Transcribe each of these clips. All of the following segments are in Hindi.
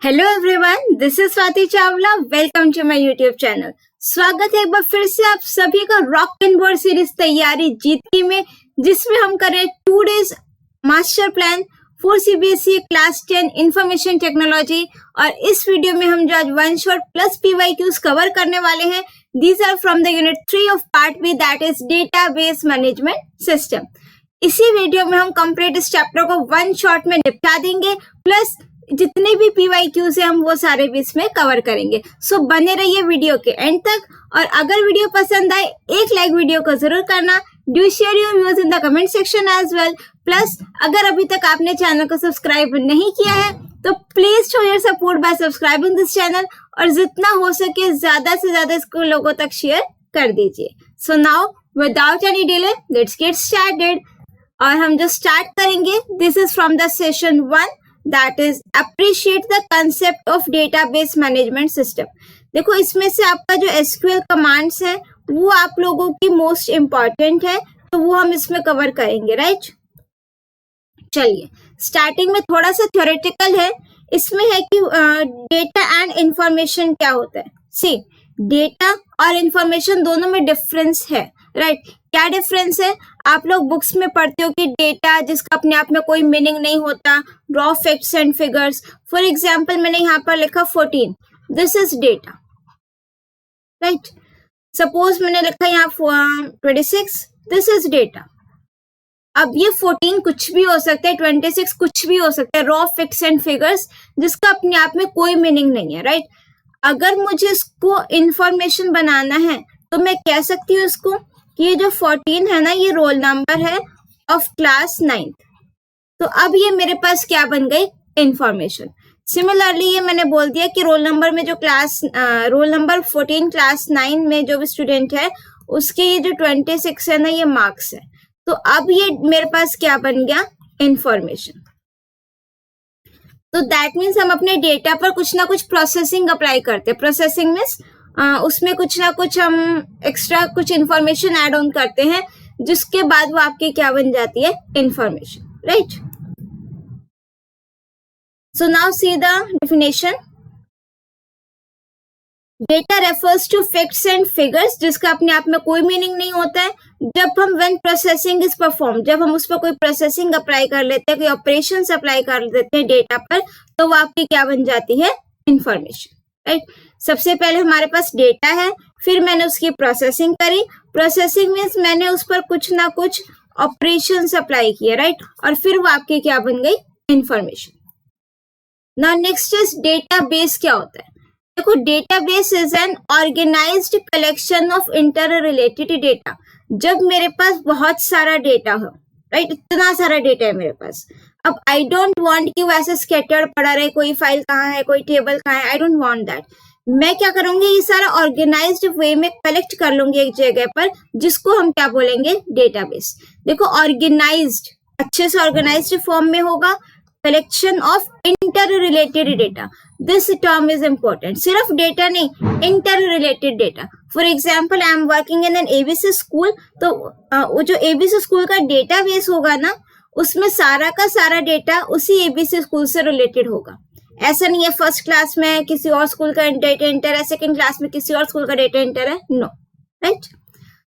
Hello everyone, this is Swati Chawla. Welcome to my YouTube channel. स्वागत है एक बार फिर से आप सभी का रॉक एंड बोर्ड सीरीज तैयारी जीतकी में, जिसमें हम कर रहे हैं 2 days master plan for CBSE class 10 information technology. और इस वीडियो में हम जो आज one shot plus PYQs cover करने वाले हैं, these are from the unit 3 of part B, that is database management system. इसी वीडियो में हम कंप्लीट इस चैप्टर को वन शॉट में निपटा देंगे, प्लस जितने भी पीवाईक्यूज है हम वो सारे भी इसमें कवर करेंगे। सो बने रहिए वीडियो के एंड तक। और अगर वीडियो पसंद आए, एक लाइक वीडियो को जरूर करना। Do share your views in the comment section as well. Plus अगर अभी तक आपने चैनल को सब्सक्राइब नहीं किया है तो please show your support bye subscribing this channel, और जितना हो सके ज्यादा से ज्यादा इसको लोगों तक शेयर कर दीजिए। So now without any delay let's get started. और हम जो स्टार्ट करेंगे, this is from the session 1, that is appreciate the concept of database management system. देखो, इसमें से आपका जो एसक्यूएल कमांड्स है वो आप लोगों की मोस्ट इंपॉर्टेंट है, तो वो हम इसमें कवर करेंगे, राइट। चलिए, स्टार्टिंग में थोड़ा सा थ्योरेटिकल है। इसमें है कि डेटा एंड इंफॉर्मेशन क्या होता है। सी, डेटा और इंफॉर्मेशन दोनों में डिफरेंस है, राइट। क्या डिफरेंस है? आप लोग बुक्स में पढ़ते हो कि डेटा जिसका अपने आप में कोई मीनिंग नहीं होता, raw facts and figures. For example मैंने यहाँ पर लिखा 14, this is data, right. Suppose मैंने लिखा यहाँ 26, दिस इज डेटा। अब ये 14 कुछ भी हो सकता है, 26 कुछ भी हो सकता है, रॉ फैक्ट्स एंड फिगर्स जिसका अपने आप में कोई मीनिंग नहीं है, राइट। अगर मुझे इसको इंफॉर्मेशन बनाना है तो मैं कह सकती हूँ इसको कि ये जो 14 है ना, ये रोल नंबर है ऑफ क्लास 9। तो अब ये मेरे पास क्या बन गई? इंफॉर्मेशन। सिमिलरली ये मैंने बोल दिया कि रोल नंबर में जो रोल नंबर 14 क्लास 9 में जो भी स्टूडेंट है उसके ये जो 26 है ना, ये मार्क्स है। तो अब ये मेरे पास क्या बन गया? इंफॉर्मेशन। तो दैट मीन्स हम अपने डेटा पर कुछ ना कुछ प्रोसेसिंग अप्लाई करते हैं। प्रोसेसिंग मीन्स उसमें कुछ ना कुछ हम एक्स्ट्रा कुछ इंफॉर्मेशन ऐड ऑन करते हैं, जिसके बाद वो आपकी क्या बन जाती है? Information, right. So now see the definition. Data refers to facts and figures जिसका अपने आप में कोई मीनिंग नहीं होता है। जब हम व्हेन प्रोसेसिंग इज परफॉर्म, जब हम उस पर कोई प्रोसेसिंग अप्लाई कर लेते हैं, कोई ऑपरेशन अप्लाई कर देते हैं डेटा पर, तो वो आपकी क्या बन जाती है? Information, right. सबसे पहले हमारे पास डेटा है, फिर मैंने उसकी प्रोसेसिंग करी। प्रोसेसिंग मीन्स मैंने उस पर कुछ ना कुछ ऑपरेशंस अप्लाई किए, राइट, और फिर वो आपकी क्या बन गई? Information. Now next is database. क्या होता है? देखो, database is an organised collection of interrelated data. जब मेरे पास बहुत सारा डेटा हो, राइट, इतना सारा डेटा है मेरे पास। अब आई डोंट वांट कि वो ऐसे स्कैटर्ड पड़ा रहे, कोई फाइल कहाँ है, कोई टेबल कहाँ है, आई डोंट वांट दैट। मैं क्या करूंगी? ये सारा ऑर्गेनाइज्ड वे में कलेक्ट कर लूंगी एक जगह पर, जिसको हम क्या बोलेंगे? डेटाबेस। देखो, ऑर्गेनाइज्ड अच्छे से ऑर्गेनाइज्ड फॉर्म में होगा, collection of interrelated data. This term is important. सिर्फ डेटा नहीं, inter related data. For example, I am working in an ABC school, तो वो जो एबीसी स्कूल का डेटाबेस होगा ना, उसमें सारा का सारा डेटा उसी एबीसी स्कूल से रिलेटेड होगा। ऐसा नहीं है फर्स्ट क्लास में किसी और स्कूल का डेटा एंटर है, सेकंड क्लास में किसी और स्कूल का डेटा एंटर है, no, right.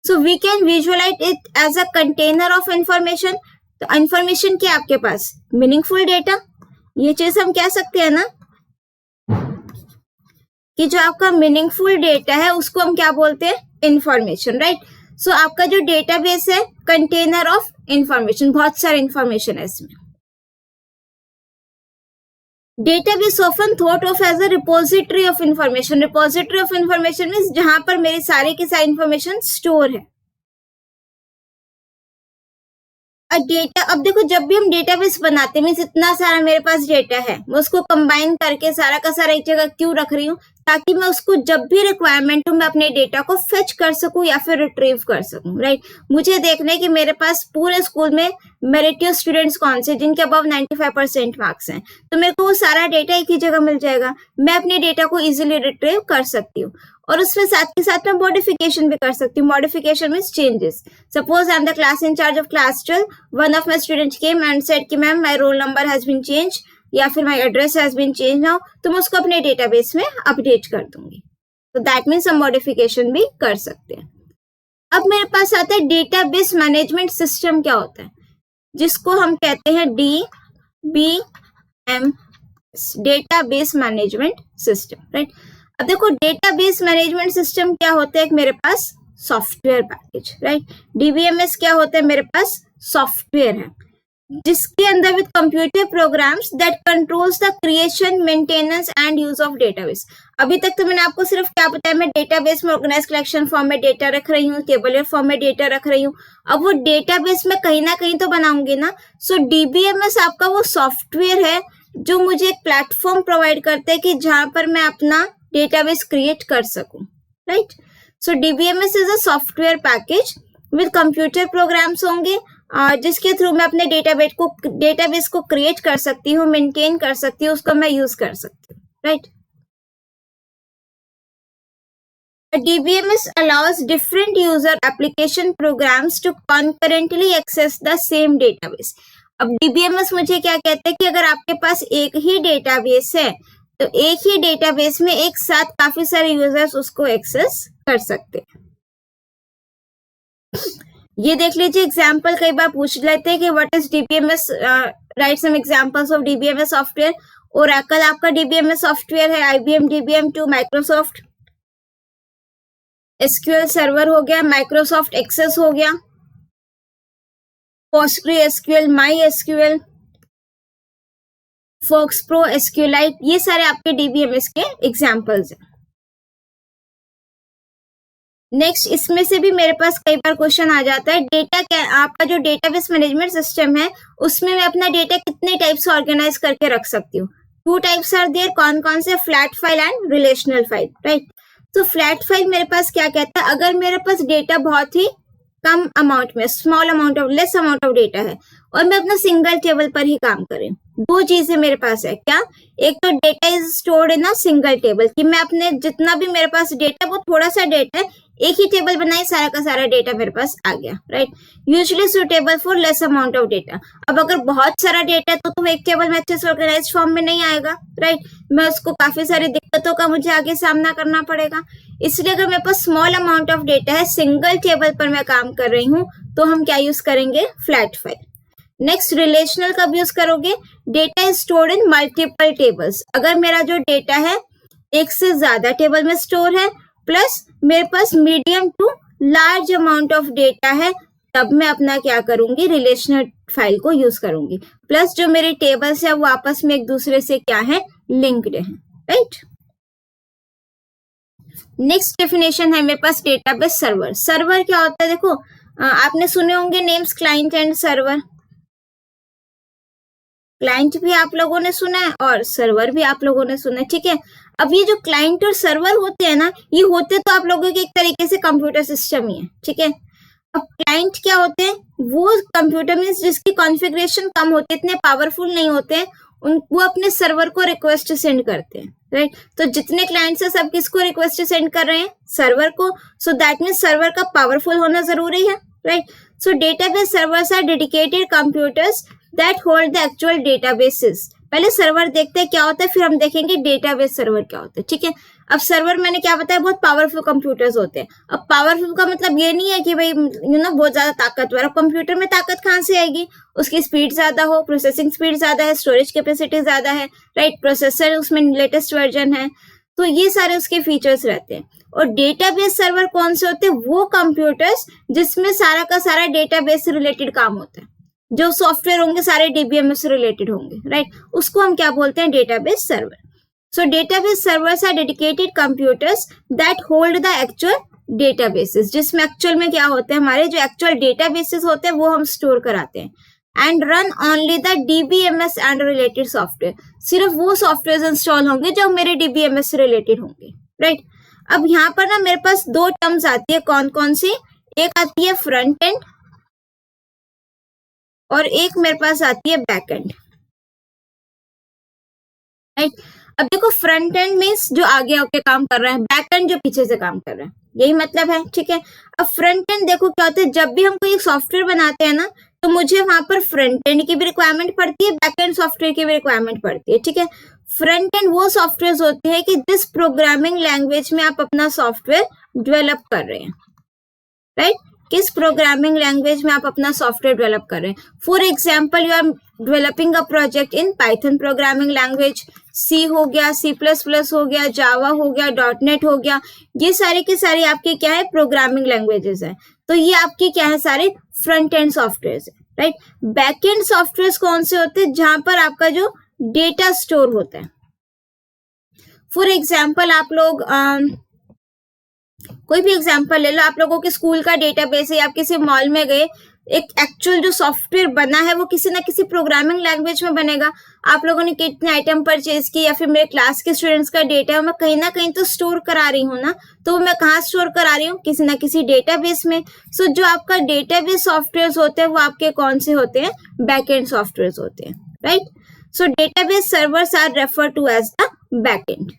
So we can visualise it as a container of information. तो इंफॉर्मेशन क्या आपके पास? Meaningful data. ये चीज हम कह सकते हैं ना कि जो आपका मीनिंगफुल डेटा है उसको हम क्या बोलते हैं? Information, right. सो आपका जो डेटाबेस है, कंटेनर ऑफ इंफॉर्मेशन, बहुत सारे इंफॉर्मेशन है इसमें। Database often thought of as a repository of information. Repository of information means जहां पर मेरी सारी की सारी इंफॉर्मेशन स्टोर है। डेटा, अब देखो, जब भी हम डेटाबेस बनाते हैं, मीन्स इतना सारा मेरे पास डेटा है, मैं उसको कंबाइन करके सारा का सारा एक जगह क्यों रख रही हूँ? ताकि मैं उसको जब भी रिक्वायरमेंट हो मैं अपने डेटा को फेच कर सकूं या फिर रिट्रीव कर सकूं, राइट। मुझे देखना है कि मेरे पास पूरे स्कूल में मेरिटियस स्टूडेंट्स कौन से जिनके अबव 95% मार्क्स हैं, तो मेरे को वो सारा डेटा एक ही जगह मिल जाएगा। मैं अपने डेटा को इजीली रिट्रीव कर सकती हूँ, और उसमें साथ के साथ में मॉडिफिकेशन भी कर सकती हूँ। Modification means changes. Suppose I am the class incharge of class 12, one of my student came and said कि ma'am my roll number has been change या फिर my address has been change now, तो मैं उसको अपने डेटाबेस में अपडेट कर दूंगी। तो दैट मीन्स हम मॉडिफिकेशन भी कर सकते हैं। अब मेरे पास आता है डेटाबेस मैनेजमेंट सिस्टम। क्या होता है, जिसको हम कहते हैं DBM, database management system, right. अब देखो डेटाबेस मैनेजमेंट सिस्टम क्या होता है, एक मेरे पास सॉफ्टवेयर पैकेज, राइट। DBMS क्या होता है, मेरे पास सॉफ्टवेयर है जिसके अंदर with computer programs that controls the creation, maintenance and use of database. अभी तक तो मैंने आपको सिर्फ क्या बताया, मैं डेटाबेस में ऑर्गेनाइज कलेक्शन फॉर्म में डेटा रख रही हूँ, टेबलर फॉर्म में डेटा रख रही हूँ। अब वो डेटाबेस में कहीं ना कहीं तो बनाऊंगी ना। सो DBMS आपका वो सॉफ्टवेयर है जो मुझे एक प्लेटफॉर्म प्रोवाइड करते हैं कि जहां पर मैं अपना डेटाबेस क्रिएट कर सकूं, right. So DBMS is a software package with computer programs होंगे जिसके थ्रू मैं अपने डेटाबेस को क्रिएट कर सकती हूँ, मेंटेन कर सकती हूँ, उसको मैं यूज कर सकती हूँ, right. DBMS allows different user application programs to concurrently access the same database. अब DBMS मुझे क्या कहते हैं कि अगर आपके पास एक ही डेटाबेस है तो एक ही डेटाबेस में एक साथ काफी सारे यूजर्स उसको एक्सेस कर सकते हैं। ये देख लीजिए एग्जाम्पल, कई बार पूछ लेते हैं कि what is DBMS, right some examples of DBMS software. Oracle आपका DBMS सॉफ्टवेयर है, IBM DBM2, Microsoft SQL server हो गया, माइक्रोसॉफ्ट एक्सेस हो गया, PostgreSQL, MySQL, FoxPro, SQLite, ये सारे आपके DBMS के एग्जाम्पल्स हैं। नेक्स्ट, इसमें से भी मेरे पास कई बार क्वेश्चन आ जाता है, डेटा क्या, आपका जो डेटाबेस मैनेजमेंट सिस्टम है उसमें मैं अपना डेटा कितने टाइप से ऑर्गेनाइज करके रख सकती हूँ। 2 टाइप्स आर देयर, कौन कौन से, flat file and relational file, right. तो फ्लैट फाइल मेरे पास क्या कहता है, अगर मेरे पास डेटा बहुत ही कम अमाउंट में, small amount of, less amount of data है और मैं अपना सिंगल टेबल पर ही काम कर रही हूँ, 2 चीजें मेरे पास है। क्या, एक तो data is stored in a single table, कि मैं अपने जितना भी मेरे पास डेटा, वो थोड़ा सा डेटा है, एक ही टेबल बनाई, सारा का सारा डेटा मेरे पास आ गया, right. Usually suitable for less amount of data. अब अगर बहुत सारा डेटा है तो एक टेबल में अच्छे से ऑर्गेनाइज फॉर्म में नहीं आएगा, राइट। मैं उसको काफी सारी दिक्कतों का मुझे आगे सामना करना पड़ेगा। इसलिए अगर मेरे पास स्मॉल अमाउंट ऑफ डेटा है, सिंगल टेबल पर मैं काम कर रही हूँ, तो हम क्या यूज करेंगे, फ्लैट फाइल। नेक्स्ट, रिलेशनल कब यूज करोगे, data is stored in multiple tables. अगर मेरा जो डेटा है एक से ज्यादा टेबल में स्टोर है, प्लस मेरे पास medium to large amount of data है, तब मैं अपना क्या करूंगी, रिलेशनल फाइल को यूज करूंगी। प्लस जो मेरे टेबल्स है वो आपस में एक दूसरे से क्या है, लिंक्ड है, राइट। नेक्स्ट डेफिनेशन है मेरे पास डेटाबेस सर्वर। सर्वर क्या होता है, देखो आपने सुने होंगे names client and server. Client भी आप लोगों ने सुना है और सर्वर भी आप लोगों ने सुना है, ठीक है। अब ये जो क्लाइंट और सर्वर होते हैं ना, ये होते तो आप लोगों के एक तरीके से कंप्यूटर सिस्टम ही है, ठीक है। अब क्लाइंट क्या होते हैं, वो कंप्यूटर मींस जिसकी कॉन्फ़िगरेशन कम होती है, इतने पावरफुल नहीं होते हैं, वो अपने सर्वर को रिक्वेस्ट सेंड करते हैं, राइट। तो जितने क्लाइंट्स है सब किसको रिक्वेस्ट सेंड कर रहे हैं, सर्वर को। सो दैट मीन्स सर्वर का पावरफुल होना जरूरी है, right. So database servers are dedicated computers that hold the actual databases. पहले सर्वर देखते हैं क्या होता है, फिर हम देखेंगे डेटाबेस सर्वर क्या होता है, ठीक है। अब सर्वर मैंने क्या बताया, बहुत पावरफुल कंप्यूटर्स होते हैं। अब पावरफुल का मतलब ये नहीं है कि भाई बहुत ज्यादा ताकतवर। अब कंप्यूटर में ताकत कहाँ से आएगी, उसकी स्पीड ज्यादा हो, प्रोसेसिंग स्पीड ज्यादा है, स्टोरेज कैपेसिटी ज्यादा है, राइट, प्रोसेसर उसमें लेटेस्ट वर्जन है, तो ये सारे उसके फीचर्स रहते हैं। और डेटाबेस सर्वर कौन से होते हैं, वो कंप्यूटर्स जिसमें सारा का सारा डेटाबेस से रिलेटेड काम होता है, जो सॉफ्टवेयर होंगे सारे DBMS से रिलेटेड होंगे, राइट, उसको हम क्या बोलते हैं, database server. So database servers are dedicated computers that hold the actual databases, जिसमें एक्चुअल में क्या होते हैं, हमारे जो एक्चुअल डेटाबेसेस होते हैं वो हम स्टोर कराते हैं। And run only the DBMS and related software, सिर्फ वो सॉफ्टवेयर इंस्टॉल होंगे जो मेरे DBMS से रिलेटेड होंगे, राइट। अब यहाँ पर ना मेरे पास 2 टर्म्स आती है, कौन कौन सी, एक आती है फ्रंट एंड और एक मेरे पास आती है बैक एंड, राइट। अब देखो फ्रंट एंड मीन्स जो आगे आके काम कर रहा है, बैक एंड जो पीछे से काम कर रहा है, यही मतलब है, ठीक है। अब फ्रंट एंड देखो क्या होता है, जब भी हम कोई सॉफ्टवेयर बनाते हैं ना, तो मुझे वहां पर फ्रंट एंड की भी रिक्वायरमेंट पड़ती है, बैक एंड सॉफ्टवेयर की भी रिक्वायरमेंट पड़ती है, ठीक है। फ्रंट एंड वो सॉफ्टवेयर होते हैं कि जिस प्रोग्रामिंग लैंग्वेज में आप अपना सॉफ्टवेयर डेवलप कर रहे हैं, राइट। किस प्रोग्रामिंग लैंग्वेज में आप अपना सॉफ्टवेयर डेवलप कर रहे हैं। For example, you are developing a project in Python programming language, C हो गया, C++ हो गया, जावा हो गया, .NET हो गया, ये सारे के सारे आपके क्या है, प्रोग्रामिंग लैंग्वेजेस है। तो ये आपके क्या है, सारे फ्रंट एंड सॉफ्टवेयर है, राइट। बैक एंड सॉफ्टवेयर कौन से होते हैं, जहां पर आपका जो डेटा स्टोर होता है। फॉर एग्जाम्पल, आप लोग कोई भी एग्जाम्पल ले लो, आप लोगों के स्कूल का डेटाबेस है, आप किसी मॉल में गए, एक एक्चुअल जो सॉफ्टवेयर बना है वो किसी ना किसी प्रोग्रामिंग लैंग्वेज में बनेगा। आप लोगों ने कितने आइटम परचेज की, या फिर मेरे क्लास के स्टूडेंट्स का डेटा है, मैं कहीं ना कहीं तो स्टोर करा रही हूँ ना, तो मैं कहाँ स्टोर करा रही हूँ, किसी ना किसी डेटाबेस में। सो जो आपका डेटाबेस सॉफ्टवेयर होते हैं वो आपके कौन से होते हैं, बैक एंड सॉफ्टवेयर होते हैं, right. So database servers are refer to as the back end.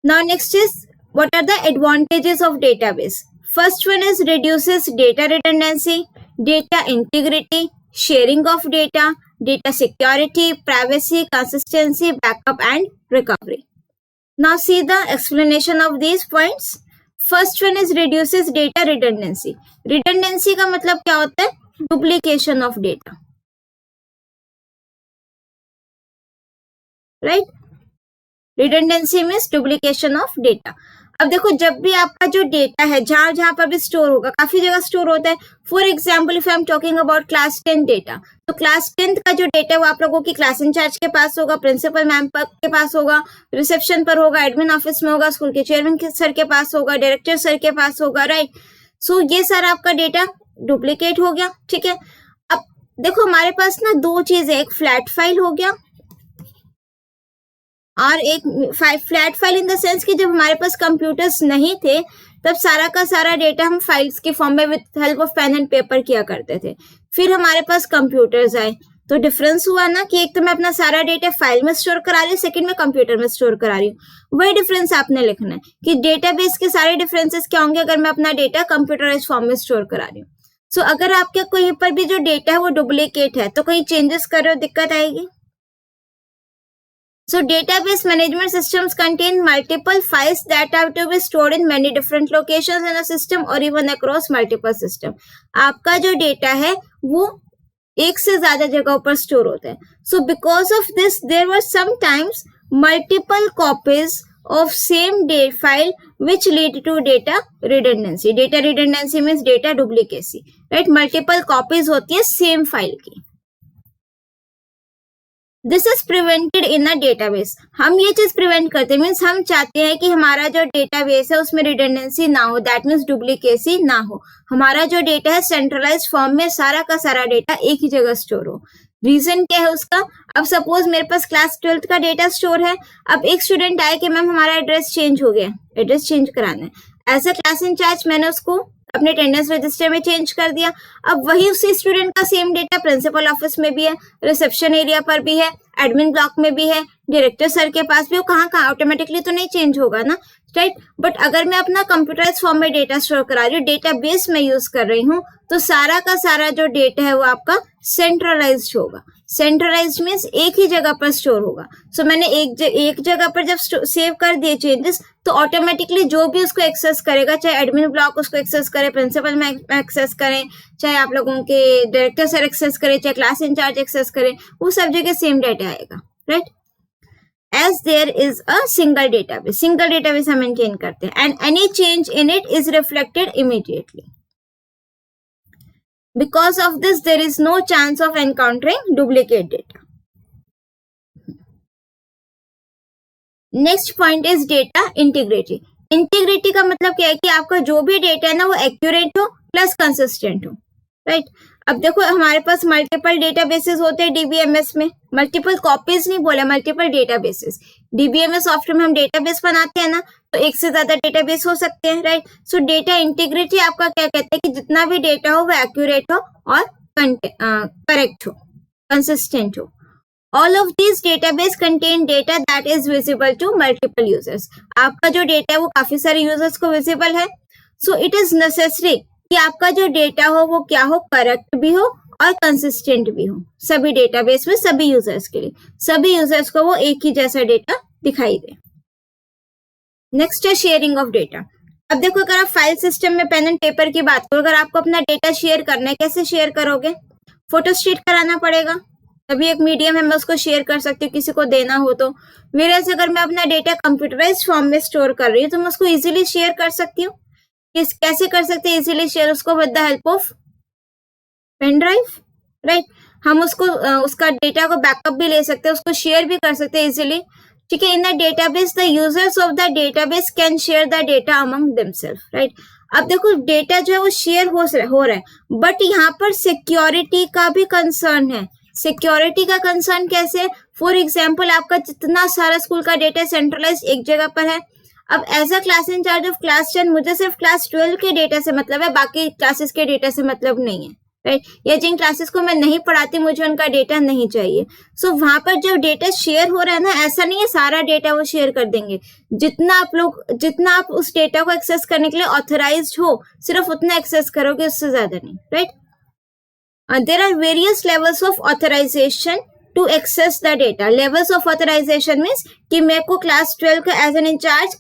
Now next is, what are the advantages of database? First one is reduces data redundancy, data integrity, sharing of data, data security, privacy, consistency, backup and recovery. Now see the explanation of these points. First one is reduces data redundancy. Redundancy का मतलब क्या होता है, duplication of data, right? Redundancy means duplication of data. अब देखो, जब भी आपका जो डेटा है, जहां जहां पर भी स्टोर होगा, काफी जगह स्टोर होता है। For example, if I am talking about class 10 data, तो क्लास 10 का जो डेटा है वो आप लोगों की क्लास इंचार्ज के पास होगा, प्रिंसिपल मैम के पास होगा, रिसेप्शन पर होगा, एडमिन ऑफिस में होगा, स्कूल के चेयरमैन सर के पास होगा, डायरेक्टर सर के पास होगा, राइट। सो ये सारा आपका डेटा डुप्लीकेट हो गया, ठीक है। अब देखो, हमारे पास ना दो चीज है, एक फ्लैट फाइल हो गया और एक flat file in the sense कि जब हमारे पास कंप्यूटर्स नहीं थे तब सारा का सारा डेटा हम फाइल्स के फॉर्म में with help of pen and paper किया करते थे। फिर हमारे पास कंप्यूटर्स आए, तो डिफरेंस हुआ ना कि एक तो मैं अपना सारा डेटा फाइल में स्टोर करा रही हूँ, सेकंड में कंप्यूटर में स्टोर करा रही हूँ। वही डिफरेंस आपने लिखना है कि डेटाबेस के सारे डिफरेंसेस क्या होंगे अगर मैं अपना डेटा कंप्यूटराइज फॉर्म में स्टोर करा रही हूँ। सो अगर आपके कहीं पर भी जो डेटा है वो डुप्लीकेट है, तो कहीं चेंजेस कर रहे हो, दिक्कत आएगी। So database management systems contain multiple files that have to be stored in many different locations in a system or even across multiple system. आपका जो डेटा है वो एक से ज्यादा जगहों पर स्टोर होता है। So because of this there were sometimes multiple copies of same data file which lead to data redundancy. Data redundancy means data duplicacy, right? Multiple copies होती है same file की। This is prevented in a database. हम ये चीज प्रिवेंट करते हैं, मीन्स हम चाहते हैं कि हमारा जो डेटाबेस है उसमें रिडंडेंसी ना हो, दैट मीन्स डुप्लीकेसी ना हो। हमारा जो डेटा है सेंट्रलाइज फॉर्म में सारा का सारा डेटा एक ही जगह स्टोर हो। रीजन क्या है उसका, अब सपोज मेरे पास क्लास 12th का डेटा स्टोर है, अब एक स्टूडेंट आए कि मैम हमारा एड्रेस चेंज हो गया, एड्रेस चेंज कराना है। एज अ क्लास इंचार्ज मैंने उसको अपने अटेंडेंस रजिस्टर में चेंज कर दिया। अब वही उसी स्टूडेंट का सेम डेटा प्रिंसिपल ऑफिस में भी है, रिसेप्शन एरिया पर भी है, एडमिन ब्लॉक में भी है, डायरेक्टर सर के पास भी हो, कहाँ कहाँ ऑटोमेटिकली तो नहीं चेंज होगा ना, राइट। बट अगर मैं अपना कंप्यूटराइज फॉर्म में डेटा स्टोर करा रही हूँ, डेटाबेस में यूज कर रही हूँ, तो सारा का सारा जो डेटा है वो आपका सेंट्रलाइज्ड होगा। सेंट्रलाइज्ड मीन्स एक ही जगह पर स्टोर होगा। सो मैंने एक जगह पर जब सेव कर दिए चेंजेस, तो ऑटोमेटिकली जो भी उसको एक्सेस करेगा, चाहे एडमिन ब्लॉक उसको एक्सेस करे, प्रिंसिपल में एक्सेस करें, चाहे आप लोगों के डायरेक्टर सर एक्सेस करें, चाहे क्लास इंचार्ज एक्सेस करें, वो सब जगह सेम डेटा आएगा, right. As there is a single database हम मेंटेन करते हैं, and any change in it is reflected immediately. Because of this, there is no chance of encountering duplicate data. Next point is data integrity. Integrity का मतलब क्या है कि आपका जो भी डेटा है ना वो एक्यूरेट हो प्लस कंसिस्टेंट हो, राइट। अब देखो हमारे पास मल्टीपल डेटाबेसेस होते हैं डीबीएमएस में, मल्टीपल कॉपीज नहीं बोला, मल्टीपल डेटाबेसेस। डीबीएमएस सॉफ्टवेयर में हम डेटाबेस बनाते हैं ना, तो एक से ज्यादा डेटाबेस हो सकते हैं, राइट। सो डेटा इंटीग्रिटी आपका क्या कहते हैं कि जितना भी डेटा हो वो एक्यूरेट हो और करेक्ट हो, कंसिस्टेंट हो। All of this database contain data that is visible to multiple users. आपका जो डेटा है वो काफी सारे यूजर्स को विजिबल है। सो इट इज नेसेसरी कि आपका जो डेटा हो वो क्या हो, करेक्ट भी हो और कंसिस्टेंट भी हो सभी डेटाबेस में, सभी यूजर्स के लिए, सभी यूजर्स को वो एक ही जैसा डेटा दिखाई दे। नेक्स्ट है शेयरिंग ऑफ डेटा। अब देखो, अगर आप फाइल सिस्टम में पेन एंड पेपर की बात करो, अगर आपको अपना डेटा शेयर करना है, कैसे शेयर करोगे? फोटोस्टेट कराना पड़ेगा, तभी एक मीडियम है मैं उसको शेयर कर सकती हूँ किसी को देना हो तो। वेराज अगर मैं अपना डेटा कंप्यूटराइज्ड फॉर्म में स्टोर कर रही हूँ तो मैं उसको इजीली शेयर कर सकती हूँ। कैसे कर सकते हैं इजीली शेयर उसको? With the help of pen drive, right. हम उसको उसका डेटा को बैकअप भी ले सकते हैं, उसको शेयर भी कर सकते हैं इजीली, ठीक है। In the database the users of the database can share the data among themself, right. अब देखो, डेटा जो है वो शेयर हो रहा है, बट यहाँ पर सिक्योरिटी का भी कंसर्न है। सिक्योरिटी का कंसर्न कैसे? फॉर एग्जाम्पल, आपका जितना सारा स्कूल का डेटा सेंट्रलाइज एक जगह पर है। अब as a class incharge of class 10 मुझे सिर्फ क्लास 12 के डेटा से मतलब है, बाकी क्लासेस के डेटा से मतलब नहीं है, राइट। या जिन क्लासेस को मैं नहीं पढ़ाती मुझे उनका डेटा नहीं चाहिए। सो वहां पर जो डेटा शेयर हो रहा है ना, ऐसा नहीं है सारा डेटा वो शेयर कर देंगे। जितना आप उस डेटा को एक्सेस करने के लिए ऑथराइज्ड हो, सिर्फ उतना एक्सेस करोगे, उससे ज्यादा नहीं, right. There are various levels of authorization to access the data. Levels of authorization means कि मेरे को क्लास 12 का एज एन इंचार्ज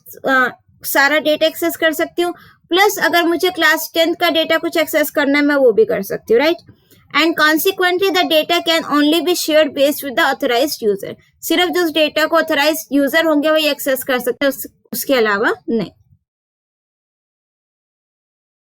सारा डेटा एक्सेस कर सकती हूँ, प्लस अगर मुझे क्लास 10 का डेटा कुछ एक्सेस करना है मैं वो भी कर सकती हूँ, right. And consequently the data can only be shared based with the authorised user. सिर्फ जो डेटा को ऑथराइज्ड यूजर होंगे वही एक्सेस कर सकते हैं, उसके अलावा नहीं।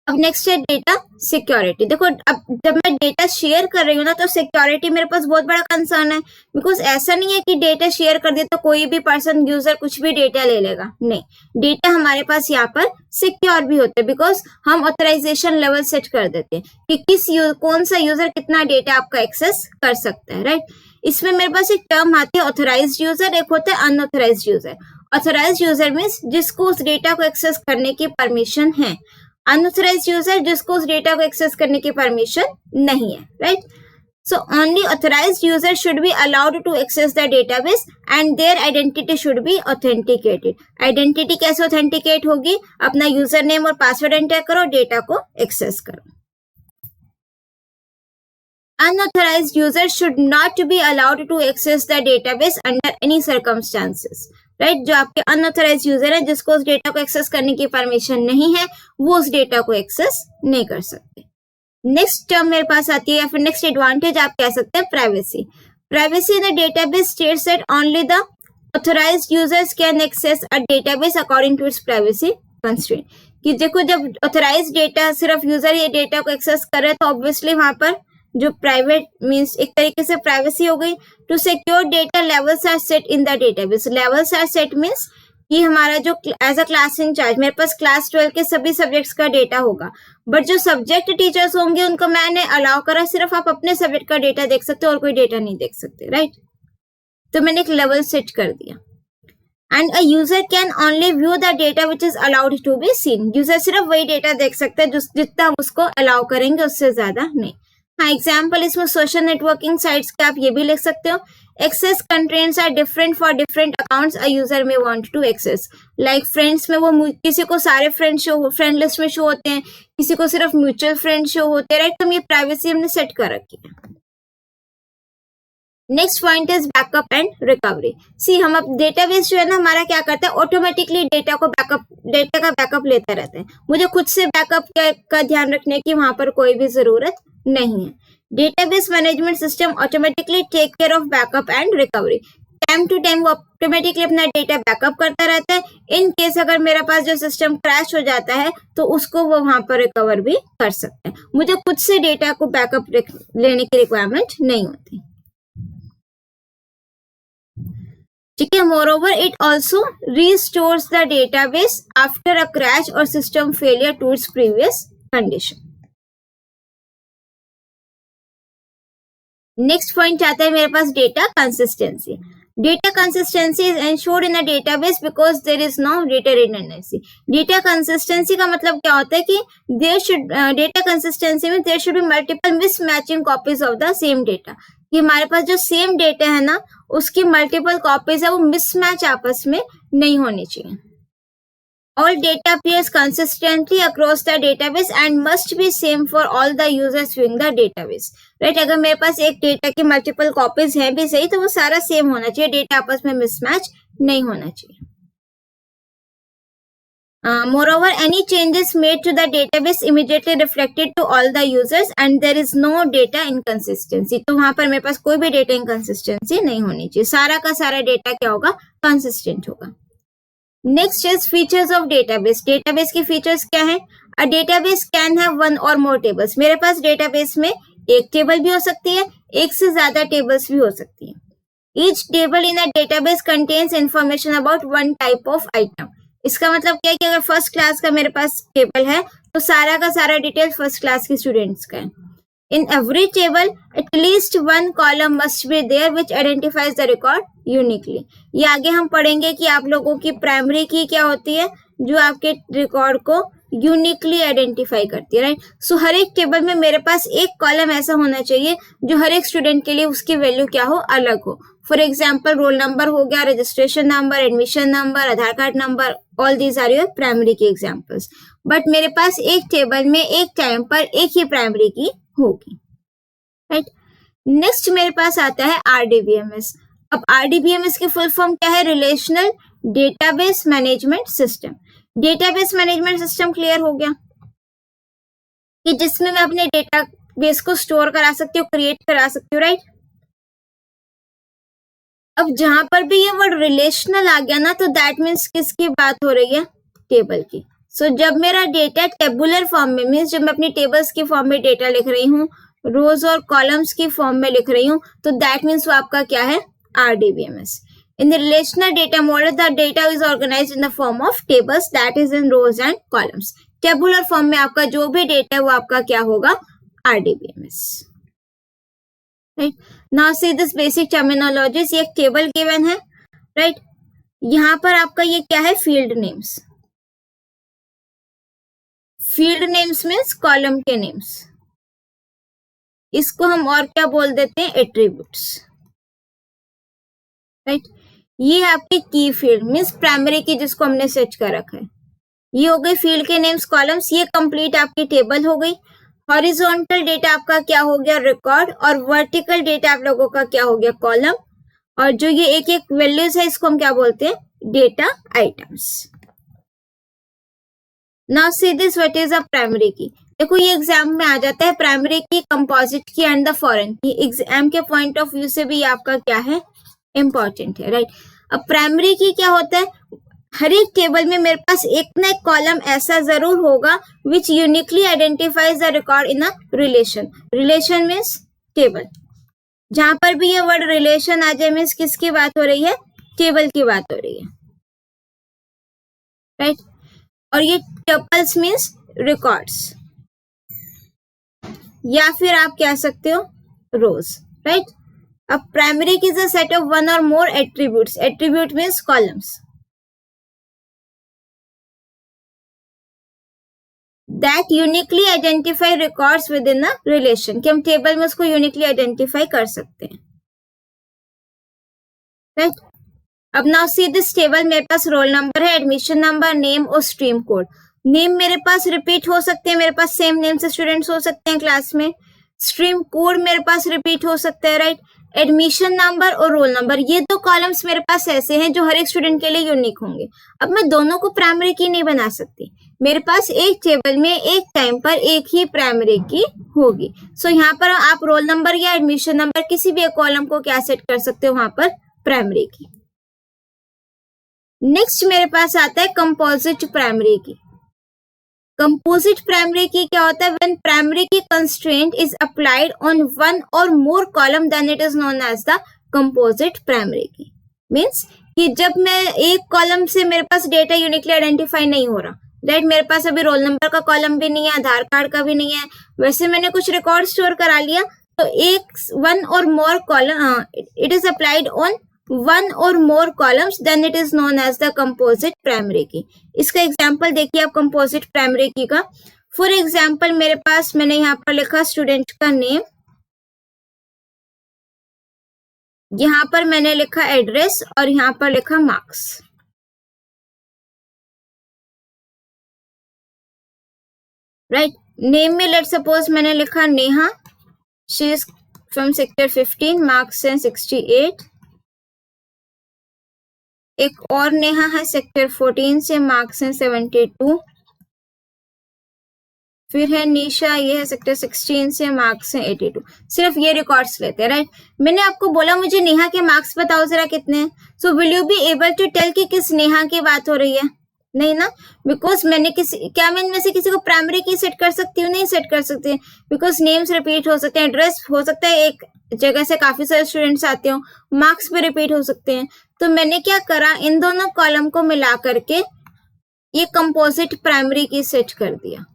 अब नेक्स्ट है डेटा सिक्योरिटी। देखो, अब जब मैं डेटा शेयर कर रही हूँ ना, तो सिक्योरिटी मेरे पास बहुत बड़ा कंसर्न है, बिकॉज ऐसा नहीं है कि डेटा शेयर कर दिया तो कोई भी पर्सन यूजर कुछ भी डेटा ले लेगा, नहीं। डेटा हमारे पास यहाँ पर सिक्योर भी होते हैं, बिकॉज हम ऑथराइजेशन लेवल सेट कर देते हैं कि कौन सा यूजर कितना डेटा आपका एक्सेस कर सकता है, राइट। इसमें मेरे पास एक टर्म आती है ऑथराइज्ड यूजर, एक होता है unauthorised user. Authorised user means जिसको उस डेटा को एक्सेस करने की परमिशन है। अनऑथराइज्ड यूजर जिसको उस डेटा को एक्सेस करने की परमिशन नहीं है, right. So only authorised user should be allowed to access the database and their identity should be authenticated. Identity कैसे ऑथेंटिकेट होगी? अपना यूजर नेम और पासवर्ड एंटर करो, डेटा को एक्सेस करो। Unauthorized users should not be allowed to access the database under any circumstances. Right, जो आपके अनऑथराइज यूजर है जिसको उस डेटा को एक्सेस करने की परमिशन नहीं है, वो उस डेटा को एक्सेस नहीं कर सकते। नेक्स्ट टर्म मेरे पास आती है, या फिर नेक्स्ट एडवांटेज आप कह सकते हैं privacy. Privacy in the database states that only the authorised users can access a database according to its privacy constraint. कि देखो, जब ऑथराइज्ड डेटा सिर्फ यूजर ये डेटा को एक्सेस कर रहे हैं तो ऑब्वियसली वहां पर जो प्राइवेट मीन्स एक तरीके से प्राइवेसी हो गई। To secure data levels are set in the database. Levels are set means कि हमारा जो एज अ क्लास इंचार्ज मेरे पास क्लास 12 के सभी सब्जेक्ट्स का डेटा होगा, बट जो सब्जेक्ट टीचर्स होंगे उनको मैंने अलाउ करा सिर्फ आप अपने सब्जेक्ट का डेटा देख सकते हो और कोई डेटा नहीं देख सकते, राइट। तो मैंने एक लेवल सेट कर दिया। And a user can only view the data which is allowed to be seen. User सिर्फ वही डेटा देख सकते हैं जितना हम उसको अलाउ करेंगे, उससे ज्यादा नहीं। हाँ, एग्जाम्पल इसमें सोशल नेटवर्किंग साइट्स के आप ये भी लिख सकते हो। Access contents are different for different accounts a user may want to access. Like friends में वो किसी को सारे फ्रेंड लिस्ट में शो होते हैं, किसी को सिर्फ म्यूचुअल फ्रेंड शो होते हैं, राइट। तो ये प्राइवेसी हमने सेट कर रखी है। Next point is backup and recovery. See हम अब डेटाबेस जो है ना हमारा क्या करता है, ऑटोमेटिकली डेटा का बैकअप लेता रहता है। मुझे खुद से बैकअप का ध्यान रखने की वहां पर कोई भी जरूरत नहीं है। Database management system automatically take care of backup and recovery. Time to time वो ऑटोमेटिकली अपना डेटा बैकअप करता रहता है। इन केस अगर मेरे पास जो सिस्टम क्रैश हो जाता है तो उसको वो वहां पर रिकवर भी कर सकता है। मुझे खुद से डेटा को बैकअप लेने की रिक्वायरमेंट नहीं होती, ठीक है। Moreover it also restores the database after a crash or system failure to its previous condition. Next point आता है मेरे पास data consistency. Data consistency is ensured in a database because there is no data redundancy. Data consistency का मतलब क्या होता है कि डेटा कंसिस्टेंसी में there should be multiple mismatching copies of the same data. कि हमारे पास जो सेम डेटा है ना उसकी मल्टीपल कॉपीज है, वो मिसमैच आपस में नहीं होनी चाहिए। All data appears consistently across the database and must be same for all the users viewing the database. Right? अगर मेरे पास एक डेटा की मल्टीपल कॉपीज हैं भी सही तो वो सारा सेम होना चाहिए, डेटा आपस में मिसमैच नहीं होना चाहिए. Moreover, any changes made to the database immediately reflected to all the users and there is no data inconsistency. तो वहां पर मेरे पास कोई भी डेटा इनकंसिस्टेंसी नहीं होनी चाहिए, सारा का सारा डेटा क्या होगा, कंसिस्टेंट होगा. Next is features of database. Database के फीचर्स क्या है? अ database can have one or more tables. मेरे पास डेटाबेस में एक टेबल भी हो सकती है, एक से ज्यादा टेबल्स भी हो सकती है. Each table in a database contains information about one type of item. इसका मतलब क्या है कि अगर फर्स्ट क्लास का मेरे पास टेबल है तो सारा का सारा डिटेल फर्स्ट क्लास के स्टूडेंट्स का है. In every table, at least one column must be there which identifies the record uniquely. ये आगे हम पढ़ेंगे कि आप लोगों की प्राइमरी की क्या होती है, जो आपके रिकॉर्ड को यूनिकली आइडेंटिफाई करती है. राइट. सो हर एक टेबल में मेरे पास एक कॉलम ऐसा होना चाहिए जो हर एक स्टूडेंट के लिए उसकी वैल्यू क्या हो, अलग हो. फॉर एग्जाम्पल रोल नंबर हो गया, registration number, admission number, Aadhaar card number, all these are your primary key examples. But मेरे पास एक टेबल में एक टाइम पर एक ही प्राइमरी की होगी. राइट. नेक्स्ट मेरे पास आता है आरडीबीएमएस. अब आरडीबीएमएस की फुल फॉर्म क्या है? Relational database management system. Database management system clear हो गया कि जिसमें मैं अपने डेटाबेस को स्टोर करा सकती हूँ, क्रिएट करा सकती हूँ. राइट. अब जहां पर भी ये वर्ड रिलेशनल आ गया ना तो दैट मीन्स किसकी बात हो रही है? टेबल की. सो जब मेरा डेटा टेबुलर फॉर्म में मीन्स जब मैं अपनी टेबल्स की फॉर्म में डेटा लिख रही हूँ, रोज और कॉलम्स की फॉर्म में लिख रही हूँ, तो दैट मीन्स वो आपका क्या है? RDBMS. In the relational data model the data is organised in the form of tables that is in rows and columns. Tabular form में आपका जो भी डेटा है वो आपका क्या होगा? RDBMS. Right. Now see this basic terminologies. ये एक टेबल गिवन है. राइट. यहाँ पर आपका ये क्या है? Field names. Field names means column के नेम्स. इसको हम और क्या बोल देते हैं? एट्रीब्यूट्स. राइट. ये आपकी की फील्ड मीन्स प्राइमरी की जिसको हमने सेट कर रखा है. ये हो गई फील्ड के नेम्स, कॉलम्स. ये कंप्लीट आपकी टेबल हो गई. हॉरिजॉन्टल डेटा आपका क्या हो गया? रिकॉर्ड. और वर्टिकल डेटा आप लोगों का क्या हो गया? कॉलम. और जो ये एक एक वैल्यूज है इसको हम क्या बोलते हैं? Data items. Now see this what is a primary की. देखो ये एग्जाम में आ जाता है, primary key, composite key and the foreign की. एग्जाम के पॉइंट ऑफ व्यू से भी आपका क्या है? इंपॉर्टेंट है. राइट. अब प्राइमरी की क्या होता है? हर एक टेबल में मेरे पास एक ना एक कॉलम ऐसा जरूर होगा which uniquely identifies the record in a relation. Relation means table. जहां पर भी ये वर्ड रिलेशन आ जाए मीन्स किसकी बात हो रही है? टेबल की बात हो रही है. राइट. और ये टपल्स मीन्स रिकॉर्ड्स, या फिर आप कह सकते हो रोज. राइट. अब primary key is a set of one or more attributes. Attribute means columns that uniquely identify records within a relation. कि हम टेबल में उसको यूनिकली आइडेंटिफाई कर सकते हैं. राइट. अब नाउ सी दिस टेबल. मेरे पास रोल नंबर है, एडमिशन नंबर, नेम और स्ट्रीम कोड. नेम मेरे पास रिपीट हो सकते हैं, मेरे पास सेम नेम से स्टूडेंट्स हो सकते हैं क्लास में. स्ट्रीम कोड मेरे पास रिपीट हो सकता है. राइट. एडमिशन नंबर और रोल नंबर, ये दो कॉलम्स मेरे पास ऐसे हैं जो हर एक स्टूडेंट के लिए यूनिक होंगे. अब मैं दोनों को प्राइमरी की नहीं बना सकती. मेरे पास एक टेबल में एक टाइम पर एक ही प्राइमरी की होगी. सो यहाँ पर आप रोल नंबर या एडमिशन नंबर किसी भी एक कॉलम को क्या सेट कर सकते हो? वहां पर प्राइमरी की. नेक्स्ट मेरे पास आता है composite primary key. Composite primary key क्या होता है? When primary key constraint is applied on one or more column then it is known as the composite primary key. Means कि जब मैं एक कॉलम से मेरे पास डेटा यूनिकली आइडेंटिफाई नहीं हो रहा. राइट. मेरे पास अभी रोल नंबर का कॉलम भी नहीं है, आधार कार्ड का भी नहीं है, वैसे मैंने कुछ रिकॉर्ड स्टोर करा लिया तो एक one or more column it is applied on one or more columns then it is known as the composite primary key. इसका एग्जांपल देखिए आप कंपोजिट प्राइमरी की का. फॉर एग्जांपल मेरे पास मैंने यहाँ पर लिखा स्टूडेंट का नेम, यहाँ पर मैंने लिखा एड्रेस और यहाँ पर लिखा मार्क्स. राइट। नेम में लेट सपोज मैंने लिखा Neha, she is from sector 15, marks हैं 68। एक और नेहा है सेक्टर 14 से, मार्क्स हैं 72। फिर है निशा, ये है सेक्टर 16 से, मार्क्स हैं 82। सिर्फ ये रिकॉर्ड्स लेते हैं, राइट। मैंने आपको बोला मुझे नेहा के मार्क्स बताओ जरा कितने हैं। So will you be able to tell कि किस नेहा की बात हो रही है? नहीं ना, बिकॉज मैं इनमें से किसी को प्राइमरी की सेट कर सकती हूँ? नहीं सेट कर सकती, बिकॉज नेम्स रिपीट हो सकते हैं, एड्रेस हो सकता है एक जगह से काफी सारे स्टूडेंट्स आते हो, मार्क्स भी रिपीट हो सकते हैं। तो मैंने क्या करा, इन दोनों कॉलम को मिला करके ये कंपोजिट प्राइमरी की सेट कर दिया,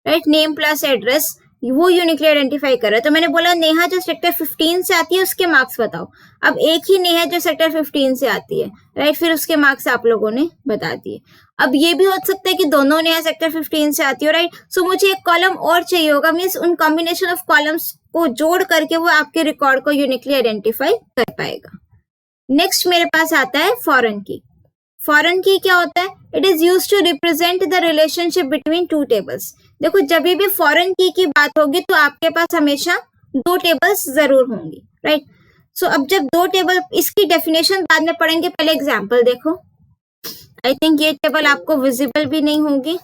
राइट। नेम प्लस एड्रेस वो यूनिकली आइडेंटिफाई कर रहा है। तो मैंने बोला नेहा जो सेक्टर 15 से आती है उसके मार्क्स बताओ। अब एक ही नेहा जो सेक्टर 15 से आती है, राइट, फिर उसके मार्क्स आप लोगों ने बता दिए। अब ये भी हो सकता है कि दोनों नेहा सेक्टर 15 से आती हो, राइट। सो मुझे एक कॉलम और चाहिए होगा, मीन्स उन कॉम्बिनेशन ऑफ कॉलम्स को जोड़ करके वो आपके रिकॉर्ड को यूनिकली आइडेंटिफाई कर पाएगा। नेक्स्ट मेरे पास आता है फॉरेन की। फॉरेन की क्या होता है? It is used to represent the relationship between two tables. देखो जब भी फॉरेन की बात होगी तो आपके पास हमेशा दो टेबल्स जरूर होंगी, राइट। सो अब जब दो टेबल, इसकी डेफिनेशन बाद में पढ़ेंगे, पहले एग्जांपल देखो। आई थिंक ये टेबल आपको विजिबल भी नहीं होगी।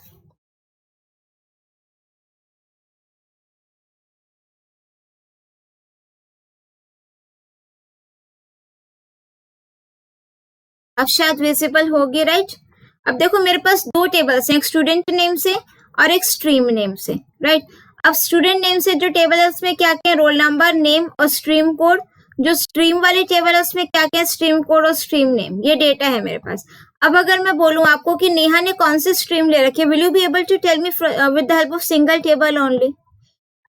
अब शायद विजिबल होगी, राइट। अब देखो मेरे पास दो टेबल्स हैं, एक स्टूडेंट नेम से और एक स्ट्रीम नेम से, राइट। अब स्टूडेंट नेम से जो टेबल है उसमें क्या क्या, रोल नंबर, नेम और स्ट्रीम कोड। जो स्ट्रीम वाली टेबल है उसमें क्या क्या, स्ट्रीम कोड और स्ट्रीम नेम। ये डेटा है मेरे पास। अब अगर मैं बोलूं आपको कि नेहा ने कौन सी स्ट्रीम ले रखी है, will you be able to tell me with the help of single table only?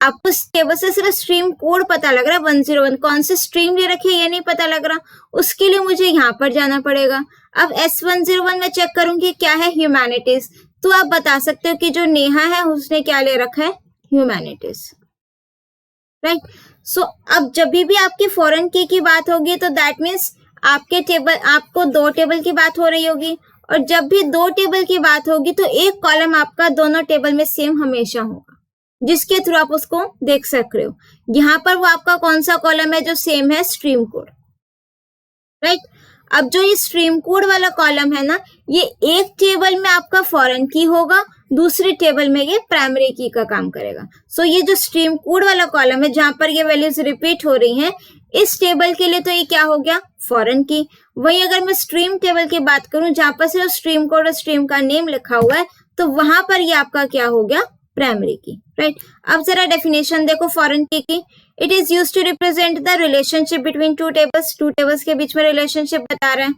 आपको इस टेबल से सिर्फ स्ट्रीम कोड पता लग रहा है 101, कौन सी स्ट्रीम ले रखी है ये नहीं पता लग रहा। उसके लिए मुझे यहाँ पर जाना पड़ेगा। अब S101 में चेक करूंगी क्या है, ह्यूमैनिटीज। तो आप बता सकते हो कि जो नेहा है उसने क्या ले रखा है, ह्यूमैनिटीज, राइट। सो अब जब भी आपकी फॉरेन की बात होगी तो दैट मीन्स आपके टेबल, आपको दो टेबल की बात हो रही होगी। और जब भी दो टेबल की बात होगी तो एक कॉलम आपका दोनों टेबल में सेम हमेशा होगा, जिसके थ्रू आप उसको देख सक रहे हो। यहाँ पर वो आपका कौन सा कॉलम है जो सेम है, स्ट्रीम कोड, राइट। अब जो ये स्ट्रीम कोड वाला कॉलम है ना, ये एक टेबल में आपका फॉरेन की होगा, दूसरे टेबल में ये प्राइमरी की का काम करेगा। सो ये जो स्ट्रीम कोड वाला कॉलम है जहां पर ये वैल्यूज रिपीट हो रही हैं, इस टेबल के लिए तो ये क्या हो गया, फॉरेन की। वही अगर मैं स्ट्रीम टेबल की बात करूं जहां पर सिर्फ स्ट्रीम कोड और स्ट्रीम का नेम लिखा हुआ है, तो वहां पर ये आपका क्या हो गया, प्राइमरी की, राइट। अब जरा डेफिनेशन देखो foreign key. It is used to represent the relationship between two tables के बीच में रिलेशनशिप बता रहा है।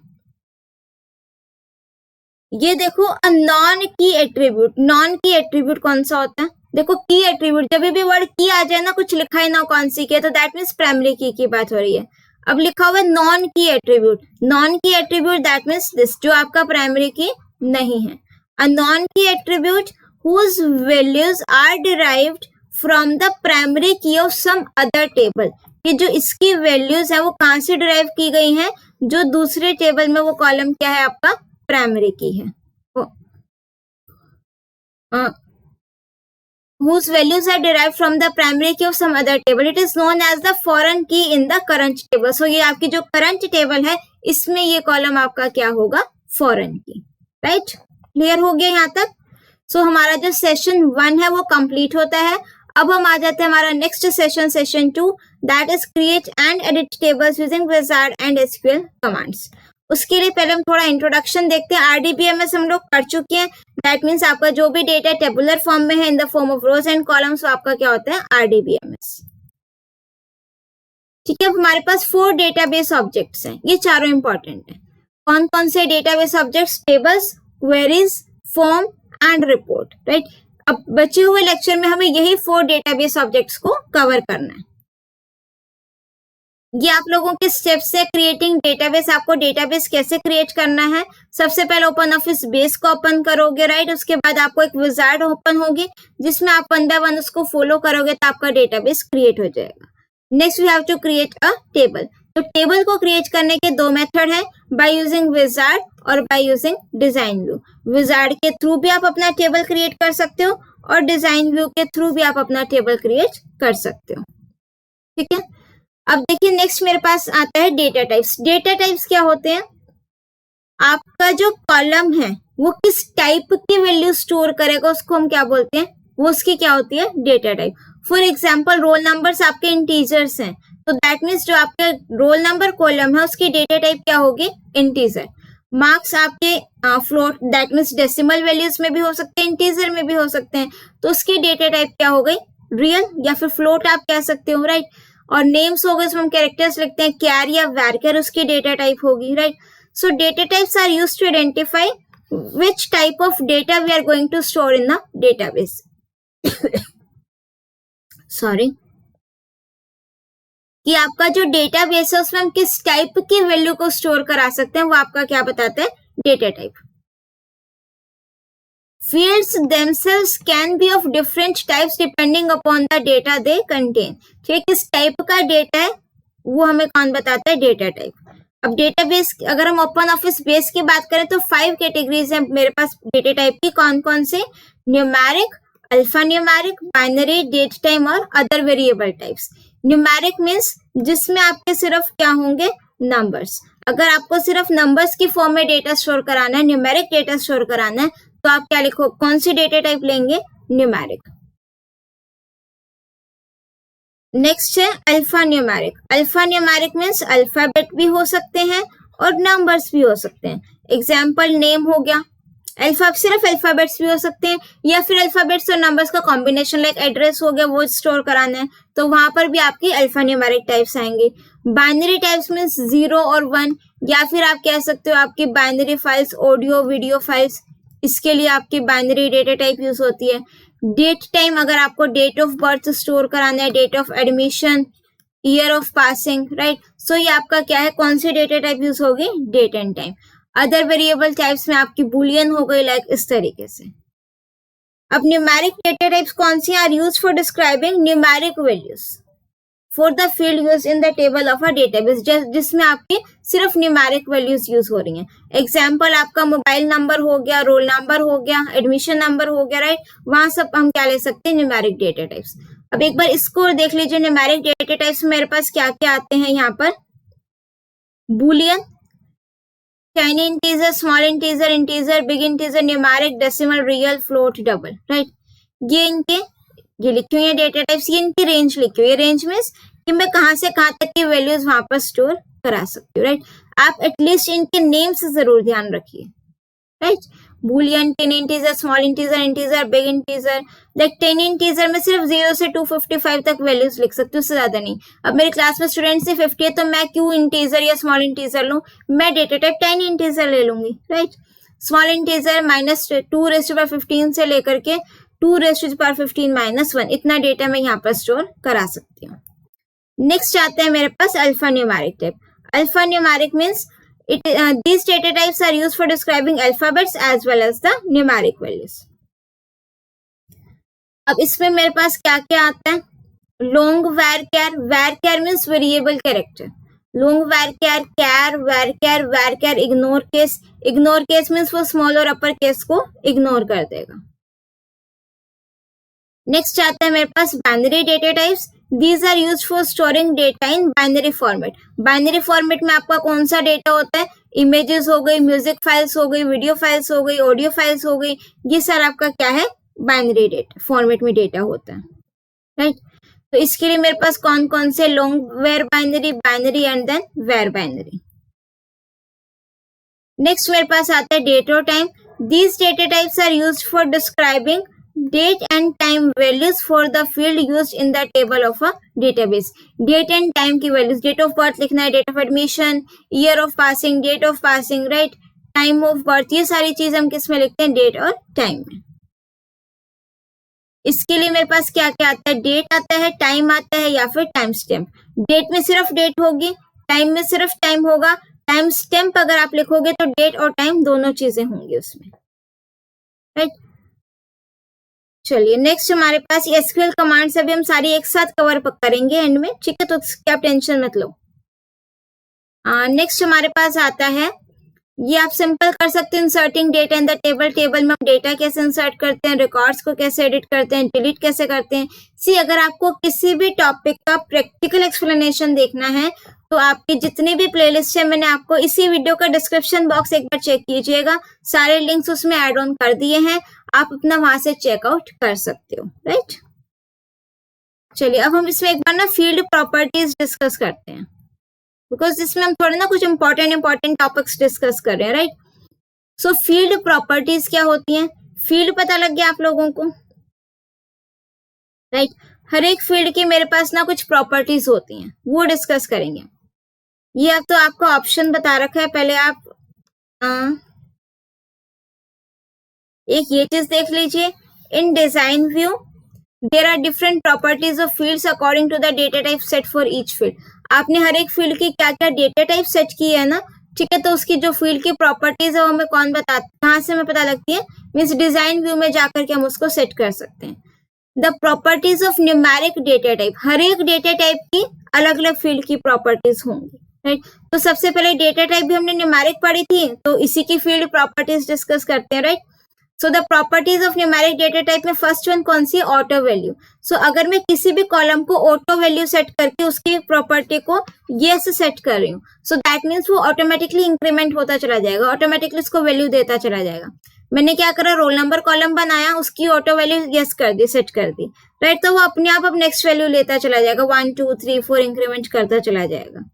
ये देखो a non key attribute. Non key attribute कौन सा होता है? देखो की एट्रीब्यूट, जब भी वर्ड की आ जाए ना, कुछ लिखा है ना कौन सी की है, तो दैट मीन्स प्राइमरी की बात हो रही है। अब लिखा हुआ है non key attribute. Non key attribute that means this, जो आपका प्राइमरी की नहीं है। अ non key attribute whose values are derived from the primary key of some other table। कि जो इसकी वैल्यूज है वो कहां से डिराइव की गई हैं, जो दूसरे टेबल में वो कॉलम क्या है आपका, प्राइमरी की है। whose values are derived from the primary key of some other table, it is known as the foreign key in the current table। so ये आपकी जो करंट टेबल है इसमें ये कॉलम आपका क्या होगा, फॉरेन की, राइट। क्लियर हो गया यहाँ तक? सो हमारा जो सेशन 1 है वो कंप्लीट होता है। अब हम आ जाते हैं हमारा next session, session 2, that is create and edit tables using wizard and SQL commands. उसके लिए पहले हम थोड़ा इंट्रोडक्शन देखते हैं। आरडीबीएमएस हम लोग कर चुके हैं, दैट मीन्स आपका जो भी डेटा टेबुलर फॉर्म में है in the form of rows and columns, वो आपका क्या होता है, आरडीबीएमएस। ठीक है, अब हमारे पास 4 डेटाबेस ऑब्जेक्ट्स हैं, ये चारों इंपॉर्टेंट है। कौन कौन से database objects, tables, queries, form and report, right. अब बचे हुए लेक्चर में हमें यही 4 डेटाबेस ऑब्जेक्ट्स को कवर करना है। ये आप लोगों के स्टेप्स है क्रिएटिंग डेटाबेस। आपको डेटाबेस कैसे क्रिएट करना है, सबसे पहले ओपन ऑफिस बेस को ओपन करोगे, राइट। उसके बाद आपको एक विजार्ड ओपन होगी जिसमें आप 1 बाय 1 उसको फॉलो करोगे तो आपका डेटाबेस क्रिएट हो जाएगा। Next we have to create a table. तो टेबल को क्रिएट करने के 2 मेथड है, बाय यूजिंग विजार्ड और by using design view. Wizard के थ्रू भी आप अपना टेबल क्रिएट कर सकते हो और डिजाइन व्यू के थ्रू भी आप अपना टेबल क्रिएट कर सकते हो। ठीक है, अब देखिए नेक्स्ट मेरे पास आता है डेटा टाइप्स। डेटा टाइप्स क्या होते हैं? आपका जो कॉलम है वो किस टाइप की वैल्यू स्टोर करेगा उसको हम क्या बोलते हैं? वो उसकी क्या होती है? Data type. For example roll numbers आपके इंटीजर्स हैं, तो दैट मीन्स जो आपके रोल नंबर कॉलम है उसकी डेटा टाइप क्या होगी? इंटीजर। मार्क्स आपके float that means decimal values में भी हो सकते हैं, इंटीजर में भी हो सकते हैं, तो उसकी डेटा टाइप क्या हो गई? रियल या फिर फ्लोट आप कह सकते हो, राइट। और नेम्स हो गए उसमें हम कैरेक्टर्स लिखते हैं, कैर या वैरकर उसकी डेटा टाइप होगी, right. So data types are used to identify which type of data we are going to store in the database. Sorry. कि आपका जो डेटाबेस है उसमें हम किस टाइप की वैल्यू को स्टोर करा सकते हैं वो आपका क्या बताता है? Data type. Fields themselves can be of different types depending upon the data they contain. ठीक, किस टाइप का डेटा है वो हमें कौन बताता है? Data type. अब डेटाबेस अगर हम ओपन ऑफिस बेस की बात करें तो 5 कैटेगरीज हैं मेरे पास डेटा टाइप की। कौन कौन से? Numeric, alpha numeric, binary, date time और other variable types. Numeric means जिसमें आपके सिर्फ क्या होंगे? नंबर्स। अगर आपको सिर्फ नंबर्स की फॉर्म में डेटा स्टोर कराना है, न्यूमेरिक डेटा स्टोर कराना है, तो आप क्या लिखो? कौन सी डेटा टाइप लेंगे? न्यूमेरिक। नेक्स्ट है alpha numeric. Alpha numeric means alphabet भी हो सकते हैं और नंबर्स भी हो सकते हैं। एग्जाम्पल नेम हो गया, सिर्फ अल्फाबेट्स भी हो सकते हैं या फिर अल्फाबेट्स और नंबर्स का कॉम्बिनेशन, लाइक एड्रेस हो गया वो स्टोर कराना है तो वहां पर भी आपकी अल्फा न्यूमेरिक टाइप्स आएंगे। बाइनरी टाइप्स मीन्स 0 और 1, या फिर आप कह सकते हो आपकी binary files, audio video files, इसके लिए आपकी बाइनरी डेटा टाइप यूज होती है। डेट टाइम अगर आपको डेट ऑफ बर्थ स्टोर कराना है, date of admission, year of passing, right. So ये आपका क्या है? कौन सी डेटा टाइप यूज होगी? Date and time. Other variable types में आपकी बुलियन हो गई, लाइक इस तरीके से। अब न्यूमेरिक डेटा टाइप्स कौन सी? Are use for describing numeric values for the field use in the table of a database, जिसमें आपकी सिर्फ न्यूमेरिक वैल्यूज यूज हो रही हैं। एग्जाम्पल आपका मोबाइल नंबर हो गया, रोल नंबर हो गया, एडमिशन नंबर हो गया, राइट। वहां सब हम क्या ले सकते हैं? Numeric data types. अब एक बार इसको देख लीजिए, न्यूमेरिक डेटा टाइप्स मेरे पास क्या क्या आते हैं यहाँ पर? Boolean, tiny integer, small integer, integer, big integer, numeric, decimal, real, float, double, right. ये लिखी हुई है डेटा टाइप्स, ये इनकी रेंज लिखी हुई है। रेंज मीन्स कि मैं कहाँ से कहाँ तक की वैल्यूज वहां पर स्टोर करा सकती हूँ, राइट। आप एटलीस्ट इनके नेम से जरूर ध्यान रखिए, right. Boolean, tiny integer, small integer, integer, big integer. Like tiny integer में सिर्फ 0 से 255 तक वैल्यूज लिख सकती हूँ, उससे ज्यादा नहीं। अब मेरी क्लास में स्टूडेंट से 50 है तो मैं क्यों इंटीजर या स्मॉल इंटीजर लूँ? मैं डेटा टाइप टेनी इंटीजर ले लूंगी, राइट। स्मॉल इंटीजर -2⁻15 से लेकर के 2⁻15 -1 इतना डेटा मैं यहाँ पर स्टोर करा सकती हूँ। नेक्स्ट आता है मेरे पास alpha numeric type. Alpha numeric means these data types are used for describing alphabets as well as the numeric values. अब इसमें मेरे पास क्या क्या आता है? Long varchar, varchar means variable character. Long varchar, char, varchar, varchar, ignore case means वो स्मॉल और अपर केस को इग्नोर कर देगा। नेक्स्ट आता है मेरे पास binary data types. These are used for storing data in binary format. Binary format में आपका कौन सा डेटा होता है? इमेजेस हो गई, म्यूजिक फाइल्स हो गई, वीडियो फाइल्स हो गई, ऑडियो फाइल्स हो गई, ये सारा आपका क्या है? बाइनरी डेटा फॉर्मेट में डेटा होता है, राइट। तो इसके लिए मेरे पास कौन कौन से? Long varbinary, binary and then varbinary. Next मेरे पास आता है डेट और time. These data types are used for describing date and time values for the field used in the table of a database. Date and time की values, date of birth लिखना है, date of admission, year of passing, date of passing, right, time of birth, ये सारी चीज हम किस में लिखते हैं? डेट और टाइम में। इसके लिए मेरे पास क्या क्या आता है? डेट आता है, टाइम आता है या फिर टाइम स्टैम्प। डेट में सिर्फ डेट होगी, टाइम में सिर्फ टाइम होगा। टाइम स्टैम्प अगर आप लिखोगे तो डेट और टाइम दोनों चीजें होंगी उसमें, राइट। चलिए नेक्स्ट हमारे पास एसक्यूएल कमांड्स अभी हम सारी एक साथ कवर करेंगे एंड में, ठीक है, तो क्या टेंशन मत लो। नेक्स्ट हमारे पास आता है ये आप सिंपल कर सकते हैं, inserting data in the table. Table में हम डेटा कैसे इंसर्ट करते हैं, रिकॉर्ड्स को कैसे एडिट करते हैं, डिलीट कैसे करते हैं। सी अगर आपको किसी भी टॉपिक का प्रैक्टिकल एक्सप्लेनेशन देखना है तो आपकी जितनी भी प्लेलिस्ट है मैंने आपको इसी वीडियो का डिस्क्रिप्शन बॉक्स एक बार चेक कीजिएगा, सारे लिंक्स उसमें ऐड ऑन कर दिए हैं, आप अपना वहां से चेकआउट कर सकते हो, राइट। चलिए अब हम इसमें एक बार ना फील्ड प्रॉपर्टीज डिस्कस करते हैं, बिकॉज इसमें हम थोड़े ना कुछ इंपॉर्टेंट टॉपिक्स डिस्कस कर रहे हैं, राइट। सो फील्ड प्रॉपर्टीज क्या होती हैं, फील्ड पता लग गया आप लोगों को, राइट। हर एक फील्ड की मेरे पास ना कुछ प्रॉपर्टीज होती हैं, वो डिस्कस करेंगे। ये अब तो आपको ऑप्शन बता रखा है, पहले आप एक ये चीज देख लीजिए। In design view there are different properties of fields according to the data type set for each field. आपने हर एक फील्ड की क्या क्या डेटा टाइप सेट की है ना, ठीक है, तो उसकी जो फील्ड की प्रॉपर्टीज है वो हमें कौन बता, कहाँ से हमें पता लगती है, मीन्स डिजाइन व्यू में जाकर के हम उसको सेट कर सकते हैं। The properties of numeric data type, हर एक डेटा टाइप की अलग अलग फील्ड की प्रॉपर्टीज होंगी, राइट। तो सबसे पहले डेटा टाइप भी हमने न्यूमेरिक पढ़ी थी, तो इसी की फील्ड प्रॉपर्टीज डिस्कस करते हैं, right. So the properties of numeric data type में फर्स्ट वन कौन सी, ऑटो वैल्यू। सो अगर मैं किसी भी कॉलम को ऑटो वैल्यू सेट करके उसकी प्रॉपर्टी को यस सेट कर रही हूँ, सो दैट मीन्स वो ऑटोमेटिकली इंक्रीमेंट होता चला जाएगा, ऑटोमेटिकली उसको वैल्यू देता चला जाएगा। मैंने क्या करा, रोल नंबर कॉलम बनाया, उसकी ऑटो वैल्यू यस कर दी, सेट कर दी, राइट। तो वो अपने आप अब नेक्स्ट वैल्यू लेता चला जाएगा, 1 2 3 4 इंक्रीमेंट करता चला जाएगा।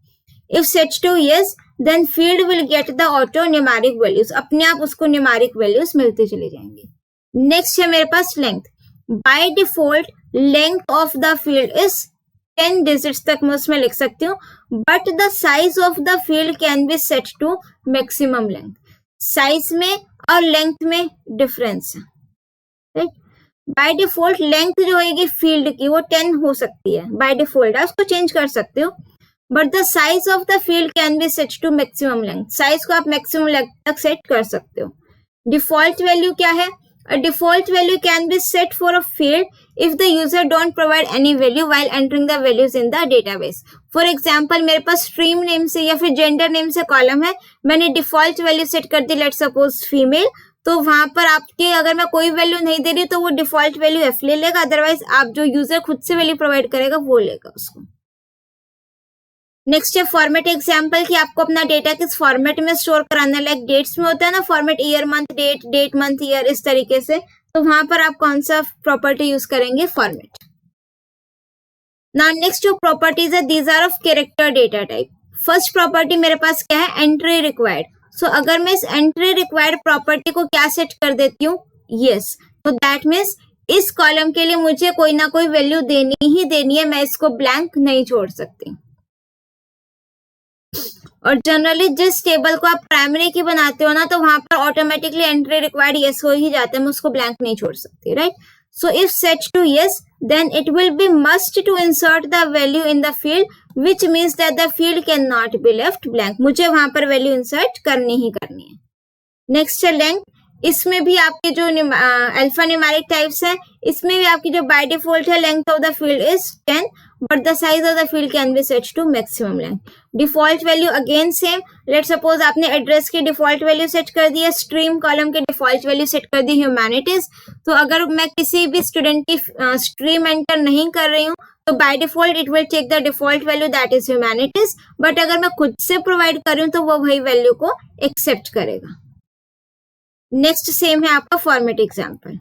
If set to yes then field will get the auto numeric values, अपने आप उसको न्यूमेरिक वैल्यूज मिलती चली जाएंगी। नेक्स्ट है मेरे पास length. By default length of the field is 10 digits तक मैं उसमें लिख सकती हूँ, but the size of the field can be set to maximum length. Size में और लेंथ में डिफरेंस है, राइट। बाय डिफॉल्ट लेंथ जो होगी फील्ड की वो 10 हो सकती है बाय डिफॉल्ट, आप उसको चेंज कर सकते हो, but the size of the field can be set to maximum length, size को आप मैक्सिमम लेंथ तक सेट कर सकते हो। डिफॉल्ट वैल्यू क्या है, a default value can be set for a field if the user don't provide any value while entering the values in the database. For example मेरे पास stream name से या फिर gender name से कॉलम है, मैंने डिफॉल्ट वैल्यू सेट कर दी, लेट्स सपोज फीमेल, तो वहां पर आपके अगर मैं कोई वैल्यू नहीं दे रही तो वो डिफॉल्ट वैल्यू एफ ले लेगा, अदरवाइज आप जो यूजर खुद से वैल्यू प्रोवाइड करेगा वो लेगा उसको। नेक्स्ट है फॉर्मेट एग्जाम्पल कि आपको अपना डेटा किस फॉर्मेट में स्टोर कराना है, लाइक डेट्स में होता है ना format, year month date, date month year, इस तरीके से, तो वहां पर आप कौन सा प्रॉपर्टी यूज करेंगे, फॉर्मेट। नाउ नेक्स्ट जो प्रॉपर्टीज है these are of character data type. First property मेरे पास क्या है, एंट्री रिक्वायर्ड। सो अगर मैं इस एंट्री रिक्वायर्ड प्रॉपर्टी को क्या सेट कर देती हूँ, यस, तो दैट मीन्स इस कॉलम के लिए मुझे कोई ना कोई वैल्यू देनी ही देनी है, मैं इसको ब्लैंक नहीं छोड़ सकती। और जनरली जिस टेबल को आप प्राइमरी की बनाते हो ना, तो वहां पर ऑटोमेटिकली एंट्री रिक्वायर्ड यस हो ही जाता है, मैं उसको ब्लैंक नहीं छोड़ सकती, right. So if set to yes then it will be must to insert the value in the field which means that the field can not be left blank, मुझे वहां पर वैल्यू इंसर्ट करनी ही करनी है। नेक्स्ट है लेंथ। इसमें भी आपके जो अल्फा न्यूमेरिक टाइप्स है, इसमें भी आपकी जो बाय डिफॉल्ट है length of the field is 10, but the size of the field can be set to maximum length. Default value again same, let suppose आपने एड्रेस की डिफॉल्ट वैल्यू सेट कर दी है, स्ट्रीम कॉलम की डिफॉल्ट वैल्यू सेट कर दी ह्यूमैनिटीज, तो अगर मैं किसी भी स्टूडेंट की स्ट्रीम एंटर नहीं कर रही हूँ तो by default it will take the default value that is humanities, but अगर मैं खुद से प्रोवाइड कर रही हूँ तो वो वही वैल्यू को एक्सेप्ट करेगा। नेक्स्ट सेम है आपका फॉर्मेट एग्जाम्पल।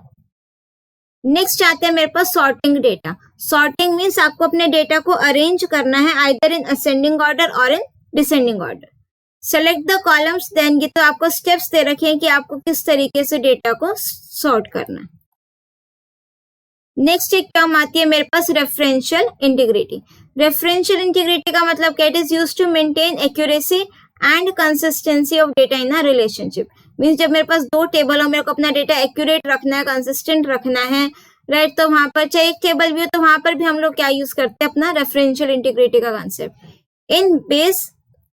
नेक्स्ट आते हैं मेरे पास सॉर्टिंग डेटा। सॉर्टिंग मीन्स आपको अपने डेटा को अरेंज करना है आइदर इन असेंडिंग ऑर्डर और in descending order. Select the columns, then ये तो आपको स्टेप्स दे रखे हैं कि आपको किस तरीके से डेटा को सॉर्ट करना है। नेक्स्ट एक टर्म आती है मेरे पास रेफरेंशियल इंटीग्रिटी। रेफरेंशियल इंटीग्रिटी का मतलब क्या, it is used to maintain accuracy and consistency of data in a relationship. Means जब मेरे पास दो टेबल हो, मेरे को अपना डेटा एक्यूरेट रखना है, कंसिस्टेंट रखना है, राइट, तो वहां पर चाहे एक टेबल भी हो तो वहां पर भी हम लोग क्या यूज करते हैं, अपना रेफरेंशियल इंटीग्रिटी का concept. In base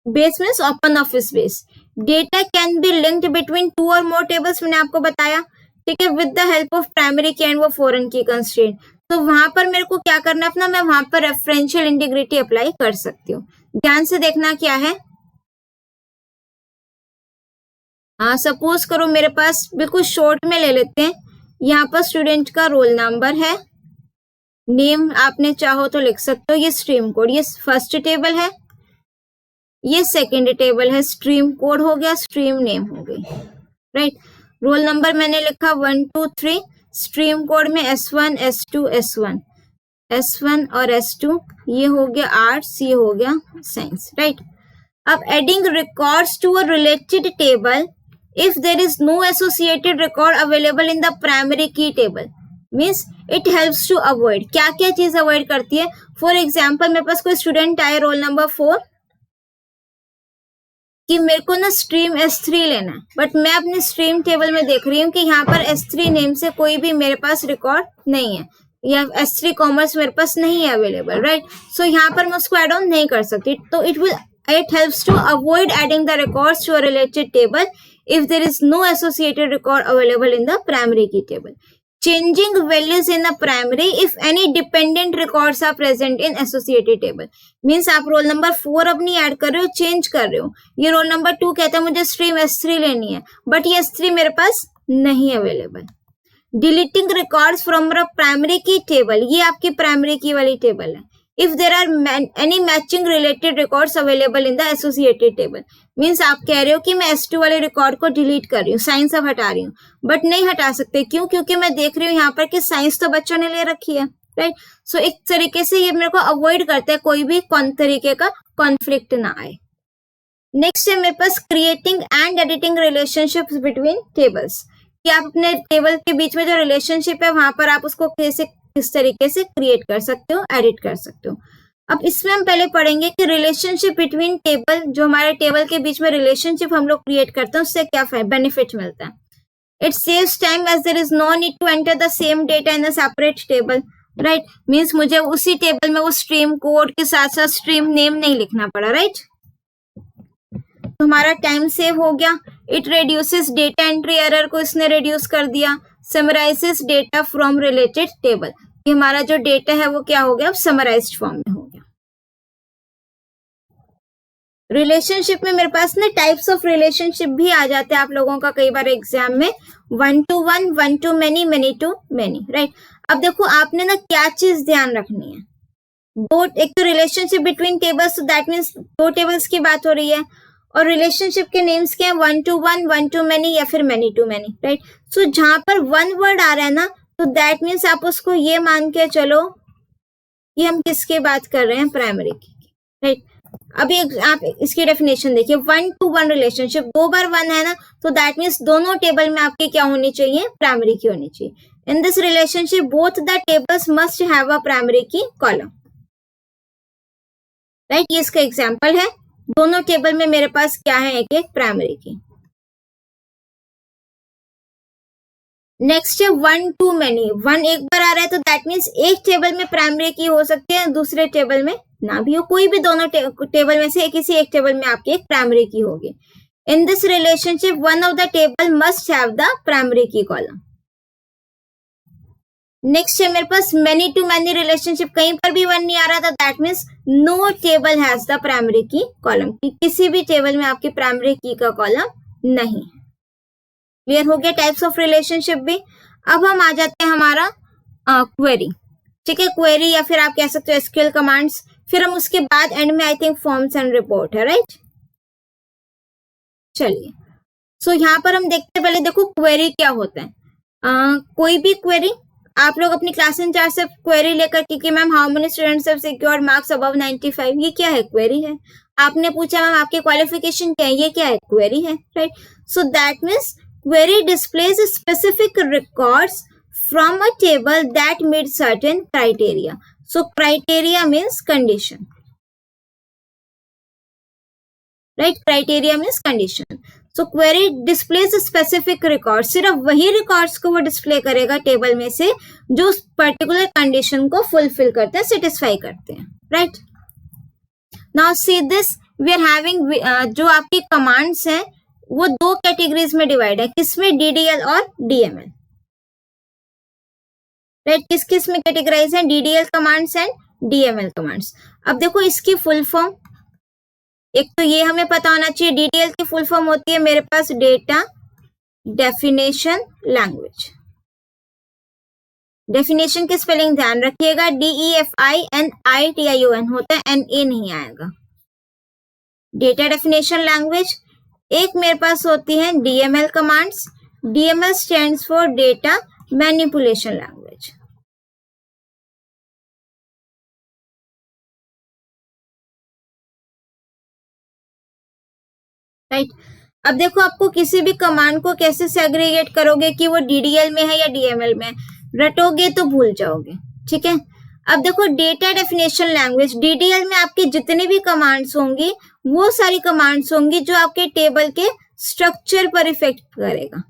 means open office base, data can be linked between 2 और मोर टेबल्स, मैंने आपको बताया, ठीक है, with the help of primary की एंड वो फॉरेन की कंस्ट्रेंट। तो वहां पर मेरे को क्या करना है अपना, मैं वहां पर रेफरेंशियल इंटीग्रिटी अप्लाई कर सकती हूँ। ध्यान से देखना क्या है, हाँ, सपोज करो मेरे पास बिल्कुल शॉर्ट में ले लेते हैं, यहाँ पर स्टूडेंट का रोल नंबर है, नेम आपने चाहो तो लिख सकते हो, ये स्ट्रीम कोड, ये फर्स्ट टेबल है, ये सेकंड टेबल है, स्ट्रीम कोड हो गया, स्ट्रीम नेम हो गई, राइट। रोल नंबर मैंने लिखा 1 2 3, स्ट्रीम कोड में S1 S2 S1 और S2, ये हो गया आर्ट्स, ये हो गया साइंस, राइट। अब adding records to a related table if there is no associated record available in the primary key table means it helps to avoid, क्या क्या चीज अवॉइड करती है। फॉर एग्जाम्पल मेरे पास कोई स्टूडेंट आए रोल नंबर 4 कि मेरे को ना स्ट्रीम S3 लेना है, बट मैं अपने स्ट्रीम टेबल में देख रही हूँ कि यहाँ पर S3 नेम से कोई भी मेरे पास रिकॉर्ड नहीं है, या S3 कॉमर्स मेरे पास नहीं है अवेलेबल, राइट। सो यहाँ पर मैं उसको एड ऑन नहीं कर सकती, तो it helps to avoid adding the records to a related table if there is no associated record available in the primary key table. Changing values in the primary if any dependent records are present in associated table. Means आप रोल नंबर 4 अब नहीं ऐड कर रहे हो, चेंज कर रहे हो। ये रोल नंबर 2 कहता है मुझे स्ट्रीम S3 लेनी है, बट ये S3 मेरे पास नहीं available. Deleting records from a primary key table, ये आपकी प्राइमरी की वाली टेबल है। If there are any matching related records available in the associated table, means आप कह रहे हो कि मैं S2 वाले रिकॉर्ड को डिलीट कर रही हूँ, साइंस अब हटा रही हूँ, बट नहीं हटा सकते, क्यों? क्योंकि मैं देख रही हूँ यहाँ पर कि साइंस तो बच्चों ने ले रखी है, राइट। सो एक तरीके से ये मेरे को अवॉइड करता है, कोई भी तरीके का कॉन्फ्लिक्ट ना आए। नेक्स्ट है मेरे पास creating and editing relationships between tables, कि आप अपने टेबल के बीच में जो रिलेशनशिप है वहां पर आप उसको किस तरीके से क्रिएट कर सकते हो, एडिट कर सकते हो। अब इसमें हम पहले पढ़ेंगे कि रिलेशनशिप बिटवीन टेबल, जो हमारे टेबल के बीच में रिलेशनशिप हम लोग क्रिएट करते हैं उससे क्या बेनिफिट मिलता है। It saves time as there is no need to enter the same data in a separate table, right. Means मुझे उसी टेबल में वो स्ट्रीम कोड के साथ साथ स्ट्रीम नेम नहीं लिखना पड़ा, राइट। तो हमारा टाइम सेव हो गया। It reduces data entry error को इसने रिड्यूस कर दिया। Summarises data from related table, कि हमारा जो डेटा है वो क्या हो गया, अब समराइज्ड फॉर्म में हो गया। रिलेशनशिप में मेरे पास ना टाइप्स ऑफ रिलेशनशिप भी आ जाते हैं आप लोगों का कई बार एग्जाम में, 1 to 1, 1 to many, many to many, right. अब देखो आपने ना क्या चीज ध्यान रखनी है, दो, एक तो रिलेशनशिप बिटवीन टेबल्स, तो दैट मीन्स दो टेबल्स की बात हो रही है, और रिलेशनशिप के नेम्स क्या है, 1 to 1, 1 to many या फिर many to many, राइट। सो जहां पर वन वर्ड आ रहा है ना, तो दैट मीन्स आप उसको ये मान के चलो कि हम किसकी बात कर रहे हैं, प्राइमरी की, राइट। अभी आप इसकी डेफिनेशन देखिए, 1 to 1 रिलेशनशिप, 2 बार 1 है ना, तो दैट मीन्स दोनों टेबल में आपकी क्या होनी चाहिए, प्राइमरी की होनी चाहिए। इन this relationship both the tables must have a primary key column, right. ये इसका एग्जाम्पल है, दोनों टेबल में मेरे पास क्या है, एक एक प्राइमरी की। नेक्स्ट है 1 to many, 1 एक बार आ रहा है तो दैट मीन्स एक टेबल में प्राइमरी की हो सकती है, दूसरे टेबल में ना भी हो, कोई भी दोनों टेबल में से किसी एक टेबल में आपकी एक प्राइमरी की होगी। In this relationship one of the table must have the primary key column. Next है मेरे पास मैनी टू मैनी रिलेशनशिप, कहीं पर भी 1 नहीं आ रहा था, that means no table has the primary key column, किसी भी टेबल में आपकी प्राइमरी की का कॉलम नहीं है। क्लियर हो गया टाइप्स ऑफ रिलेशनशिप भी। अब हम आ जाते हैं हमारा क्वेरी, ठीक है, क्वेरी या फिर आप कह सकते हो एसक्यूएल कमांड्स, फिर हम उसके बाद एंड में I think forms and report है, राइट। चलिए, सो यहाँ पर हम देखते हैं, पहले देखो क्वेरी क्या होता है। कोई भी क्वेरी आप लोग अपनी क्लास इंचार्ज से क्वेरी लेकर कि ma'am how many students have secured marks above 95, ये क्या है, क्वेरी है। आपने पूछा मैम आपकी क्वालिफिकेशन क्या है, ये क्या है, क्वेरी है, right. So that means query displays specific records from a table that meet certain criteria. So criteria means condition, right? Criteria means condition. So query displays specific records, सिर्फ वही records को वो display करेगा टेबल में से जो उस particular condition को fulfill करते हैं, satisfy करते हैं, right? Now see this, we are having जो आपकी commands हैं वो दो कैटेगरीज में डिवाइड है, किसमें, DDL और DML, राइट। किस किस में कैटेगराइज है, DDL commands and DML commands. अब देखो इसकी फुल फॉर्म, एक तो ये हमें पता होना चाहिए, डीडीएल की फुल फॉर्म होती है मेरे पास डेटा डेफिनेशन लैंग्वेज। डेफिनेशन की स्पेलिंग ध्यान रखिएगा, DEFINITION होता है, NA नहीं आएगा। Data definition language. एक मेरे पास होती है DML commands. DML stands for data manipulation language. Right. अब देखो आपको किसी भी कमांड को कैसे सेग्रीगेट करोगे कि वो DDL में है या DML में है, रटोगे तो भूल जाओगे, ठीक है। अब देखो डेटा डेफिनेशन लैंग्वेज, DDL में आपकी जितनी भी कमांड्स होंगी वो सारी कमांड्स होंगी जो आपके टेबल के स्ट्रक्चर पर इफेक्ट करेगा।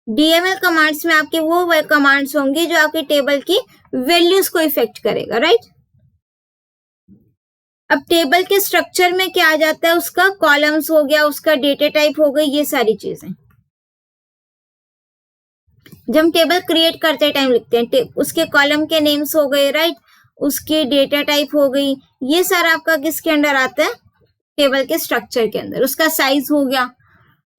DML कमांड्स में आपके वो कमांड्स होंगी जो आपके टेबल की वैल्यूज को इफेक्ट करेगा, राइट। अब टेबल के स्ट्रक्चर में क्या आ जाता है, उसका कॉलम्स हो गया, उसका डेटा टाइप हो गई, ये सारी चीजें जब हम टेबल क्रिएट करते टाइम लिखते हैं, उसके कॉलम के नेम्स हो गए, राइट, उसके डेटा टाइप हो गई, ये सारा आपका किसके अंडर आता है, टेबल के स्ट्रक्चर के अंदर, उसका साइज हो गया।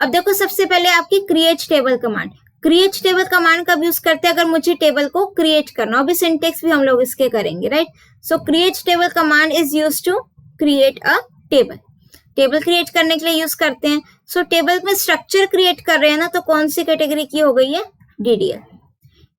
अब देखो सबसे पहले आपकी create table command, create table command कब यूज करते हैं, अगर मुझे टेबल को क्रिएट करना हो, अभी सिंटेक्स भी हम लोग इसके करेंगे, right. So create table command is use to create a table, table create करने के लिए यूज करते हैं। सो टेबल में स्ट्रक्चर क्रिएट कर रहे हैं ना, तो कौन सी कैटेगरी की हो गई है, DDL।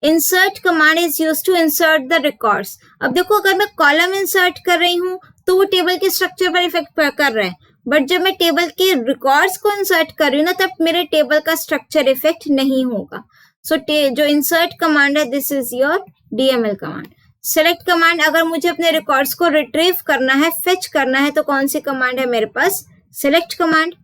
Insert command is use to insert the records. अब देखो अगर मैं कॉलम इंसर्ट कर रही हूँ तो वो टेबल के स्ट्रक्चर पर इफेक्ट कर रहा है, बट जब मैं टेबल के रिकॉर्ड्स को इंसर्ट कर रही हूँ ना, तब मेरे टेबल का स्ट्रक्चर इफेक्ट नहीं होगा। सो जो इंसर्ट कमांड है, this is your DML command. Select command, अगर मुझे अपने रिकॉर्ड्स को रिट्रीव करना है, फेच करना है, तो कौन सी कमांड है मेरे पास, सेलेक्ट कमांड।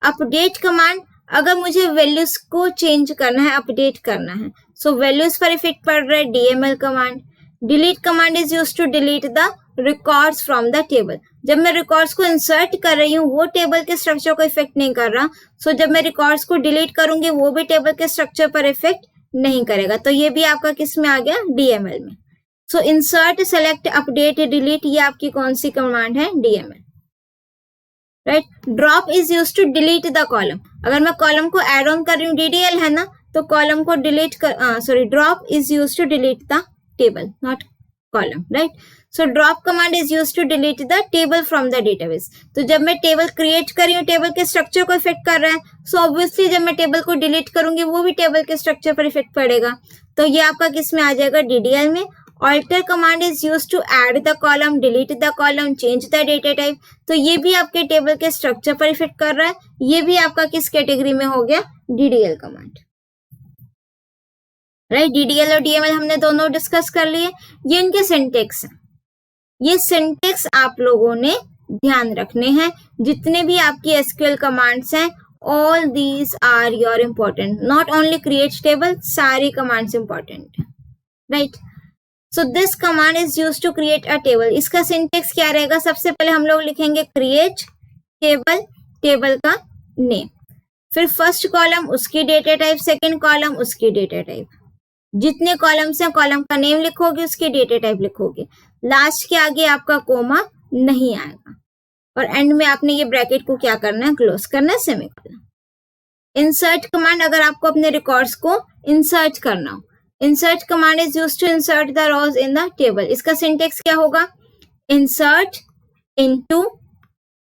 अपडेट कमांड, अगर मुझे वैल्यूज को चेंज करना है, अपडेट करना है, सो वैल्यूज पर इफेक्ट पड़ रहा है, DML command. Delete command is use to delete the records from the table. जब मैं रिकॉर्ड्स को इंसर्ट कर रही हूँ वो टेबल के स्ट्रक्चर को इफेक्ट नहीं कर रहा, सो जब मैं रिकॉर्ड्स को डिलीट करूंगी वो भी टेबल के स्ट्रक्चर पर इफेक्ट नहीं करेगा, तो ये भी आपका किस में आ गया, DML में। So insert, select, update, delete, ये आपकी कौन सी कमांड है, DML, right. Drop is use to delete the column, अगर मैं कॉलम को एड ऑन कर रही हूँ, DDL है ना, तो कॉलम को डिलीट कर, drop is use to delete the table, not column, right. So drop command is use to delete the table from the database. तो जब मैं टेबल क्रिएट कर रही हूँ, टेबल के स्ट्रक्चर को इफेक्ट कर रहा है, सो ऑब्वियसली जब मैं टेबल को डिलीट करूंगी वो भी टेबल के स्ट्रक्चर पर इफेक्ट पड़ेगा, तो ये आपका किस में आ जाएगा, DDL में। Alter command is use to add the column, delete the column, change the data type, तो ये भी आपके टेबल के स्ट्रक्चर पर इफेक्ट कर रहा है, ये भी आपका किस कैटेगरी में हो गया, DDL command, right. DDL or DML हमने दोनों डिस्कस कर लिए, ये इनके सिंटेक्स हैं। ये सिंटेक्स आप लोगों ने ध्यान रखने हैं, जितने भी आपकी SQL कमांड्स हैं, all these are your important, not only create table, सारी कमांड्स इंपॉर्टेंट है, right. So this command is use to create a table. इसका सिंटेक्स क्या रहेगा, सबसे पहले हम लोग लिखेंगे क्रिएट टेबल, टेबल का नेम, फिर फर्स्ट कॉलम उसकी डेटा टाइप, सेकेंड कॉलम उसकी डेटा टाइप, जितने कॉलम्स हैं कॉलम का नेम लिखोगे, उसके डेटा टाइप लिखोगे, लास्ट के आगे आपका कोमा नहीं आएगा, और एंड में आपने ये ब्रैकेट को क्या करना है, क्लोज करना है, सेमीकोलन। इंसर्ट कमांड, अगर आपको अपने रिकॉर्ड्स को इंसर्ट करना हो, insert command is used to insert the rows in the table. इसका सिंटेक्स क्या होगा, इंसर्ट इनटू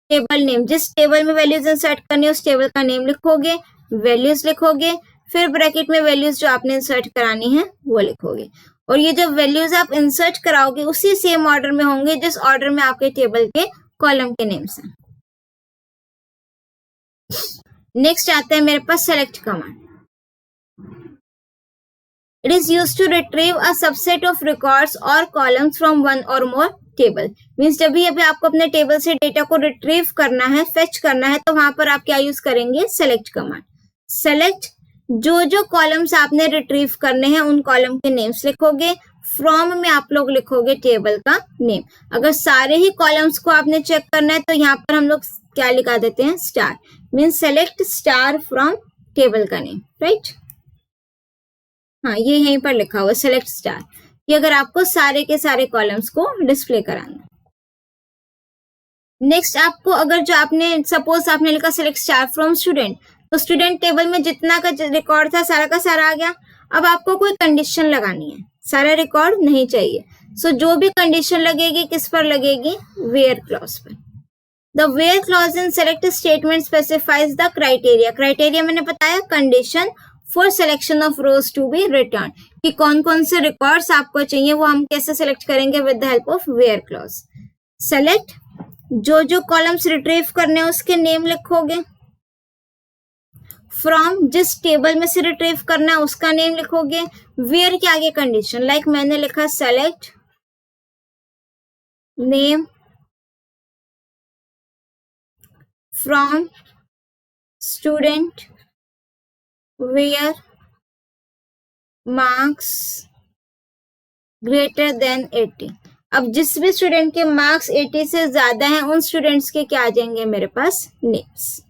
टेबल नेम, जिस टेबल में वैल्यूज इंसर्ट करनी है उस टेबल का नेम लिखोगे, वैल्यूज लिखोगे, फिर ब्रैकेट में वैल्यूज जो आपने इंसर्ट करानी है वो लिखोगे, और ये जो वैल्यूज आप इंसर्ट कराओगे उसी सेम ऑर्डर में होंगे जिस ऑर्डर में आपके टेबल के कॉलम के नेम्स हैं। नेक्स्ट आता है मेरे पास select command. It is used to retrieve a subset of records or columns from one or more table. Means जब भी आपको अपने टेबल से डेटा को रिट्रीव करना है, फेच करना है, तो वहां पर आप क्या यूज करेंगे, सेलेक्ट कमांड। सेलेक्ट, जो कॉलम्स आपने रिट्रीव करने हैं उन कॉलम के नेम्स लिखोगे, फ्रॉम में आप लोग लिखोगे टेबल का नेम। अगर सारे ही कॉलम्स को आपने चेक करना है तो यहाँ पर हम लोग क्या लिखा देते हैं, star, means select star from table का नेम, राइट। हाँ, ये यहीं पर लिखा हुआ सेलेक्ट स्टार, ये अगर आपको सारे के सारे कॉलम्स को डिस्प्ले कराना। नेक्स्ट आपको अगर जो आपने सपोज आपने लिखा सिलेक्ट स्टार फ्रॉम स्टूडेंट, तो स्टूडेंट टेबल में जितना का रिकॉर्ड था सारा का सारा आ गया। अब आपको कोई कंडीशन लगानी है, सारा रिकॉर्ड नहीं चाहिए। सो जो भी कंडीशन लगेगी किस पर लगेगी, वेयर क्लॉज पर। The where clause in select statement specifies the criteria. Criteria मैंने बताया condition for selection of rows to be return, कि कौन कौन से रिकॉर्ड्स आपको चाहिए वो हम कैसे सिलेक्ट करेंगे with the help of where clause. Select, जो कॉलम्स रिट्रीव करने हैं उसके नेम लिखोगे। फ्रॉम, जिस टेबल में से रिट्रीव करना है उसका नेम लिखोगे। वेयर के आगे कंडीशन, लाइक मैंने लिखा select name from student where marks greater than 80। अब जिस भी स्टूडेंट के मार्क्स 80 से ज्यादा हैं उन स्टूडेंट्स के क्या आ जाएंगे मेरे पास, नेम्स।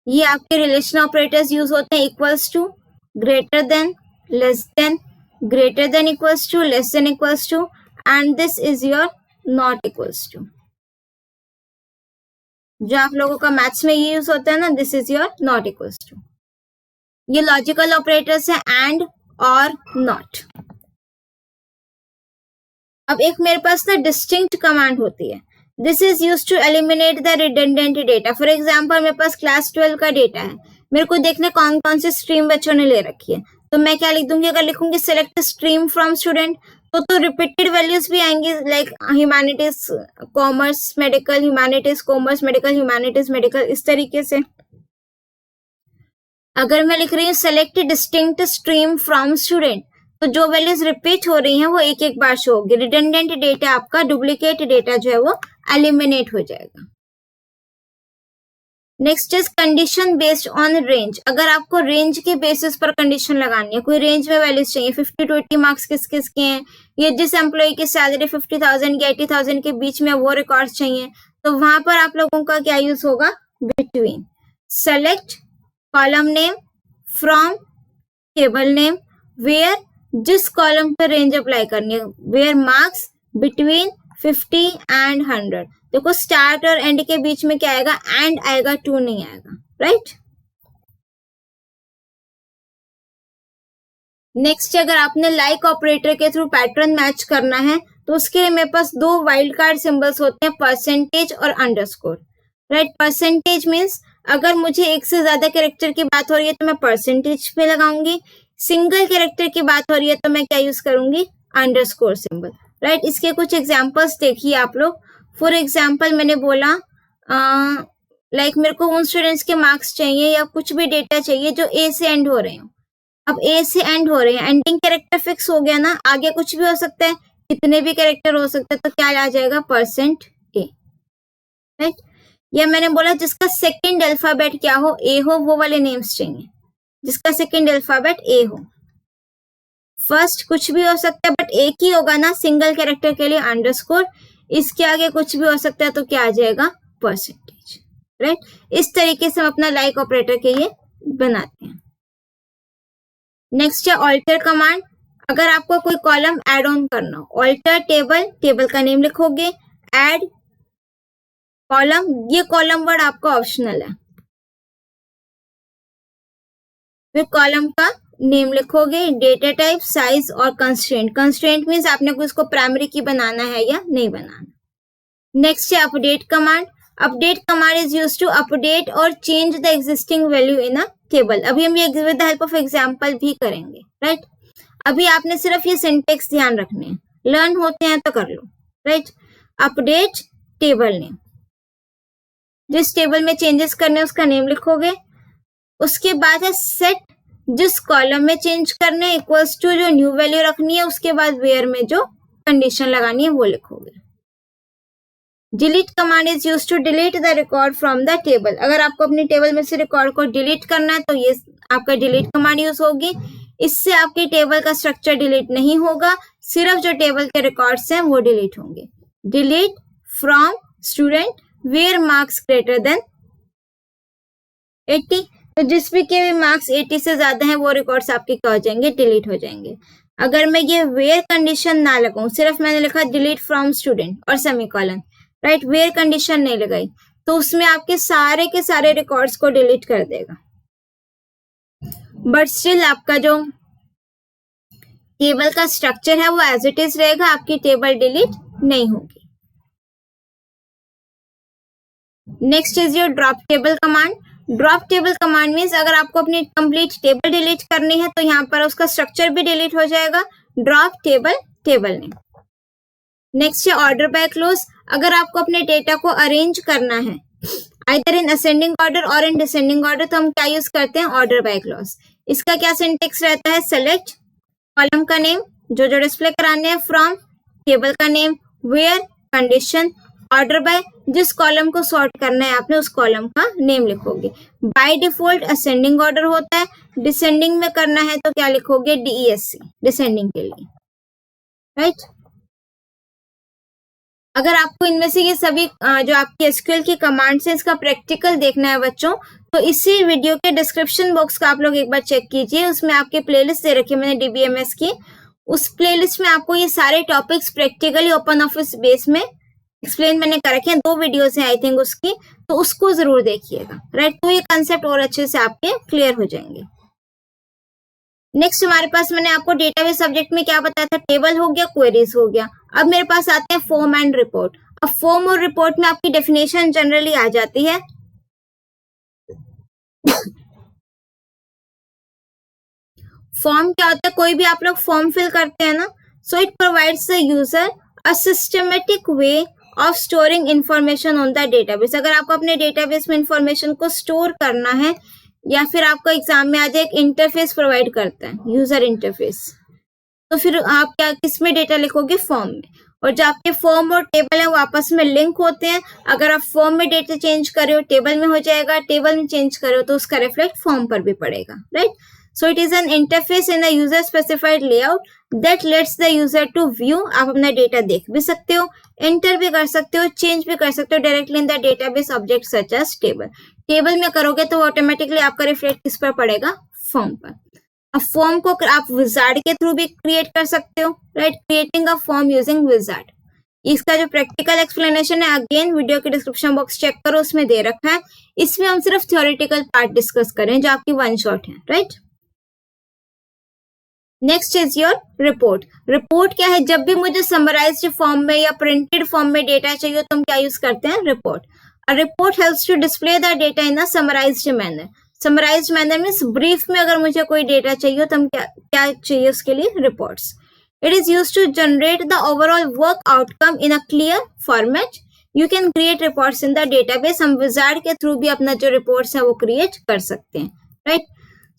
ये आपके रिलेशन ऑपरेटर्स यूज होते हैं, equals to, greater than, less than, greater than equals to, less than equals to, and this is your not equals to. जो आप लोगों का मैथ्स में ये यूज होता है ना, this is your not equals to. ये लॉजिकल ऑपरेटर्स है, एंड, और, नॉट। अब एक मेरे पास ना डिस्टिंक्ट कमांड होती है, this is use to eliminate the redundant data. For example मेरे पास क्लास 12 का डेटा है, मेरे को देखना कौन कौन सी स्ट्रीम बच्चों ने ले रखी है, तो मैं क्या लिख दूंगी, अगर लिखूंगी सिलेक्ट स्ट्रीम फ्रॉम स्टूडेंट तो रिपीटेड वैल्यूज भी आएंगी, like humanities commerce medical, humanities commerce medical, humanities medical, इस तरीके से। अगर मैं लिख रही हूँ select distinct stream from student, तो जो वैल्यूज रिपीट हो रही हैं वो एक एक बार शो होगी। रिडंडेंट डेटा, आपका डुप्लीकेट डेटा जो है वो एलिमिनेट हो जाएगा। Next is condition based on range. अगर आपको रेंज के बेसिस पर कंडीशन लगानी है, कोई रेंज में वैल्यूज चाहिए, 50 to 80 मार्क्स किस किस के हैं, ये जिस एम्प्लॉय की सैलरी 50,000 या 80,000 के बीच में वो रिकॉर्ड्स चाहिए, तो वहां पर आप लोगों का क्या यूज होगा, between. Select column name from table name, where, जिस कॉलम पर रेंज अप्लाई करनी है, वेयर मार्क्स बिटवीन 50 and 100। देखो स्टार्ट और एंड के बीच में क्या आएगा, एंड आएगा, टू नहीं आएगा, राइट। नेक्स्ट, अगर आपने लाइक ऑपरेटर के थ्रू पैटर्न मैच करना है तो उसके लिए मेरे पास दो वाइल्ड कार्ड सिंबल्स होते हैं, परसेंटेज और अंडरस्कोर, राइट। परसेंटेज मीन्स अगर मुझे एक से ज्यादा कैरेक्टर की बात हो रही है तो मैं परसेंटेज पे लगाऊंगी, सिंगल कैरेक्टर की बात हो रही है तो मैं क्या यूज करूंगी, अंडरस्कोर सिंबल, राइट। इसके कुछ एग्जांपल्स देखिए आप लोग। फॉर एग्जांपल मैंने बोला लाइक मेरे को उन स्टूडेंट्स के मार्क्स चाहिए या कुछ भी डेटा चाहिए जो ए से एंड हो रहे हो। अब ए से एंड हो रहे हैं, एंडिंग कैरेक्टर फिक्स हो गया ना, आगे कुछ भी हो सकता है, कितने भी कैरेक्टर हो सकते हैं, तो क्या आ जाएगा, परसेंट ए, राइट। या मैंने बोला जिसका सेकेंड अल्फाबेट क्या हो, ए हो, वो वाले नेम्स चाहिए, जिसका सेकेंड अल्फाबेट ए हो। फर्स्ट कुछ भी हो सकता है बट एक ही होगा ना, सिंगल कैरेक्टर के लिए अंडरस्कोर, इसके आगे कुछ भी हो सकता है तो क्या आ जाएगा, परसेंटेज, राइट। इस तरीके से हम अपना लाइक ऑपरेटर के लिए बनाते हैं। नेक्स्ट है ऑल्टर कमांड। अगर आपको कोई कॉलम एड ऑन करना हो, ऑल्टर टेबल, टेबल का नेम लिखोगे, एड कॉलम, ये कॉलम वर्ड आपका ऑप्शनल है, फिर कॉलम का नेम लिखोगे, डेटा टाइप, साइज और कंस्ट्रेंट। कंस्ट्रेंट मीन्स आपने को इसको प्राइमरी की बनाना है या नहीं बनाना। नेक्स्ट है update command. Update command is use to update और change the existing value in a table. अभी हम ये with the help of example भी करेंगे, राइट। अभी आपने सिर्फ ये सिंटेक्स ध्यान रखने हैं, लर्न होते हैं तो कर लो, राइट। अपडेट टेबल नेम, जिस टेबल में चेंजेस करने उसका नेम लिखोगे। उसके बाद है सेट, जिस कॉलम में चेंज करने, इक्वल्स टू जो न्यू वैल्यू रखनी है, उसके बाद वेयर में जो कंडीशन लगानी है वो लिखोगे। Delete command is use to delete the record from the table. अगर आपको अपनी टेबल में से रिकॉर्ड को डिलीट करना है तो ये आपका डिलीट कमांड यूज होगी। इससे आपकी टेबल का स्ट्रक्चर डिलीट नहीं होगा, सिर्फ जो टेबल के रिकॉर्ड्स हैं वो डिलीट होंगे। Delete from student where marks greater than 80, तो जिस भी के मार्क्स 80 से ज्यादा हैं वो रिकॉर्ड्स आपके क्या हो जाएंगे, डिलीट हो जाएंगे। अगर मैं ये वेयर कंडीशन ना लगाऊं, सिर्फ मैंने लिखा डिलीट फ्रॉम स्टूडेंट और सेमीकोलन, राइट, वेयर कंडीशन नहीं लगाई तो उसमें आपके सारे के सारे रिकॉर्ड्स को डिलीट कर देगा, बट स्टिल आपका जो टेबल का स्ट्रक्चर है वो एज इट इज रहेगा, आपकी टेबल डिलीट नहीं होगी। Next is your drop table command. Drop table command means अगर आपको अपनी कंप्लीट टेबल डिलीट करनी है तो यहाँ पर उसका स्ट्रक्चर भी डिलीट हो जाएगा, drop table table name. Next है ऑर्डर बाय क्लोज। अगर आपको अपने डेटा को अरेंज करना है आइदर इन असेंडिंग ऑर्डर और इन डिसेंडिंग ऑर्डर तो हम क्या यूज करते हैं, ऑर्डर बाय क्लोज। इसका क्या सिंटेक्स रहता है, सेलेक्ट कॉलम का नेम जो जो डिस्प्ले कराने हैं, फ्रॉम टेबल का name, where condition, order by जिस कॉलम को सॉर्ट करना है आपने उस कॉलम का नेम लिखोगे। बाय डिफॉल्ट असेंडिंग ऑर्डर होता है, डिसेंडिंग में करना है तो क्या लिखोगे, DESC डिसेंडिंग के लिए, राइट। अगर आपको इनमें से ये सभी जो आपकी SQL की कमांड्स हैं इसका प्रैक्टिकल देखना है बच्चों तो इसी वीडियो के डिस्क्रिप्शन बॉक्स का आप लोग एक बार चेक कीजिए, उसमें आपके प्लेलिस्ट दे रखी है मैंने DBMS की, उस प्लेलिस्ट में आपको ये सारे topics practically open office base में एक्सप्लेन मैंने कर रखे हैं, 2 वीडियोस हैं आई थिंक उसकी, तो उसको जरूर देखिएगा, राइट। तो ये कंसेप्ट और अच्छे से आपके क्लियर हो जाएंगे। नेक्स्ट हमारे पास मैंने आपको डेटाबेस सब्जेक्ट में क्या बताया था, टेबल हो गया, क्वेरीज हो गया। अब मेरे पास आते हैं फॉर्म एंड रिपोर्ट। अब फॉर्म और रिपोर्ट में आपकी डेफिनेशन जनरली आ जाती है फॉर्म क्या होता है, कोई भी आप लोग फॉर्म फिल करते हैं ना, so it provides the user a systematic way of storing information on the database. अगर आपको अपने डेटाबेस में इंफॉर्मेशन को स्टोर करना है या फिर आपको एग्जाम में आज एक इंटरफेस प्रोवाइड करता है, यूजर इंटरफेस, तो फिर आप क्या किस में डेटा लिखोगे, फॉर्म में। और जो आपके फॉर्म और टेबल है वो आपस में लिंक होते हैं, अगर आप फॉर्म में डेटा चेंज करे हो टेबल में हो जाएगा, टेबल में चेंज करे हो तो उसका रिफ्लेक्ट फॉर्म पर भी पड़ेगा, right. So it is an interface in a user specified layout that lets the user to view. आप अपना डेटा देख भी सकते हो, एंटर भी कर सकते हो, चेंज भी कर सकते हो directly in the database object such as table. Table में करोगे तो ऑटोमेटिकली आपका रिफ्लेक्ट किस पर पड़ेगा, फॉर्म पर। अब फॉर्म को आप विजार्ड के थ्रू भी क्रिएट कर सकते हो, right, creating a form using wizard. इसका जो प्रैक्टिकल एक्सप्लेनेशन है अगेन वीडियो के डिस्क्रिप्शन बॉक्स चेक करो, उसमें दे रखा है। इसमें हम सिर्फ थ्योरेटिकल पार्ट डिस्कस करें जो आपकी वन शॉट है, right. Next is your report. Report क्या है, जब भी मुझे समराइज्ड फॉर्म में या प्रिंटेड फॉर्म में डेटा चाहिए तो हम क्या यूज करते हैं, report. A report helps to display the data in a summarized manner. Summarized manner means brief में अगर मुझे कोई डेटा चाहिए तो हम क्या चाहिए उसके लिए, reports. It is used to generate the overall work outcome in a clear format. You can create reports in the database. हम विजार्ड के थ्रू भी अपना जो रिपोर्ट्स है वो क्रिएट कर सकते हैं, राइट।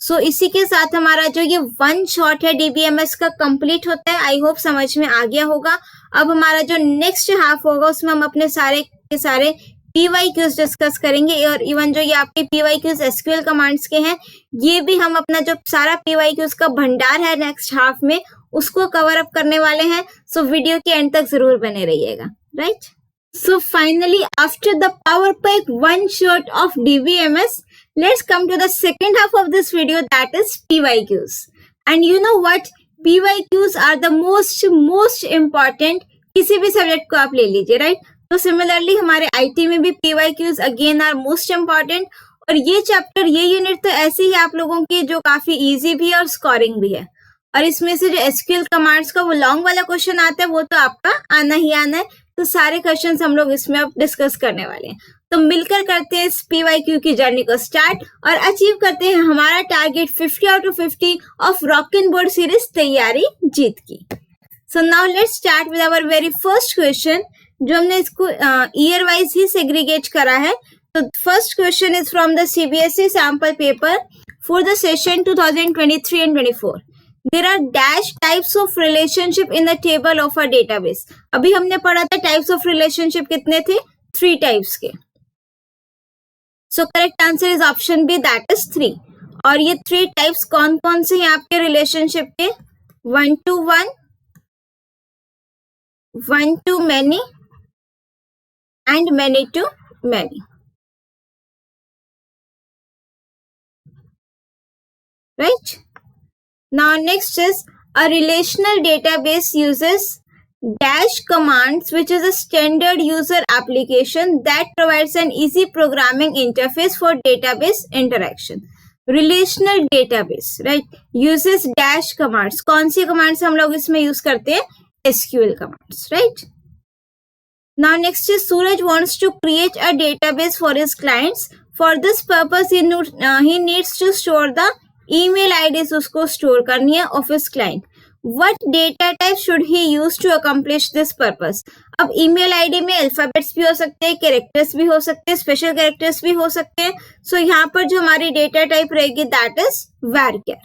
सो इसी के साथ हमारा जो ये वन शॉट है DBMS का कंप्लीट होता है। आई होप समझ में आ गया होगा। अब हमारा जो नेक्स्ट हाफ होगा उसमें हम अपने सारे के सारे PYQs डिस्कस करेंगे, और इवन जो ये आपके PYQs SQL कमांड्स के हैं ये भी हम अपना जो सारा PYQs का भंडार है नेक्स्ट हाफ में उसको कवर अप करने वाले हैं। सो वीडियो के एंड तक जरूर बने रहिएगा, right. So finally, after the power pack one shot of DBMS, let's come to the second half of this video, that is PYQs. And you know what? PYQs are the most important. किसी भी सब्जेक्ट को आप ले लीजिए, राइट। तो सिमिलरली हमारे IT में भी PYQs again are most important. और ये चैप्टर, ये यूनिट तो ऐसे ही आप लोगों की जो काफी इजी भी है और स्कोरिंग भी है। और इसमें से जो SQL कमांड्स का वो लॉन्ग वाला क्वेश्चन आता है वो तो आपका आना ही आना है। तो सारे क्वेश्चंस हम लोग इसमें अब डिस्कस करने वाले हैं। तो मिलकर करते हैं इस PYQ की जर्नी को स्टार्ट और अचीव करते हैं हमारा target 50 out of 50 of rocking board series तैयारी जीत की। So now let's start with our very first question, जो हमने इसको ईयर वाइज ही सेग्रीगेट करा है। तो first question is from the CBSE sample paper for the session 2023 and 24. There are dash types of relationship in the table of a database. अभी हमने पढ़ा था टाइप्स ऑफ रिलेशनशिप कितने थे, 3 टाइप्स के। So correct answer is option B, that is 3। और ये 3 टाइप्स कौन कौन से हैं आपके रिलेशनशिप के, 1 to 1, 1 to many and many to many, right? Now next is a relational database uses Dash commands, which is a standard user application that provides an easy programming interface for database interaction. Relational database, right, uses dash commands. कौन सी commands हम लोग इसमें use करते हैं? SQL commands, right? Now next is Suraj wants to create a database for his clients. For this purpose he needs to store the email IDs उसको store करनी है of his client. What data type should he use to accomplish this purpose? अब email ID में अल्फाबेट्स भी हो सकते हैं, कैरेक्टर्स भी हो सकते हैं, स्पेशल कैरेक्टर्स भी हो सकते हैं. सो यहाँ पर जो हमारी डेटा टाइप रहेगी that is varchar.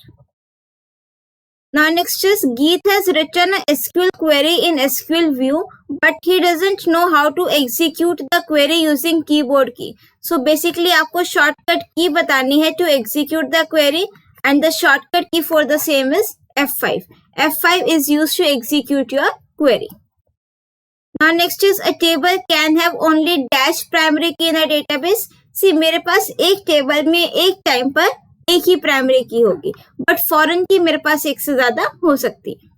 Now next is Geet has written a SQL query in SQL view, but he doesn't know how to execute the query using keyboard key. So basically आपको shortcut key बतानी है to execute the query, and the shortcut key for the same is F5. F5 is used to execute your query. Now next is a table can have only dash primary key in a database. See मेरे पास एक टेबल में एक टाइम पर एक ही प्राइमरी की होगी, बट फॉरेन की मेरे पास एक से ज्यादा हो सकती है.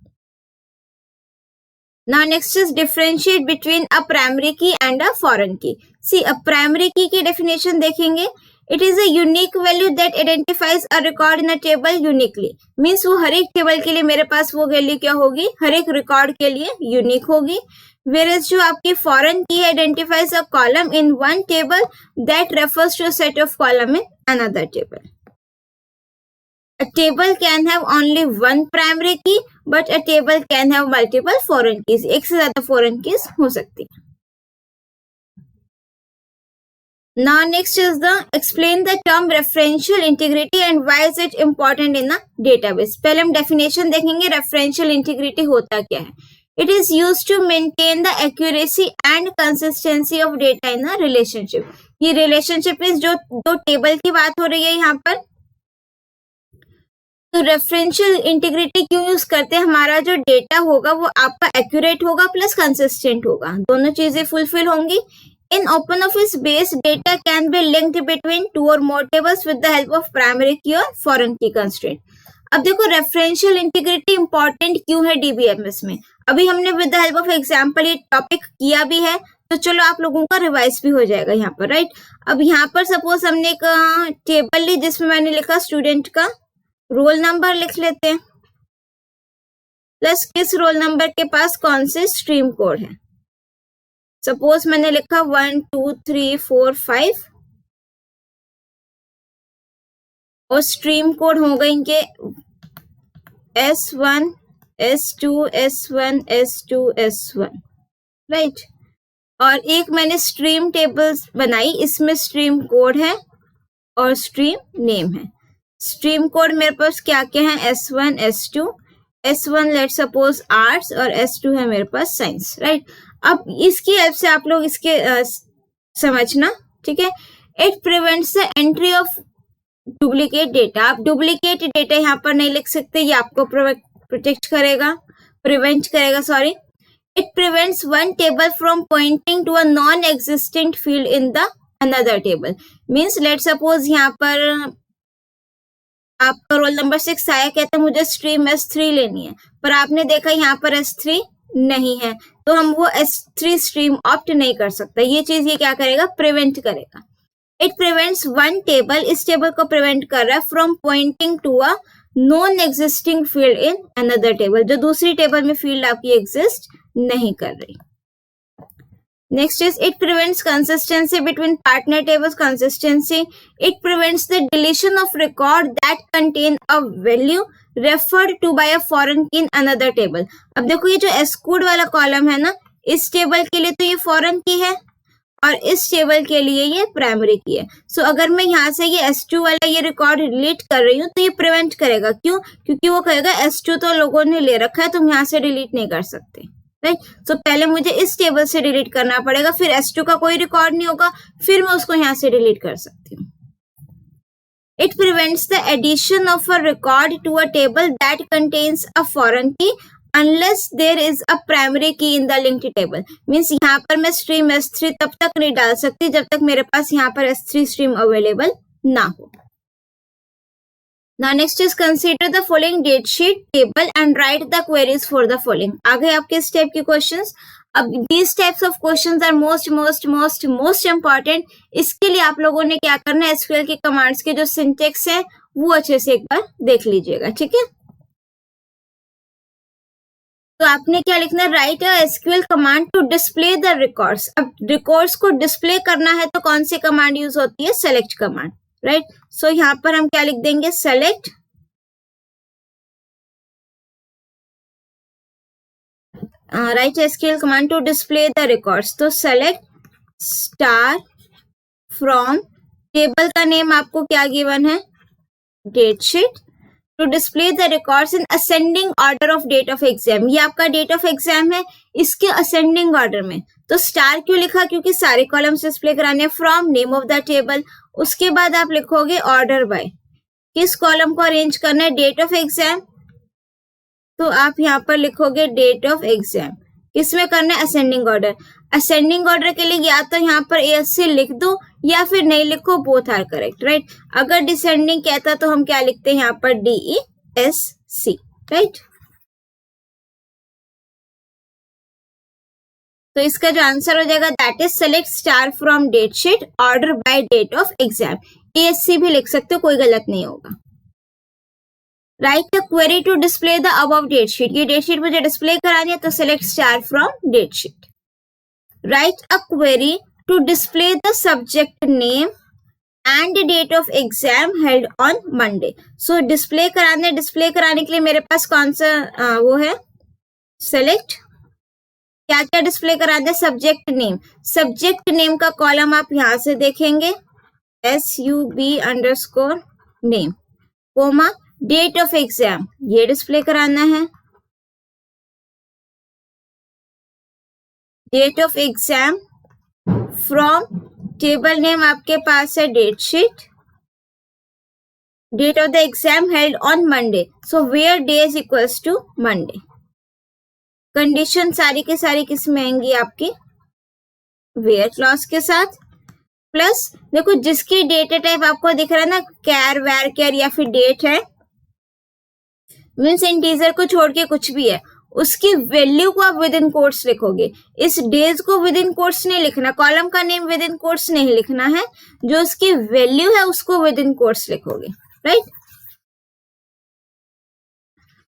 Now next is differentiate between a primary key and a foreign key. See a primary key की definition देखेंगे. It is a unique value that identifies a record in a table uniquely. Means वो हर एक टेबल के लिए मेरे पास वो वैल्यू क्या होगी, हर एक रिकॉर्ड के लिए यूनिक होगी. Whereas जो आपकी foreign key identifies a column in one table that refers to a set of column in another table. A table can have only one primary key, but a table can have multiple foreign keys. एक से ज्यादा foreign keys हो सकती है. Now next is the explain the term referential integrity and why is it important in a database. पहले हम definition देखेंगे referential integrity होता क्या है. It is used to maintain the accuracy and consistency of data in a relationship. ये relationship is जो दो table की बात हो रही है यहाँ पर. तो रेफरेंशियल इंटीग्रिटी क्यों यूज करते हैं, हमारा जो डेटा होगा वो आपका एक्यूरेट होगा प्लस कंसिस्टेंट होगा, दोनों चीजें फुलफिल होंगी. In open office base data can be linked between two or more tables with the help of primary key और फॉरेन की कंस्ट्रेंट. अब देखो रेफरेंशियल इंटीग्रिटी इंपॉर्टेंट क्यों है डीबीएमएस में. अभी हमने with the help of example ये टॉपिक किया भी है, तो चलो आप लोगों का रिवाइज भी हो जाएगा यहाँ पर, राइट. अब यहाँ पर सपोज हमने एक टेबल ली जिसमें मैंने लिखा स्टूडेंट का रोल नंबर लिख लेते हैं, प्लस किस रोल नंबर के पास कौन से स्ट्रीम कोड है. सपोज मैंने लिखा 1 2 3 4 5 और स्ट्रीम कोड हो गए इनके S1 S2 S1 S2 S1, right. और एक मैंने स्ट्रीम टेबल्स बनाई, इसमें स्ट्रीम कोड है और स्ट्रीम नेम है. स्ट्रीम कोड मेरे पास क्या क्या है, S1 S2 S1 let suppose arts और S2 है मेरे पास साइंस, राइट. अब इसकी हेल्प से आप लोग इसके समझना, ठीक है. It prevents the entry of duplicate data. आप डुप्लीकेट डेटा यहाँ पर नहीं लिख सकते, ये आपको प्रोटेक्ट करेगा, प्रिवेंट करेगा, sorry. It prevents one table from pointing to a non existing field in the another table. Means let suppose यहाँ पर आपका रोल नंबर 6 आया, कहते हैं मुझे स्ट्रीम S3 लेनी है, पर आपने देखा यहाँ पर S3 नहीं है, तो हम वो S3 स्ट्रीम ऑप्ट नहीं कर सकते. ये चीज ये क्या करेगा, प्रिवेंट करेगा. इट प्रिवेंट्स वन टेबल, इस टेबल को प्रिवेंट कर रहा है from pointing to a non existing field in another table, जो दूसरी टेबल में फील्ड आपकी एग्जिस्ट नहीं कर रही. Next is it prevents consistency between partner tables. Consistency, it prevents the deletion of record that contain a value referred to by a foreign key in another table. अब देखो ये जो exclude वाला कॉलम है ना, इस टेबल के लिए तो ये फॉरेन की है और इस टेबल के लिए ये प्राइमरी की है. सो अगर मैं यहाँ से ये S2 वाला ये रिकॉर्ड डिलीट कर रही हूँ तो ये प्रिवेंट करेगा. क्यों, क्योंकि वो कहेगा S2 तो लोगों ने ले रखा है, तुम यहाँ से डिलीट नहीं कर सकते, राइट. तो पहले मुझे इस टेबल से डिलीट करना पड़ेगा, फिर S2 का कोई रिकॉर्ड नहीं होगा, फिर मैं उसको यहाँ से डिलीट कर सकती हूँ. It prevents the addition of a record to a table that contains a foreign key unless there is a primary key in the linked table. Means यहाँ पर मैं स्ट्रीम S3 तब तक नहीं डाल सकती जब तक मेरे पास यहाँ पर S3 स्ट्रीम अवेलेबल ना हो. Now next is consider the following date sheet table and write the queries for the following. आ गए आपके इस टाइप के क्वेश्चंस. अब these types of questions are most important. इसके लिए आप लोगों ने क्या करना है, SQL के कमांड्स के जो सिंटेक्स है वो अच्छे से एक बार देख लीजिएगा, ठीक है. तो आपने क्या लिखना है, write a SQL command to display the records. अब रिकॉर्ड्स को डिस्प्ले करना है तो कौन सी कमांड यूज होती है, सेलेक्ट कमांड, राइट. सो यहाँ पर हम क्या लिख देंगे, select write SQL command to display the records. तो सेलेक्ट स्टार फ्रॉम टेबल का नेम आपको क्या गिवन है, date sheet, to display the records in ascending order of date of exam. ये आपका डेट ऑफ एग्जाम है, इसके असेंडिंग ऑर्डर में. तो स्टार क्यों लिखा, क्योंकि सारे कॉलम्स डिस्प्ले कराने हैं. From name of the table, उसके बाद आप लिखोगे ऑर्डर बाय, किस कॉलम को अरेंज करना है, डेट ऑफ एग्जाम. तो आप यहाँ पर लिखोगे डेट ऑफ एग्जाम, किसमें करना है, असेंडिंग ऑर्डर. असेंडिंग ऑर्डर के लिए या तो यहाँ पर ASC लिख दो या फिर नहीं लिखो, बोथ आर करेक्ट, राइट. अगर डिसेंडिंग कहता तो हम क्या लिखते हैं यहाँ पर, DESC, राइट. तो इसका जो आंसर हो जाएगा that is select star from date sheet order by date of exam. ASC भी लिख सकते हो, कोई गलत नहीं होगा. Write a query to display the above date sheet. ये डेट शीट मुझे डिस्प्ले करानी है तो select star from date sheet. Write a query to display the subject name and date of exam held on Monday. So display कराने के लिए मेरे पास कौन सा वो है, सेलेक्ट क्या क्या डिस्प्ले कराना है, सब्जेक्ट नेम. सब्जेक्ट नेम का कॉलम आप यहां से देखेंगे, SUB_name, comma date of exam, ये डिस्प्ले कराना है. Date of exam from table name आपके पास है date sheet, date of the exam held on Monday. So where day is equals to Monday. Condition सारी की सारी किस में आएंगी आपकी, वेयर क्लॉज के साथ. प्लस देखो जिसकी डेटा टाइप आपको दिख रहा है ना, कैर, वेर कैर या फिर डेट है, मीन्स इंटीजर को छोड़ के कुछ भी है, उसकी वैल्यू को आप विद इन कोट्स लिखोगे. इस डेज को विद इन कोट्स नहीं लिखना, कॉलम का नेम विद इन कोट्स नहीं लिखना है, जो उसकी वैल्यू है उसको विद इन कोट्स लिखोगे, राइट.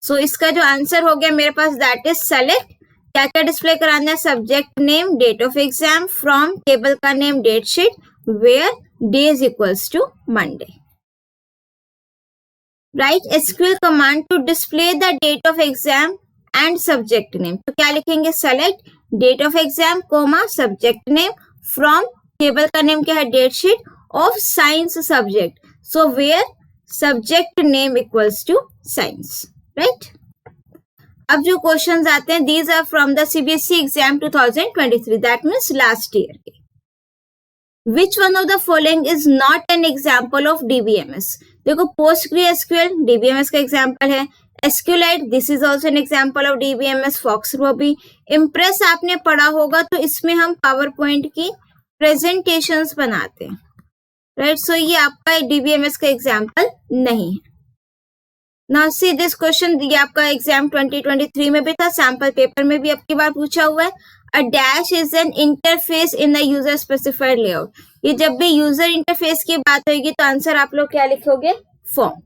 सो इसका जो आंसर हो गया मेरे पास दैट इज सेलेक्ट क्या क्या डिस्प्ले कराना है, subject name, date of exam, from table का name date sheet, where day is equals to Monday. Write SQL command to display the date of exam and subject name. तो क्या लिखेंगे, select date of exam comma subject name from table का नेम क्या है, date sheet of science subject. So where subject name equals to science, right. अब जो क्वेश्चंस आते हैं, these are from the CBSE exam 2023, that means last year के. Which one of the following is not an example of DBMS? देखो PostgreSQL DBMS का एग्जाम्पल है, SQLite this is also an example of DBMS, Foxrow भी. इम्प्रेस आपने पढ़ा होगा तो इसमें हम पावर पॉइंट की प्रेजेंटेशंस बनाते हैं, राइट. सो ये आपका DBMS का एग्जाम्पल नहीं है. नाउ सी दिस क्वेश्चन, ये आपका एग्जाम 2023 में भी था, सैंपल पेपर में भी अब की बार पूछा हुआ है. A dash is an interface in the user specified layout. ये जब भी यूजर इंटरफेस की बात होगी तो आंसर आप लोग क्या लिखोगे, form.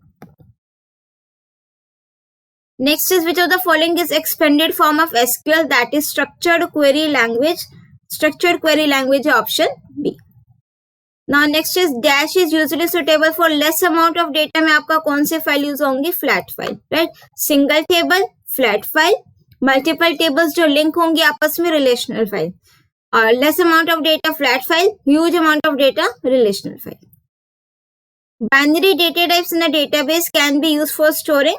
Next is which of the following is expanded form of SQL, that is structured query language. Structured query language है option B. Now next is dash is usually suitable for less amount of data में आपका कौन से फाइल यूज होंगी, flat file, right. Single table flat file, multiple tables जो लिंक होंगे आपस में रिलेशनल फाइल, और less amount of data flat file, huge amount of data relational file. Binary data types in a database can be used for storing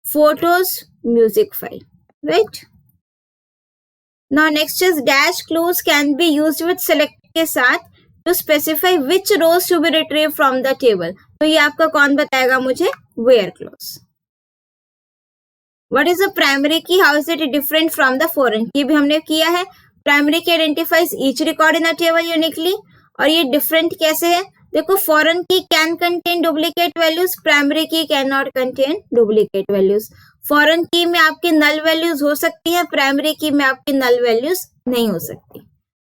photos, music file, right. Now next is dash clause can be used with select के साथ to specify which rows to be retrieve from the table. तो ये आपका कौन बताएगा मुझे, where clause. What is the primary key, how is it different from the foreign key, भी हमने किया है. Primary key identifies each record in a table uniquely, और ये डिफरेंट कैसे है, देखो foreign key can contain duplicate values, primary key can not contain duplicate values. Foreign key में आपकी नल वैल्यूज हो सकती है, प्राइमरी की में आपकी नल वैल्यूज नहीं हो सकती।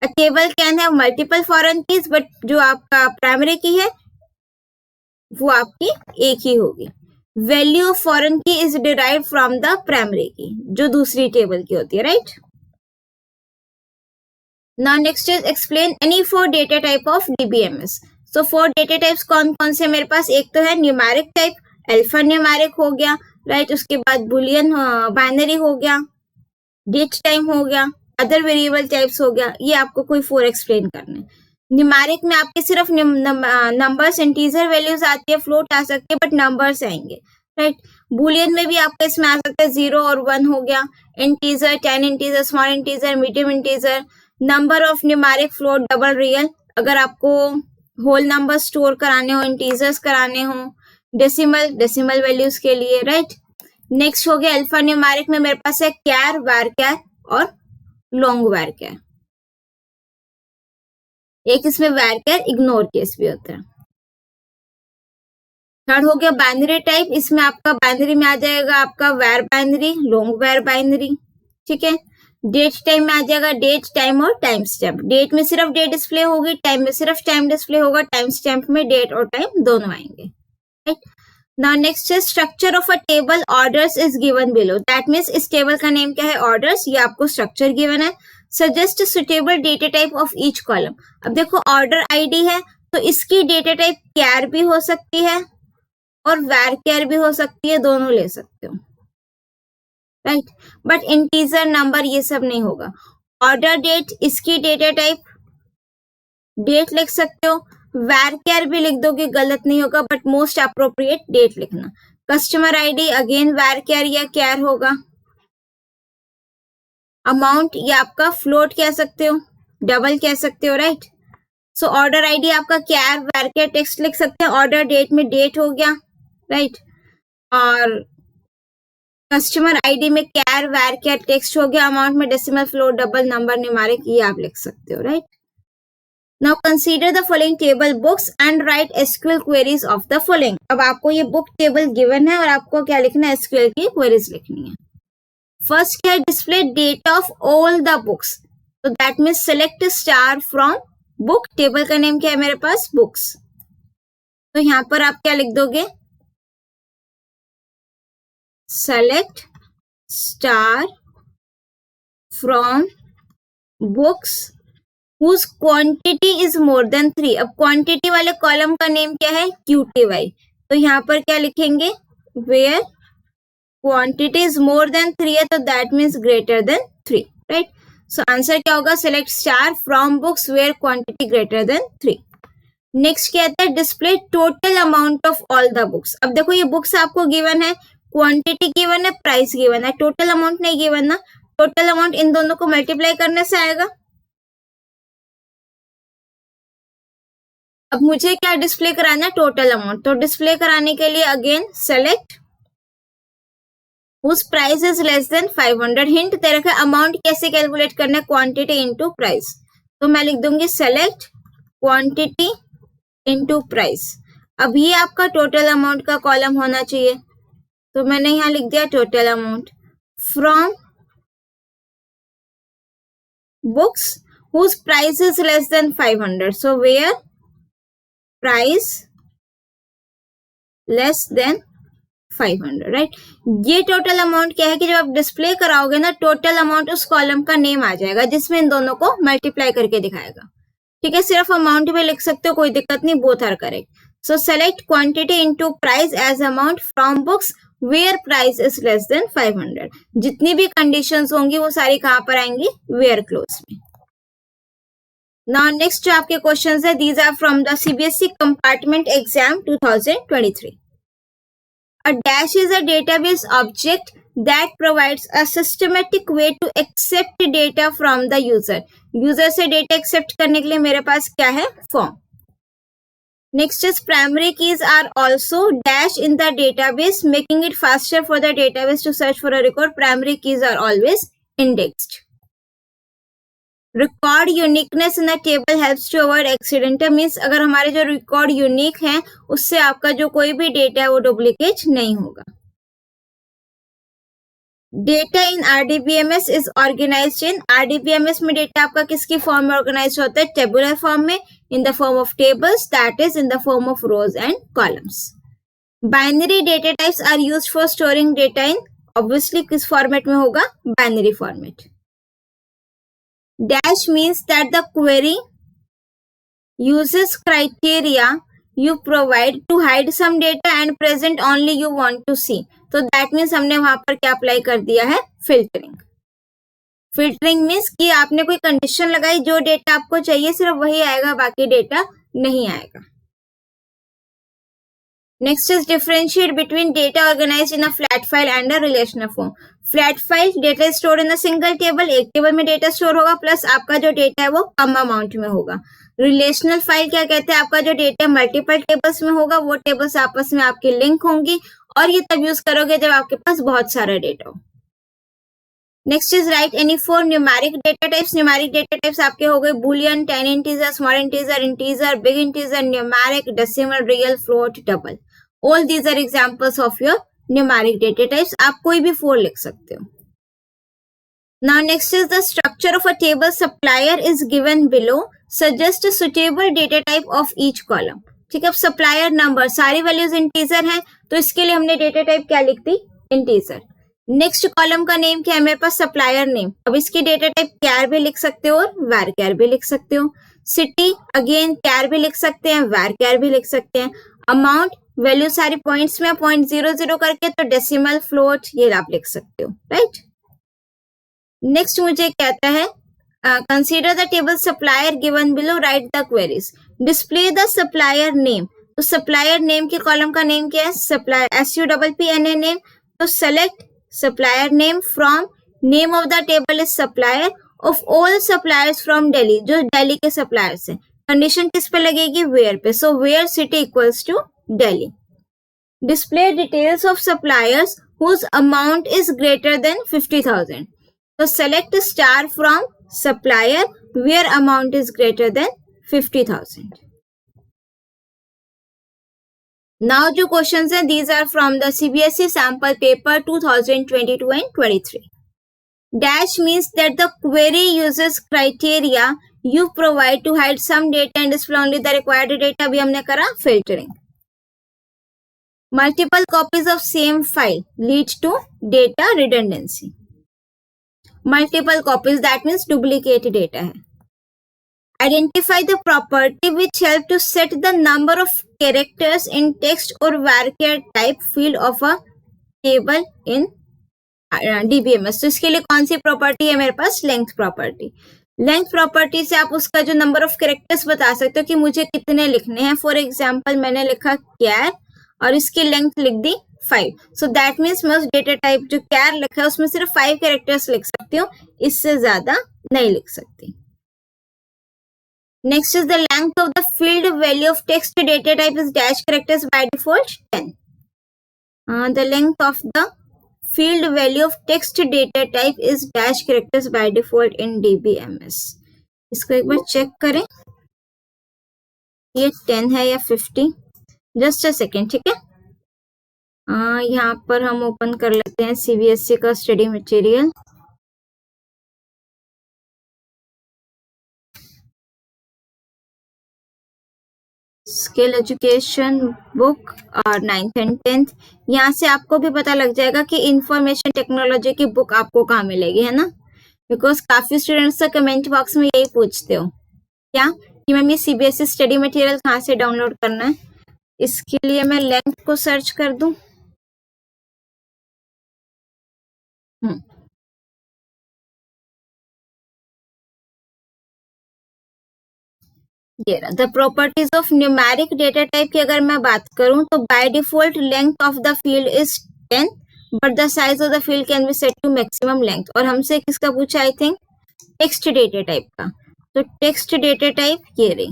अ table can have multiple foreign keys, but जो आपका प्राइमरी की है वो आपकी एक ही होगी। वैल्यू ऑफ फॉरेन की is derived from the primary की, जो दूसरी टेबल की होती है, right. Now next is explain any 4 data type of DBMS. So 4 data types कौन कौन से मेरे पास, एक तो है न्यूमेरिक टाइप, अल्फा न्यूमेरिक हो गया, राइट। उसके बाद बुलियन बाइनरी हो गया, डेट टाइम हो गया, अदर वेरिएबल टाइप्स हो गया। ये आपको कोई 4 एक्सप्लेन करना है। न्यूमेरिक में आपके सिर्फ नंबर्स, इंटीजर वैल्यूज आती है, फ्लोट आ सकती है, बट नंबर्स आएंगे, राइट। बुलियन में भी आपका इसमें आ सकता है 0 और 1 हो गया, integer, 10 integer, small integer, medium integer, number of numeric, float, double, real. अगर आपको होल नंबर स्टोर कराने हो, इंटीजर्स कराने हो, डेसिमल वैल्यूज के लिए, राइट। नेक्स्ट हो गया अल्फा न्यूमेरिक में मेरे पास है कैर, वारकैर और लॉन्ग वारकैर। एक इसमें वारकैर इग्नोर केस भी होता है। थर्ड हो गया बाइनरी टाइप, इसमें आपका बाइनरी में आ जाएगा आपका वार बाइनरी, लॉन्ग वार बाइनरी, ठीक है। डेट टाइम में आ जाएगा डेट, टाइम और टाइम स्टैम्प। डेट में सिर्फ डेट डिस्प्ले होगी, टाइम में सिर्फ टाइम डिस्प्ले होगा, टाइम स्टैम्प में डेट और टाइम दोनों आएंगे, राइट। नाउ नेक्स्ट है structure of a table, orders is given below. That means इस टेबल का नेम क्या है, ऑर्डर्स। ये आपको स्ट्रक्चर गिवन है। Suggest suitable data type of each column. अब देखो ऑर्डर आईडी है तो इसकी डेटा टाइप कैर भी हो सकती है और वारकैर भी हो सकती है, दोनों ले सकते हो, राइट। बट इंटीजर, नंबर ये सब नहीं होगा। ऑर्डर डेट, इसकी डेटा टाइप डेट लिख सकते हो, वारकैर भी लिख दोगे गलत नहीं होगा, बट मोस्ट अप्रोप्रिएट डेट लिखना। कस्टमर आईडी अगेन वारकैर या कैर होगा। अमाउंट ये आपका फ्लोट कह सकते हो, डबल कह सकते हो, राइट। सो ऑर्डर आईडी आपका कैर, वारकैर, टेक्स्ट लिख सकते हैं। ऑर्डर डेट में डेट हो गया, राइट। और कस्टमर आईडी में कैर, वारकैर, टेक्स्ट हो गया। अमाउंट में decimal, float, double, number, numeric, ये आप लिख सकते हो, right. Now consider the following table books and right SQL queries of the following. अब आपको ये बुक टेबल गिवन है और आपको क्या लिखना है, एसक्यूएल की क्वेरीज लिखनी है। फर्स्ट क्या है, display date of all the books. तो that means select star from book. Table का नेम क्या है मेरे पास, बुक्स। तो यहां पर आप क्या लिख दोगे, select star from books whose quantity is more than 3। अब क्वांटिटी वाले कॉलम का नेम क्या है, QTY। तो यहाँ पर क्या लिखेंगे, where quantity is more than 3 है तो that means greater than 3, right। so answer क्या होगा, select star from books where quantity greater than 3। Next क्या आता है, display total amount of all the books. अब देखो ये बुक्स आपको गिवन है, क्वांटिटी गिवन है, प्राइस गिवन है, टोटल अमाउंट नहीं गिवन ना। टोटल अमाउंट इन दोनों को मल्टीप्लाई करने से आएगा। अब मुझे क्या डिस्प्ले कराना है, टोटल अमाउंट। तो डिस्प्ले कराने के लिए again select whose price is less than 500। Hint दे रखा है अमाउंट कैसे कैलकुलेट करना है, क्वांटिटी इनटू प्राइस। तो मैं लिख दूंगी सेलेक्ट क्वांटिटी इनटू प्राइस। अब ये आपका टोटल अमाउंट का कॉलम होना चाहिए, तो मैंने यहाँ लिख दिया total amount from books whose price is less than 500। So where price less than 500, right. ये टोटल अमाउंट क्या है कि जब आप डिस्प्ले कराओगे ना, टोटल अमाउंट उस कॉलम का नेम आ जाएगा जिसमें इन दोनों को मल्टीप्लाई करके दिखाएगा, ठीक है। सिर्फ अमाउंट में लिख सकते हो, कोई दिक्कत नहीं, both are correct. So select quantity into price as amount from books where price is less than 500। जितनी भी कंडीशंस होंगी वो सारी कहां पर आएंगी, वेयर क्लोज में। नाउ नेक्स्ट जो आपके क्वेश्चंस है, these are from the CBSE compartment exam 2023। A dash is a database object that provides a systematic way to accept data from the user। User से डेटा एक्सेप्ट करने के लिए मेरे पास क्या है, form. Next is primary keys are also dash in the database making it faster for the database to search for a record. Primary keys are always indexed, record uniqueness in a table helps to avoid accidental, means अगर हमारे जो रिकॉर्ड यूनिक है उससे आपका जो कोई भी डेटा है वो डुप्लीकेट नहीं होगा। Data in RDBMS is organised in, RDBMS में डेटा आपका किसकी फॉर्म में ऑर्गेनाइज होता है? टेबुलर फॉर्म में, in the form of tables, that is in the form of rows and columns. Binary data types are used for storing data in, obviously किस फॉर्मेट में होगा? Binary format. Dash means that the query uses criteria you provide to hide some data and present only you want to see. तो that means हमने वहां पर क्या अप्लाई कर दिया है? फिल्टरिंग। फिल्टरिंग मीन्स कि आपने कोई कंडीशन लगाई, जो डेटा आपको चाहिए सिर्फ वही आएगा, बाकी डेटा नहीं आएगा। Next is differentiate between data organized in a flat file and a relational form. Flat file data is stored in a single table, एक टेबल में डेटा स्टोर होगा, प्लस आपका जो डेटा है वो कम अमाउंट में होगा। रिलेशनल फाइल क्या कहते हैं? आपका जो डेटा मल्टीपल टेबल्स में होगा, वो टेबल्स आपस में आपकी लिंक होंगी, और ये तब यूज करोगे जब आपके पास बहुत सारा डेटा हो। Next is right any four numeric data types. Numeric data types आपके हो गए Boolean, 10 integer, small integer, integer, big integer, numeric, decimal, real, float, double. All these are examples of your numeric data types. आप कोई भी 4 लिख सकते हो। Now next is the structure of a table supplier is given below. Suggest a suitable data type of each column. ठीक है, अब supplier number सारी वैल्यूज इंटीजर हैं, तो इसके लिए हमने डेटा टाइप क्या लिख दी? इंटीजर। नेक्स्ट कॉलम का नेम क्या है मेरे पास? Supplier name. अब इसकी डेटा टाइप कैर भी लिख सकते हो और वार कैर भी लिख सकते हो। सिटी अगेन कैर भी लिख सकते हैं, वार कैर भी लिख सकते हैं। अमाउंट वैल्यू सारी पॉइंट्स में 0.00 करके, तो डेसिमल, फ्लोट ये आप लिख सकते हो, राइट। नेक्स्ट मुझे कहता है consider the table supplier given below, write the queries, display the supplier name. तो सप्लायर नेम के कॉलम का नेम क्या है? Supplier, SUPPNA name. तो select supplier name from name of the table is supplier of all suppliers from Delhi, जो दिल्ली के सप्लायर्स हैं। कंडीशन किस पे लगेगी? वेयर पे। So where city equals to Delhi. Display details of suppliers whose amount is greater than 50,000. So select a star from supplier where amount is greater than 50,000. Now जो questions हैं, these are from the CBSE sample paper 2022 and 23. Dash means that the query uses criteria you provide to hide some data and display only the required data. अभी हमने करा filtering. Multiple copies of same file leads to data redundancy. Multiple copies, that means duplicate data है। Identify the property which help to set the number of characters in text or varchar type field of a table in DBMS. तो इसके लिए कौन सी प्रॉपर्टी है मेरे पास? Length property. लेंथ प्रॉपर्टी से आप उसका जो नंबर ऑफ कैरेक्टर्स बता सकते हो कि मुझे कितने लिखने हैं। फॉर एग्जाम्पल मैंने लिखा कैर और इसकी लेंथ लिख दी 5, सो दैट मीन्स मैं उस डेटा टाइप जो कैर लिखा है उसमें सिर्फ 5 कैरेक्टर्स लिख सकती हूँ, इससे ज्यादा नहीं लिख सकती। Next is the length of the field value of text data type is dash characters by default 10। The length of the field value of text data type is dash characters by default in DBMS। इसको एक बार चेक करें, ये 10 है या 50? जस्ट अ सेकेंड, ठीक है। यहाँ पर हम ओपन कर लेते हैं CBSE का study material. Skill education book और 9th and 10th। यहाँ से आपको भी पता लग जाएगा कि इंफॉर्मेशन टेक्नोलॉजी की बुक आपको कहाँ मिलेगी, है ना। बिकॉज काफी स्टूडेंट्स तो कमेंट बॉक्स में यही पूछते हो क्या कि मैम ये CBSE स्टडी मटेरियल कहाँ से डाउनलोड करना है। इसके लिए मैं लेंथ को सर्च कर दूं। ये the properties of numeric data type की अगर मैं बात करूं तो by default length of the field is 10, but the size of the field can be set to maximum length. और हमसे किसका पूछा? I think text data type का। तो टेक्स्ट डेटा टाइप ये रही,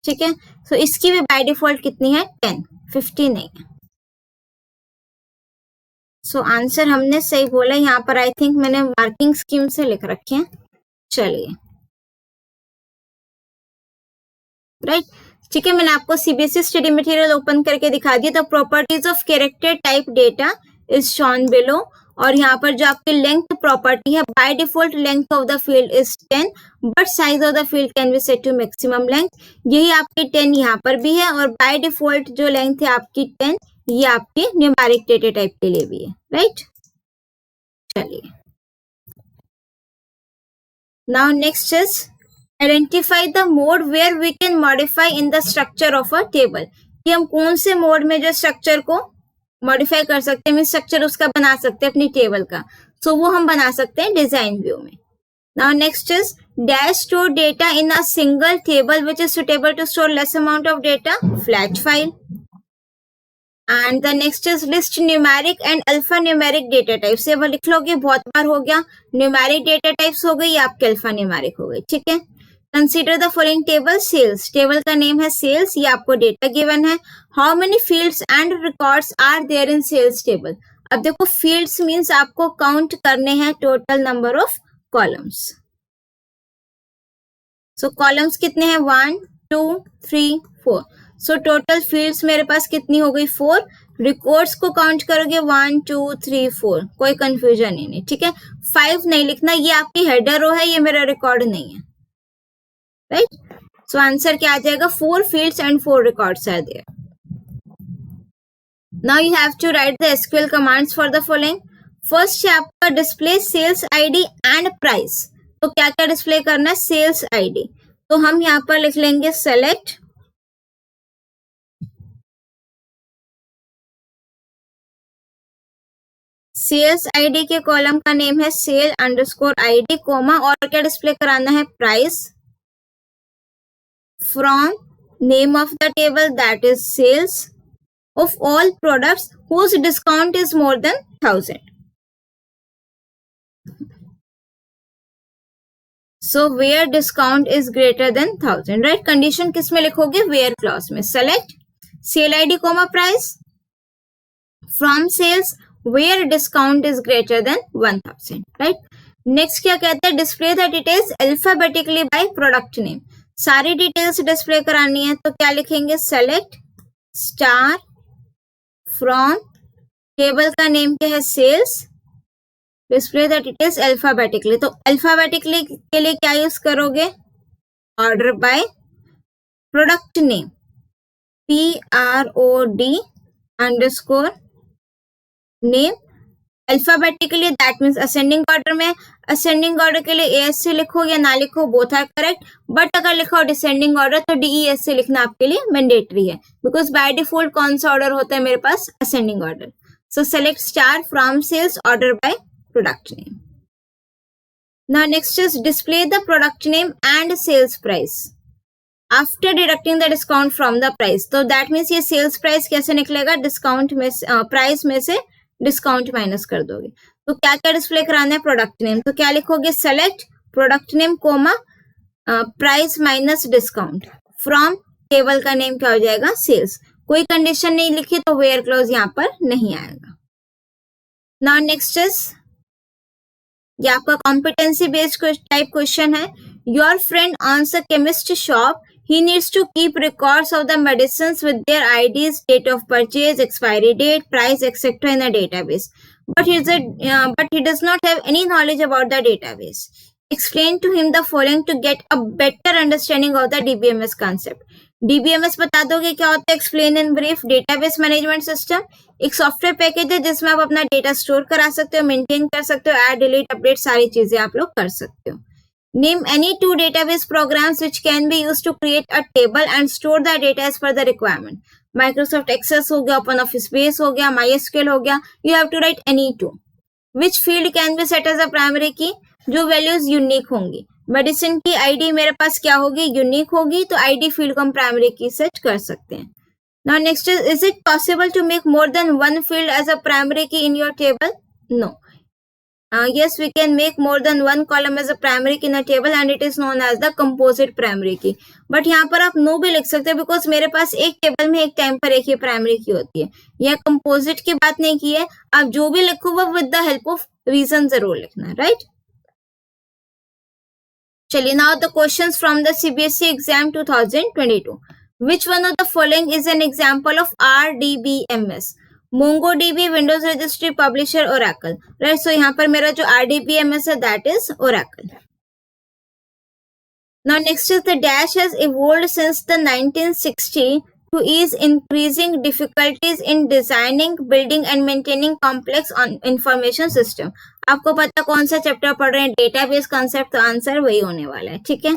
ठीक है। सो इसकी भी बाय डिफॉल्ट कितनी है? 10, 50 नहीं है। सो आंसर हमने सही बोला। यहाँ पर आई थिंक मैंने मार्किंग स्कीम से लिख रखे हैं। चलिए, राइट, ठीक है, मैंने आपको सीबीएसई स्टडी मटेरियल ओपन करके दिखा दिया। The properties of character type data is shown below. और यहाँ पर जो आपकी लेंथ प्रॉपर्टी है, by default length of the field is 10 but size of the field can be set to maximum length. यही आपकी 10 यहाँ पर भी है, और बाय डिफॉल्ट जो लेंथ है आपकी 10, ये आपकी न्यूमेरिक डेटा टाइप के लिए भी है, राइट। चलिए, now next is identify the mode where we can modify in the structure of a table, कि हम कौन से मोड में जो स्ट्रक्चर को मॉडिफाई कर सकते हैं, स्ट्रक्चर उसका बना सकते हैं अपनी टेबल का। सो वो हम बना सकते हैं डिजाइन व्यू में। Now next is dash store data in a single table which is suitable to store less amount of data, flat file. And the next is list numeric and alpha numeric data types. ये वो लिख लोगे, बहुत बार हो गया, न्यूमेरिक डेटा टाइप्स हो गई, या आपके अल्फा न्यूमेरिक हो गई, ठीक है। Consider the following table, sales, table का नेम है सेल्स, ये आपको डेटा गिवन है। How many fields and records are there in sales table. अब देखो, फील्ड्स मींस आपको काउंट करने हैं total number of columns. So columns कितने हैं, 1 2 3 4। सो टोटल फील्ड्स मेरे पास कितनी हो गई, 4। रिकॉर्ड्स को काउंट करोगे 1 2 3 4, कोई कंफ्यूजन ही नहीं, ठीक है। 5 नहीं लिखना, ये आपकी हेडर रो है, ये मेरा रिकॉर्ड नहीं है, राइट। सो आंसर क्या आ जाएगा, 4 fields and 4 records are there. Now you have to write the SQL commands for the following. First है आपका display sales ID and price. तो क्या क्या डिस्प्ले करना है, सेल्स ID. तो हम यहाँ पर लिख लेंगे select सेल्स ID के कॉलम का नेम है सेल अंडरस्कोर ID, कोमा, और क्या डिस्प्ले कराना है, price, from name of the table that is sales of all products whose discount is more than 1000. So where discount is greater than 1000, right? Condition किस में लिखोगे, where clause में। Select sale ID comma price from sales where discount is greater than 1000, right? Next क्या कहता है, display the details alphabetically by product name. सारी डिटेल्स डिस्प्ले करानी है, तो क्या लिखेंगे, select star from टेबल का नेम क्या है, sales, display the details alphabetically. तो अल्फाबेटिकली के लिए क्या यूज करोगे, order by product name, PROD underscore name alphabetically, that means ascending order में। असेंडिंग ऑर्डर के लिए ASC लिखो या ना लिखो, बोथ आर करेक्ट, बट अगर लिखो डिसेंडिंग ऑर्डर तो DESC लिखना आपके लिए मैंडेटरी है, बिकॉज बाय डिफॉल्ट कौन सा ऑर्डर होता है मेरे पास, ascending order. So select star from sales order by product name. Now next is display the product name and sales price after deducting the discount from the price. तो that means ये sales price कैसे निकलेगा, डिस्काउंट में प्राइस में से डिस्काउंट माइनस कर दोगे। तो क्या क्या डिस्प्ले कराना है, प्रोडक्ट नेम, तो क्या लिखोगे, select product name comma price minus discount from table का नेम क्या हो जाएगा, सेल्स। कोई कंडीशन नहीं लिखी तो वेयर क्लॉज यहाँ पर नहीं आएगा। नाउ नेक्स्ट इज, ये आपका कॉम्पिटेंसी बेस्ड टाइप क्वेश्चन है। Your friend owns a chemist shop, he needs to keep records of the medicines with their IDs, date of purchase, expiry date, price, etc. in a database, but he does not have any knowledge about the database. Explain to him the following to get a better understanding of the DBMS concept. DBMS बता दोगे क्या होता है, explain in brief, database management system, एक सॉफ्टवेयर पैकेज है जिसमें आप अपना डेटा स्टोर करा सकते हो, मेंटेन कर सकते हो, ऐड डिलीट अपडेट सारी चीजें आप लोग कर सकते हो। Name any 2 database programs which can be used to create a table and store the data as per the requirement. Microsoft Access हो गया, OpenOffice Base हो गया, MySQL हो गया, you have to write any 2. Which field can be set as a primary key? जो वैल्यूज यूनिक होंगी। मेडिसिन की आईडी मेरे पास क्या होगी, यूनिक होगी, तो आईडी फील्ड को हम प्राइमरी की सेट कर सकते हैं। Now next is it possible to make more than one field as a primary key in your table? No. Yes, we can make more than one column as a primary key in a table and it is known as the composite primary key. But यहाँ पर आप no भी लिख सकते हो, because मेरे पास एक टेबल में एक टाइम पर एक ही प्राइमरी की होती है। यह कंपोजिट की बात नहीं की है, आप जो भी लिखो वो with the help of reason जरूर लिखना, राइट। चलिए, now the questions from the CBSE exam 2022. Which one of the following is an example of RDBMS? MongoDB, Windows Registry, Publisher, Oracle. Right, so यहाँ पर मेरा जो RDBMS है that is Oracle. Now next is the dash has evolved since the 1960 to ease increasing difficulties in designing, building and maintaining complex information system. आपको पता कौन सा चैप्टर पढ़ रहे हैं, डेटाबेस कॉन्सेप्ट, तो आंसर वही होने वाला है. ठीक है.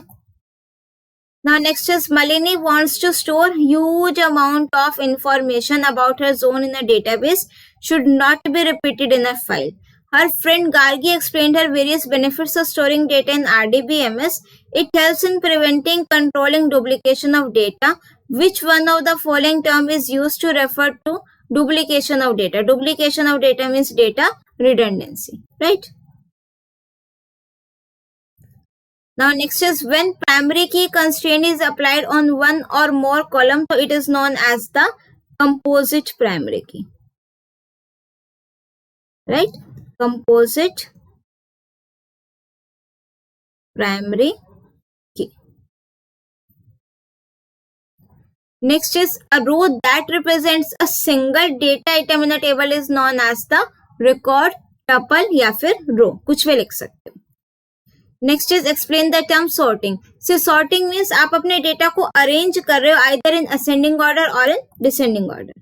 Now next is Malini wants to store huge amount of information about her zone in a database should not be repeated in a file. Her friend Gargi explained her various benefits of storing data in RDBMS. It helps in preventing, controlling duplication of data. Which one of the following term is used to refer to duplication of data? Duplication of data means data redundancy, right? Now next is when primary key constraint is applied on one or more column, so it is known as the composite primary key, right? Composite primary key. Next is a row that represents a single data item in a table is known as the record, tuple या फिर row, कुछ भी लिख सकते हो. Next is explain the term sorting. So sorting means आप अपने डेटा को अरेंज कर रहे हो आइदर इन असेंडिंग ऑर्डर और in descending order.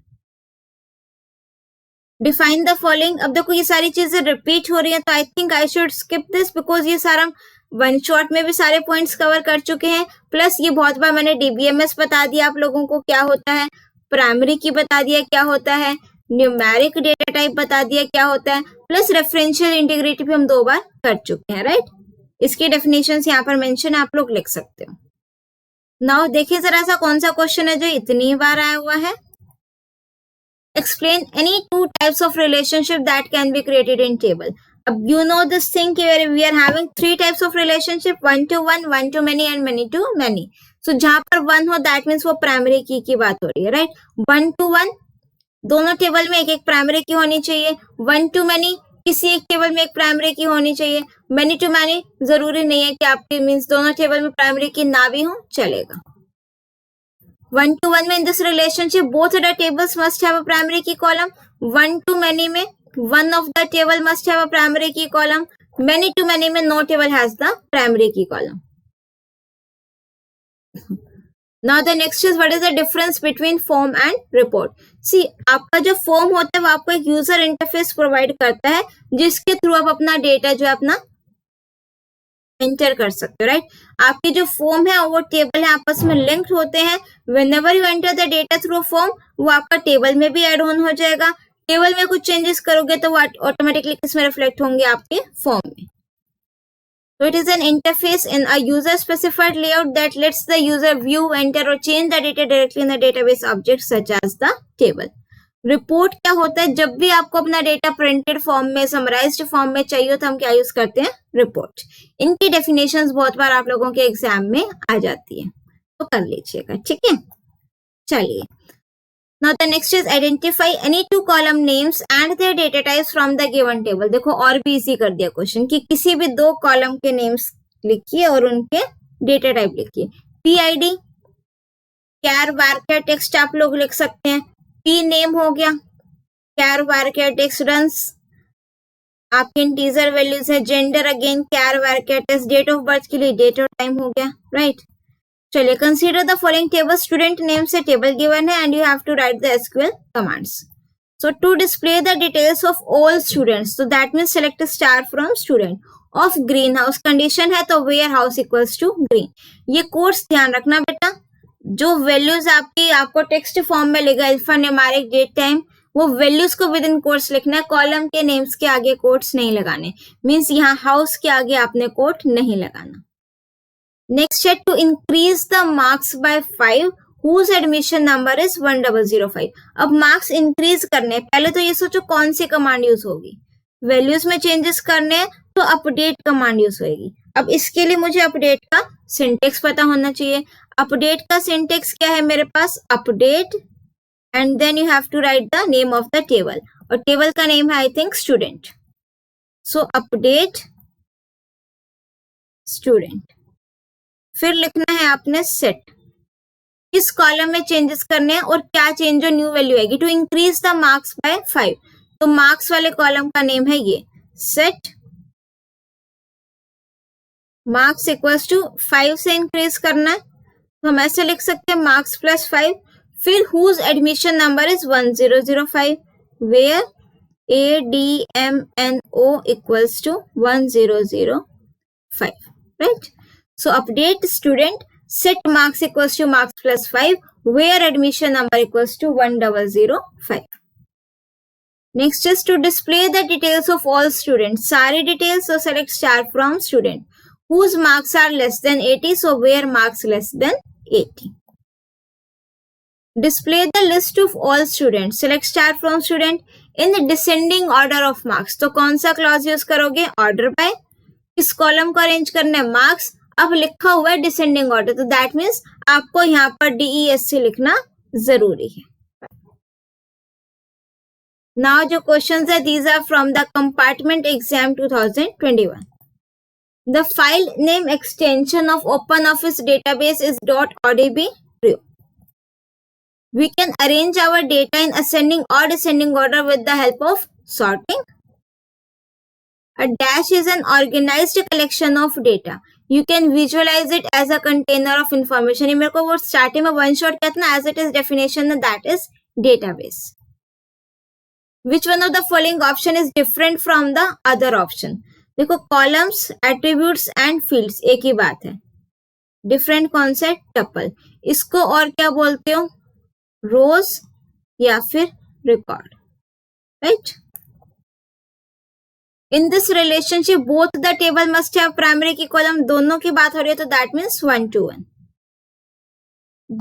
Define the following. अब देखो ये सारी चीजें रिपीट हो रही है, तो I think I should skip this because ये सारा वन शॉट में भी सारे पॉइंट्स कवर कर चुके हैं. प्लस ये बहुत बार मैंने डीबीएमएस बता दिया आप लोगों को क्या होता है, प्राइमरी की बता दिया क्या होता है, न्यूमेरिक डेटा टाइप बता दिया क्या होता है, प्लस रेफरेंशियल इंटीग्रिटी भी हम 2 बार कर चुके हैं, राइट. इसकी डेफिनेशंस यहाँ पर मेंशन है, आप लोग लिख सकते हो. नाउ देखिए जरा सा कौन सा क्वेश्चन है जो इतनी बार आया हुआ है. Explain any 2 types of relationship that can be created in table. अब यू नो दिस थिंग कि we are having 3 types of relationship, 1 to 1, 1 to many and many to many. So जहां पर 1 हो दैट मीन्स वो प्राइमरी की बात हो रही है, राइट. 1 to 1 दोनों टेबल में एक प्राइमरी की होनी चाहिए. 1 to many किसी एक टेबल में एक प्राइमरी की होनी चाहिए. मैनी टू मैनी जरूरी नहीं है कि आपके मीन्स दोनों टेबल में प्राइमरी की ना भी हो, चलेगा. 1 to 1 में in this relationship both the tables must have a primary key column. 1 to many में one of the table must have a primary key column. Many to many में no table has the primary key column. Now the next is what is the difference between form and report. See, आपका जो फॉर्म होता है वो आपको एक यूजर इंटरफेस प्रोवाइड करता है जिसके थ्रू आप अपना डेटा जो है अपना एंटर कर सकते हो, राइट. आपकी जो फॉर्म है वो टेबल है आपस में लिंक्ड होते हैं. whenever you enter the data through form वो आपका टेबल में भी एड ऑन हो जाएगा. टेबल में कुछ चेंजेस करोगे तो वो ऑटोमेटिकली किसमें रिफ्लेक्ट होंगे, आपके फॉर्म में. So it is an interface in a user-specified layout that lets the user view, enter or change the data directly in the database objects such as the table. Report क्या होता है, जब भी आपको अपना डेटा प्रिंटेड फॉर्म में, समराइज्ड फॉर्म में चाहिए तो हम क्या यूज करते हैं, रिपोर्ट. इनकी डेफिनेशंस बहुत बार आप लोगों के एग्जाम में आ जाती है, तो कर लीजिएगा, ठीक है. चलिए. Now the next is identify any 2 column names and their data types from the given table. देखो और भी इजी कर दिया क्वेश्चन कि किसी भी 2 कॉलम के नेम्स लिखिए और उनके डेटा टाइप लिखिए. PID, char varchar टेक्स्ट आप लोग लिख सकते हैं. P नेम हो गया, char varchar टेक्स्ट रंस, आपके इंटीजर वैल्यूज है. Gender again char varchar text. Date of birth के लिए डेट और टाइम हो गया, राइट. चलिए, consider the following table. Student name से टेबल गिवन है and you have to write the SQL commands. So to display the details of all students, तो that means select star from student. Of green house condition है तो where house equals to green. ये कोड्स ध्यान रखना बेटा, जो वैल्यूज आपकी आपको टेक्स्ट फॉर्म में लेगा, अल्फा न्यूमेरिक डेट टाइम, वो वैल्यूज को विद इन कोट्स लिखना है. कॉलम के नेम्स के आगे कोट्स नहीं लगाने, मीन्स यहाँ हाउस के आगे आपने कोट नहीं लगाना. नेक्स्ट है to increase the marks by 5 whose admission number is 1005. अब मार्क्स इंक्रीज करने, पहले तो ये सोचो कौन सी कमांड यूज होगी. वैल्यूज में चेंजेस करने तो अपडेट कमांड यूज होगी. अब इसके लिए मुझे अपडेट का सिंटेक्स पता होना चाहिए. अपडेट का सिंटेक्स क्या है मेरे पास, update and then you have to write the name of the table, और टेबल का नेम है I think student. So update student. फिर लिखना है आपने सेट, किस कॉलम में चेंजेस करने हैं और क्या चेंज और न्यू वैल्यू आएगी। To increase the marks by 5, तो मार्क्स वाले कॉलम का नेम है ये सेट मार्क्स इक्वल्स टू 5 से इंक्रीज करना है, तो हम ऐसे लिख सकते हैं मार्क्स प्लस 5। फिर whose admission number is 1005, where ADMNO equals to 1005, right? So update student, set marks equals to marks plus 5, where admission number equals to 1005. Next is to display the details of all students. सारे details, so select star from student whose marks are less than 80, so where marks less than 80. Display the list of all students. Select star from student in descending order of marks. तो कौन सा क्लॉज यूज करोगे? Order bye. किस कॉलम को अरेंज करना है? मार्क्स। अब लिखा हुआ है डिसेंडिंग ऑर्डर, तो दैट मीन्स आपको यहाँ पर DESC लिखना जरूरी है। नाउ जो क्वेश्चंस है, these are from the compartment exam 2021. The file name extension of OpenOffice database is .odb. True. We can arrange our data in ascending or descending order with the help of sorting. A dash is an organized collection of data. You can visualize it as a container of information. ये मेरे को वो स्टार्टिंग में वन शॉट कहते हैं, as it is definition that is database. Which one of the following option is different from the other option? देखो columns, attributes and fields एक ही बात है. Different कौन सा है? Tuple. इसको और क्या बोलते हो? Rows या फिर record. Right? In this relationship, both the table must have primary की column, दोनों की बात हो रही है, तो that means 1 to 1.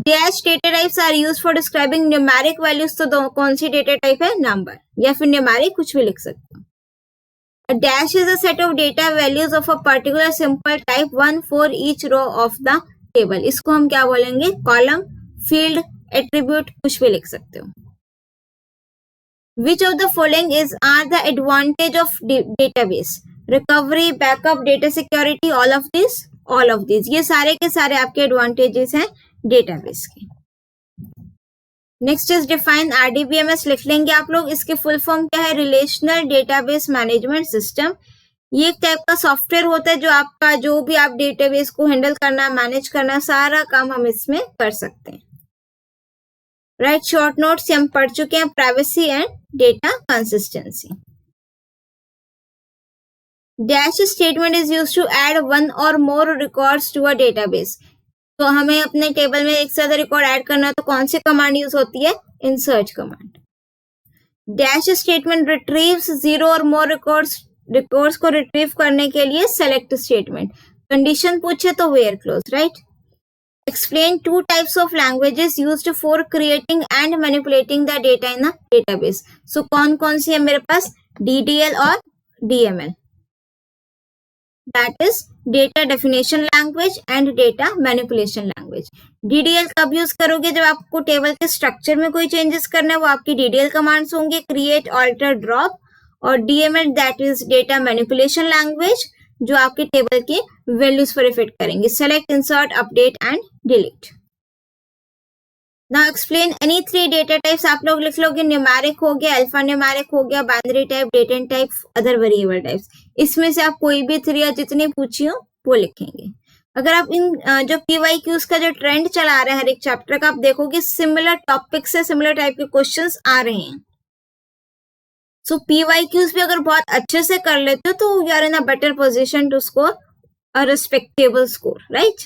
Dash data types are used for describing numeric values, तो कौन सी data type है? Number या फिर numeric, कुछ भी लिख सकते हो. A dash is a set of data values of a particular simple type, one for each row of the table. इसको हम क्या बोलेंगे? Column, field, attribute, कुछ भी लिख सकते हो. Which of the following are the advantage of database? Recovery, backup, data security, all of these. ये सारे के सारे आपके advantages हैं database के. Next is define RDBMS. लिख लेंगे आप लोग. इसके फुल फॉर्म क्या है? Relational database management system. ये एक टाइप का सॉफ्टवेयर होता है जो आपका जो भी आप डेटाबेस को हैंडल करना, मैनेज करना, सारा काम हम इसमें कर सकते हैं. राइट, शॉर्ट नोट्स हम पढ़ चुके हैं. Privacy and data consistency. Dash statement is used to add one or more records to a database. तो हमें अपने टेबल में एक से ज्यादा रिकॉर्ड ऐड करना है, तो कौन सी कमांड यूज होती है? Insert command. Dash statement retrieves zero और मोर रिकॉर्ड्स को रिट्रीव करने के लिए सेलेक्ट स्टेटमेंट. कंडीशन पूछे तो where clause. Right. Explain two types of languages used for creating and manipulating the data in a database. So कौन कौन सी है मेरे पास? DDL or DML. That is data definition language and data manipulation language. DDL कब यूज करोगे? जब आपको टेबल के स्ट्रक्चर में कोई चेंजेस करना है, वो आपकी DDL कमांड्स होंगे, create, alter, drop. और DML that is data manipulation language, जो आपके टेबल की वैल्यूज पर इफेक्ट करेंगे. Select, insert, update and delete. Now explain any three data types. आप लोग लिख लोगे. न्यूमेरिक हो गया, अल्फा न्यूमेरिक हो गया, binary type, डेटन type, other variable types. इसमें से आप कोई भी थ्री या जितनी पूछी हो वो लिखेंगे. अगर आप इन जो PYQs का जो ट्रेंड चला रहा है हर एक चैप्टर का, आप देखोगे सिमिलर टॉपिक से सिमिलर टाइप के क्वेश्चंस आ रहे हैं. सो PYQs भी अगर बहुत अच्छे से कर लेते हो तो you are in a better position to score a respectable score. Right.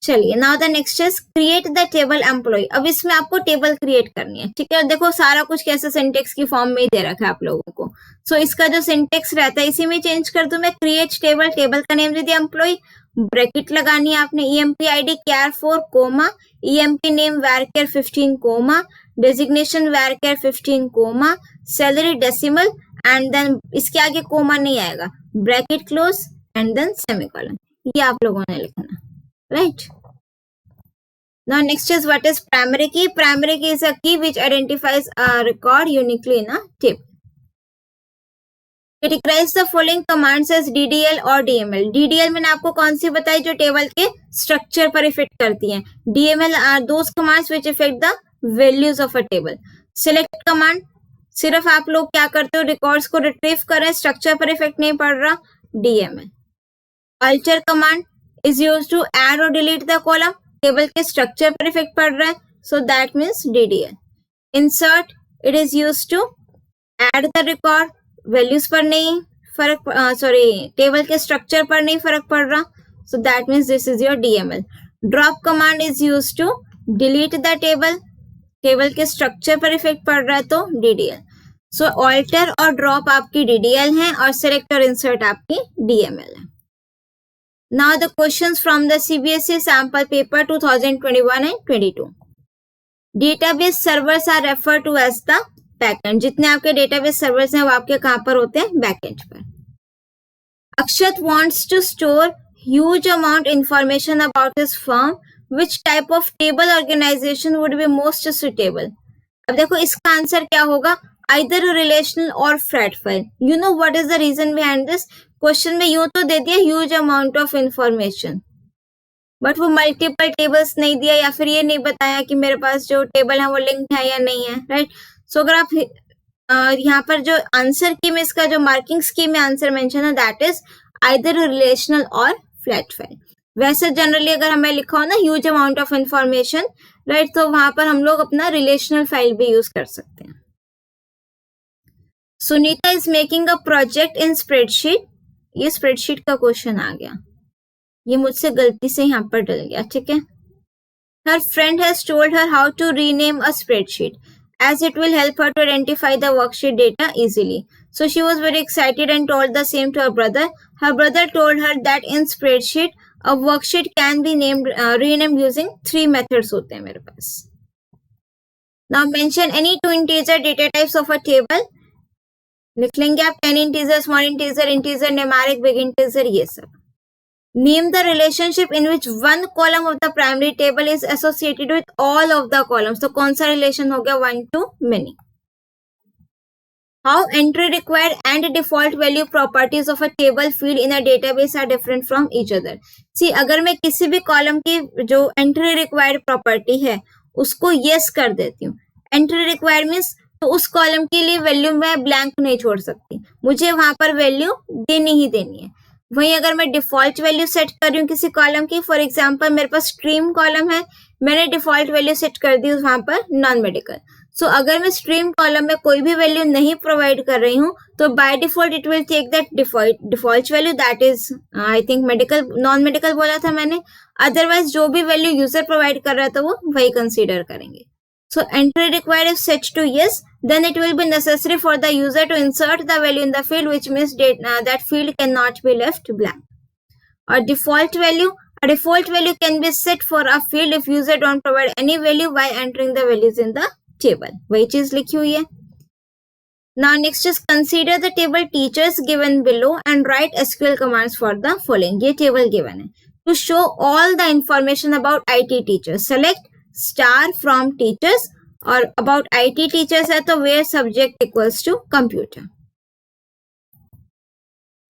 चलिए, now the next is create the table employ. अब इसमें आपको टेबल क्रिएट करनी है. ठीक है. देखो सारा कुछ कैसे सिंटेक्स की फॉर्म में ही दे रखा है आप लोगों को. सो इसका जो सिंटेक्स रहता है इसी में चेंज कर दूं मैं. क्रिएट टेबल, टेबल का नेम दे दिया एम्प्लॉय, ब्रैकेट लगानी है आपने. EMP ID care 4 comma, EMP name varchar 15 comma, designation varchar 15 comma, salary decimal and then इसके आगे कोमा नहीं आएगा, bracket close and then semicolon. ये आप लोगों ने लिखना. Right. Now next is what is primary key. Primary key is a key which identifies a record uniquely in a table. Categorise the following commands as DDL or DML. DDL मैंने आपको कौन सी बताई, जो टेबल के स्ट्रक्चर पर इफेक्ट करती हैं. DML are those commands which effect the values of a table. Select command, सिर्फ आप लोग क्या करते हो, रिकॉर्ड्स को रिट्रीव करें, स्ट्रक्चर पर इफेक्ट नहीं पड़ रहा, DML. Alter command is used to add or delete the column, table के स्ट्रक्चर पर इफेक्ट पड़ रहा है, so that means DDL. Insert, it is used to add the record, values पर नहीं फर्क, टेबल के स्ट्रक्चर पर नहीं फर्क पड़ रहा, so that means this is your DML. Drop command is used to delete the table, table के स्ट्रक्चर पर इफेक्ट पड़ रहा है तो DDL. सो ऑल्टर और ड्रॉप आपकी DDL है और सिलेक्ट और इंसर्ट आपकी DML है. Now the questions from the CBSE sample paper 2021 and 22. Database servers are referred to as the backend. जितने आपके database servers हैं वो आपके कहाँ पर होते हैं, backend पर. Akshat wants to store huge amount information about his firm. Which type of table organization would be most suitable? अब देखो इसका आंसर क्या होगा, either relational or flat file. You know what is the reason behind this? Question में यूं तो दे दिया huge amount of information, but वो मल्टीपल टेबल्स नहीं दिया या फिर ये नहीं बताया कि मेरे पास जो टेबल है वो लिंक्ड है या नहीं है, राइट. सो अगर आप यहाँ पर जो आंसर की में इसका जो मार्किंग स्कीम में आंसर मेंशन है, दैट इज आइदर रिलेशनल और फ्लैट फाइल. वैसे जनरली अगर हमें लिखा हो ना huge amount of information, right, तो वहां पर हम लोग अपना रिलेशनल फाइल भी यूज कर सकते हैं. Sunita is making a project in spreadsheet. ये स्प्रेडशीट का क्वेश्चन आ गया, ये मुझसे गलती से यहाँ पर डल गया, ठीक है. Her friend has told her how to rename a spreadsheet as it will help her to identify the worksheet data easily. So she was very excited and told the same to her brother. Her brother told her that in spreadsheet a worksheet can be renamed using 3 methods होते हैं मेरे पास. Now mention any 2 integer data types of a table. लिख लेंगे आप 10 integer, small integer, integer, numeric, big integer, ये सब. Name the relationship in which one column of the primary table is associated with all of the columns. तो कौन सा relation हो गया, 1 to many. How entry required and default value properties of a table field in a database are different from each other. See, अगर मैं किसी भी column की जो entry required property है उसको yes कर देती हूँ, entry required means तो उस कॉलम के लिए वैल्यू मैं ब्लैंक नहीं छोड़ सकती, मुझे वहां पर वैल्यू देनी ही देनी है. वहीं अगर मैं डिफॉल्ट वैल्यू सेट कर रही हूँ किसी कॉलम की, फॉर एग्जांपल मेरे पास स्ट्रीम कॉलम है, मैंने डिफॉल्ट वैल्यू सेट कर दी वहां पर नॉन मेडिकल. सो अगर मैं स्ट्रीम कॉलम में कोई भी वैल्यू नहीं प्रोवाइड कर रही हूँ तो by default it will take that default value, that is I think medical, non medical बोला था मैंने. अदरवाइज जो भी वैल्यू यूजर प्रोवाइड कर रहा था वो वही कंसीडर करेंगे. So entry required is set to yes, then it will be necessary for the user to insert the value in the field, which means that field cannot be left blank. Or default value, a default value can be set for a field if user don't provide any value by entering the values in the table. वही चीज लिखी हुई है. Now next is consider the table teachers given below and write SQL commands for the following. ये table given है. To show all the information about IT teachers, select star from teachers, और अबाउट IT टीचर्स है तो where subject equals to computer.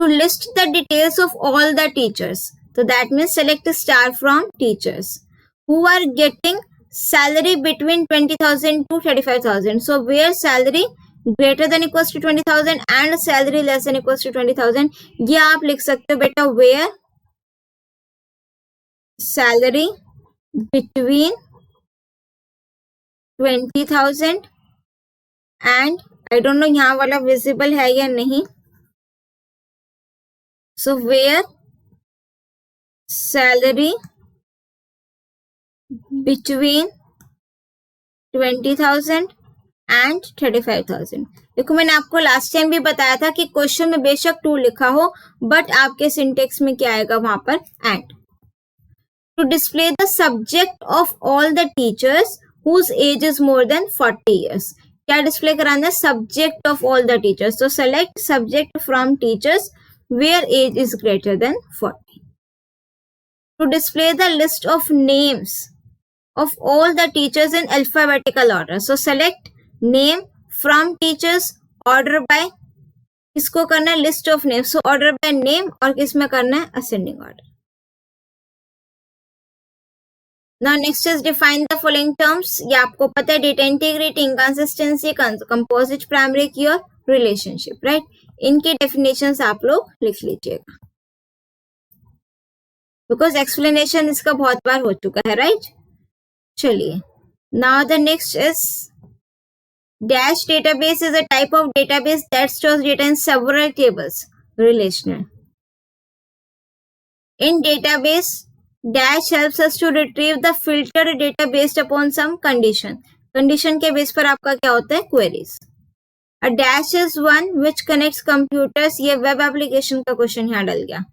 To list the details of all the teachers, तो that means select star from teachers who are getting salary between 20,000 to 35,000. So where salary greater than equals to 20,000 and salary less than equals to 20,000. ये आप लिख सकते हो बेटा, where salary between 20,000 and I don't no यहाँ वाला विजिबल है या नहीं. So where salary between 20,000 and 35,000. देखो मैंने आपको लास्ट टाइम भी बताया था कि क्वेश्चन में बेशक टू लिखा हो बट आपके सिंटेक्स में क्या आएगा वहां पर, and. To display the subject of all the teachers whose age is more than 40 years. क्या डिस्प्ले कराना है, subject of all the teachers. तो select subject from teachers where age is greater than 40. To display the list of names of all the teachers in alphabetical order. So select name from teachers, order by किसको करना है, list of name, so order by name, और किस में करना है, ascending order. Now next is define the following terms. ये आपको पता है, data integrity, inconsistency, composite primary key और रिलेशनशिप, राइट. इनकी डेफिनेशंस आप लोग लिख लीजिएगा, बिकॉज एक्सप्लेनेशन इसका बहुत बार हो चुका है, राइट. चलिए, now the next is dash database is a type of database that stores data in several tables. Relational. In database, dash helps us to retrieve the filtered data based upon some condition. Condition के बेस पर आपका क्या होता है, queries. A dash is one which connects computers. ये web application का क्वेश्चन यहाँ डल गया.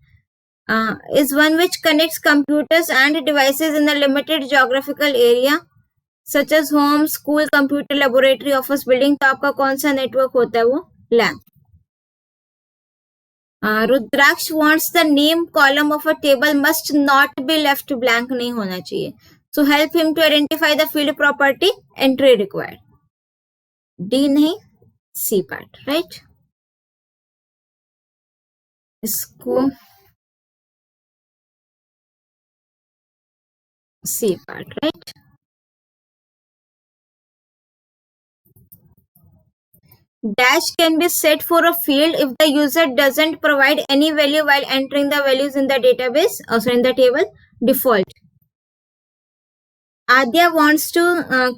Is one which connects computers and devices in a limited geographical area such as home, school, computer, laboratory, office building. तो आपका कौन सा नेटवर्क होता है, वो LAN. Rudraksha wants the name column of a table must not be left blank, नहीं होना चाहिए. So help him to identify the field property entry required. D नहीं, C part, right. इसको C part, right. Dash can be set for a field if the user doesn't provide any value while entering the values in the database, also in the table default. Adya wants to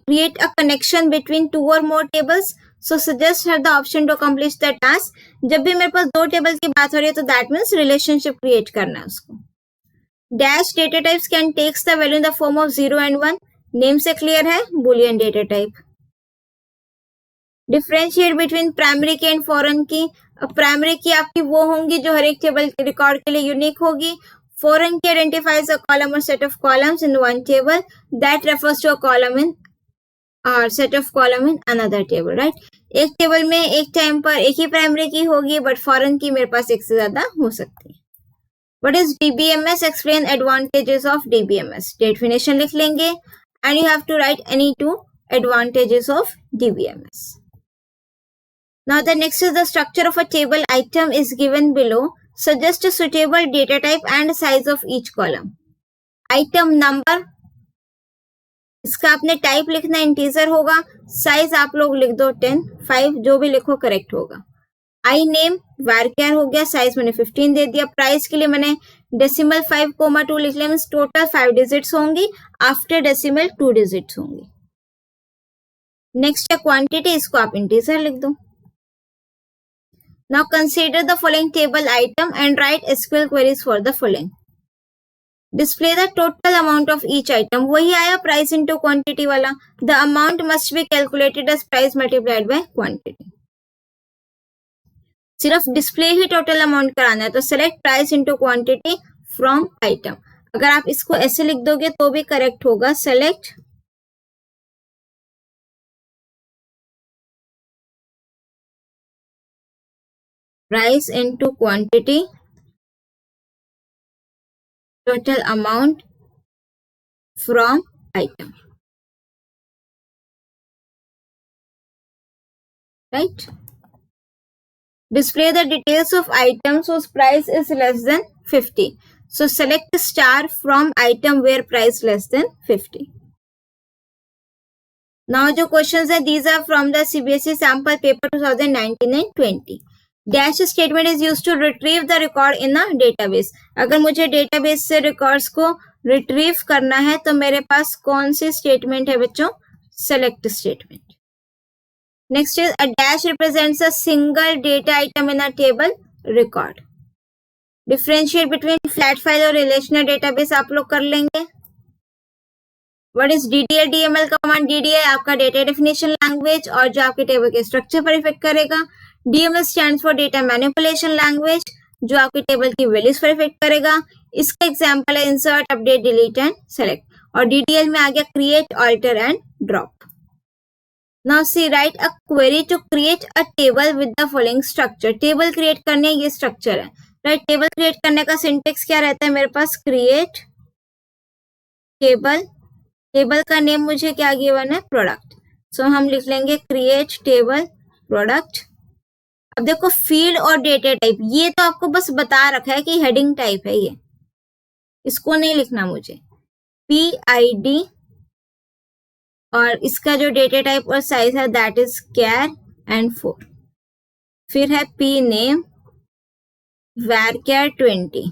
create a connection between two or more tables, so suggest her the option to accomplish the task. जब भी मेरे पास दो टेबल की बात हो रही है तो that means relationship create करना है उसको. Dash data types can takes the value in the form of 0 and 1. Name से clear है, boolean data type. Differentiate between primary की एंड फॉरेन की. प्राइमरी की आपकी वो होंगी जो हर एक टेबल के रिकॉर्ड के लिए यूनिक होगी. Foreign key identifies a column or set of columns in one table, that refers to a column in or set of column in another table, right. एक टेबल में एक टाइम पर एक ही प्राइमरी की होगी, बट फॉरेन की मेरे पास एक से ज्यादा हो सकती है. What is DBMS, explain advantages of DBMS. Definition लिख लेंगे and you have to write any two advantages of DBMS. Now the next is the structure of a table item is given below. Suggest a suitable data type and size of each column. Item number, इसका आपने टाइप लिखना इंटीजर होगा. साइज आप लोग लिख दो 10, 5, जो भी लिखो करेक्ट होगा. आई नेम varchar हो गया, साइज मैंने 15 दे दिया. प्राइस के लिए मैंने डेसिमल 5,2 लिख लिया, मीन्स टोटल 5 डिजिट्स होंगी, आफ्टर डेसिमल 2 डिजिट्स होंगी. नेक्स्ट है क्वांटिटी, इसको आप इंटीजर लिख दो. Now consider the following table item and write SQL queries for the following. Display the total amount of each item. वही आया price into quantity वाला. The amount must be calculated as price multiplied by quantity. सिर्फ डिस्प्ले ही टोटल अमाउंट कराना है, तो select price into quantity from item. अगर आप इसको ऐसे लिख दोगे तो भी करेक्ट होगा. Select price into quantity, total amount from item, right. Display the details of items whose price is less than 50. So select star from item where price less than 50. Now जो questions है, these are from the CBSE sample paper 2019 and 20. Dash statement is used to retrieve the record in a database. अगर मुझे database से records को retrieve करना है तो मेरे पास कौन सी statement है बच्चों, select statement. Next is a dash represents a single data item in a table record. Differentiate between flat file और relational database आप लोग कर लेंगे. What is DDL DML command. DDL आपका डेटा डेफिनेशन लैंग्वेज और जो आपके टेबल के स्ट्रक्चर पर इफेक्ट करेगा. DML stands for data manipulation language, जो आपके टेबल की वैल्यूज पर इफेक्ट करेगा. इसका एग्जांपल है insert, update, delete and select. और DDL में आ गया create, alter and drop. Now see write a query to create a table with the following structure. Table create करने ये स्ट्रक्चर है, राइट. टेबल क्रिएट करने का सिंटेक्स क्या रहता है मेरे पास, क्रिएट टेबल. टेबल का नेम मुझे क्या गिवन है, प्रोडक्ट. सो हम लिख लेंगे क्रिएट टेबल प्रोडक्ट. अब देखो फील्ड और डेटा टाइप, ये तो आपको बस बता रखा है कि हेडिंग टाइप है, ये इसको नहीं लिखना मुझे। PID और इसका जो डेटा टाइप और साइज है दैट इज char and 4। फिर है P नेम varchar 20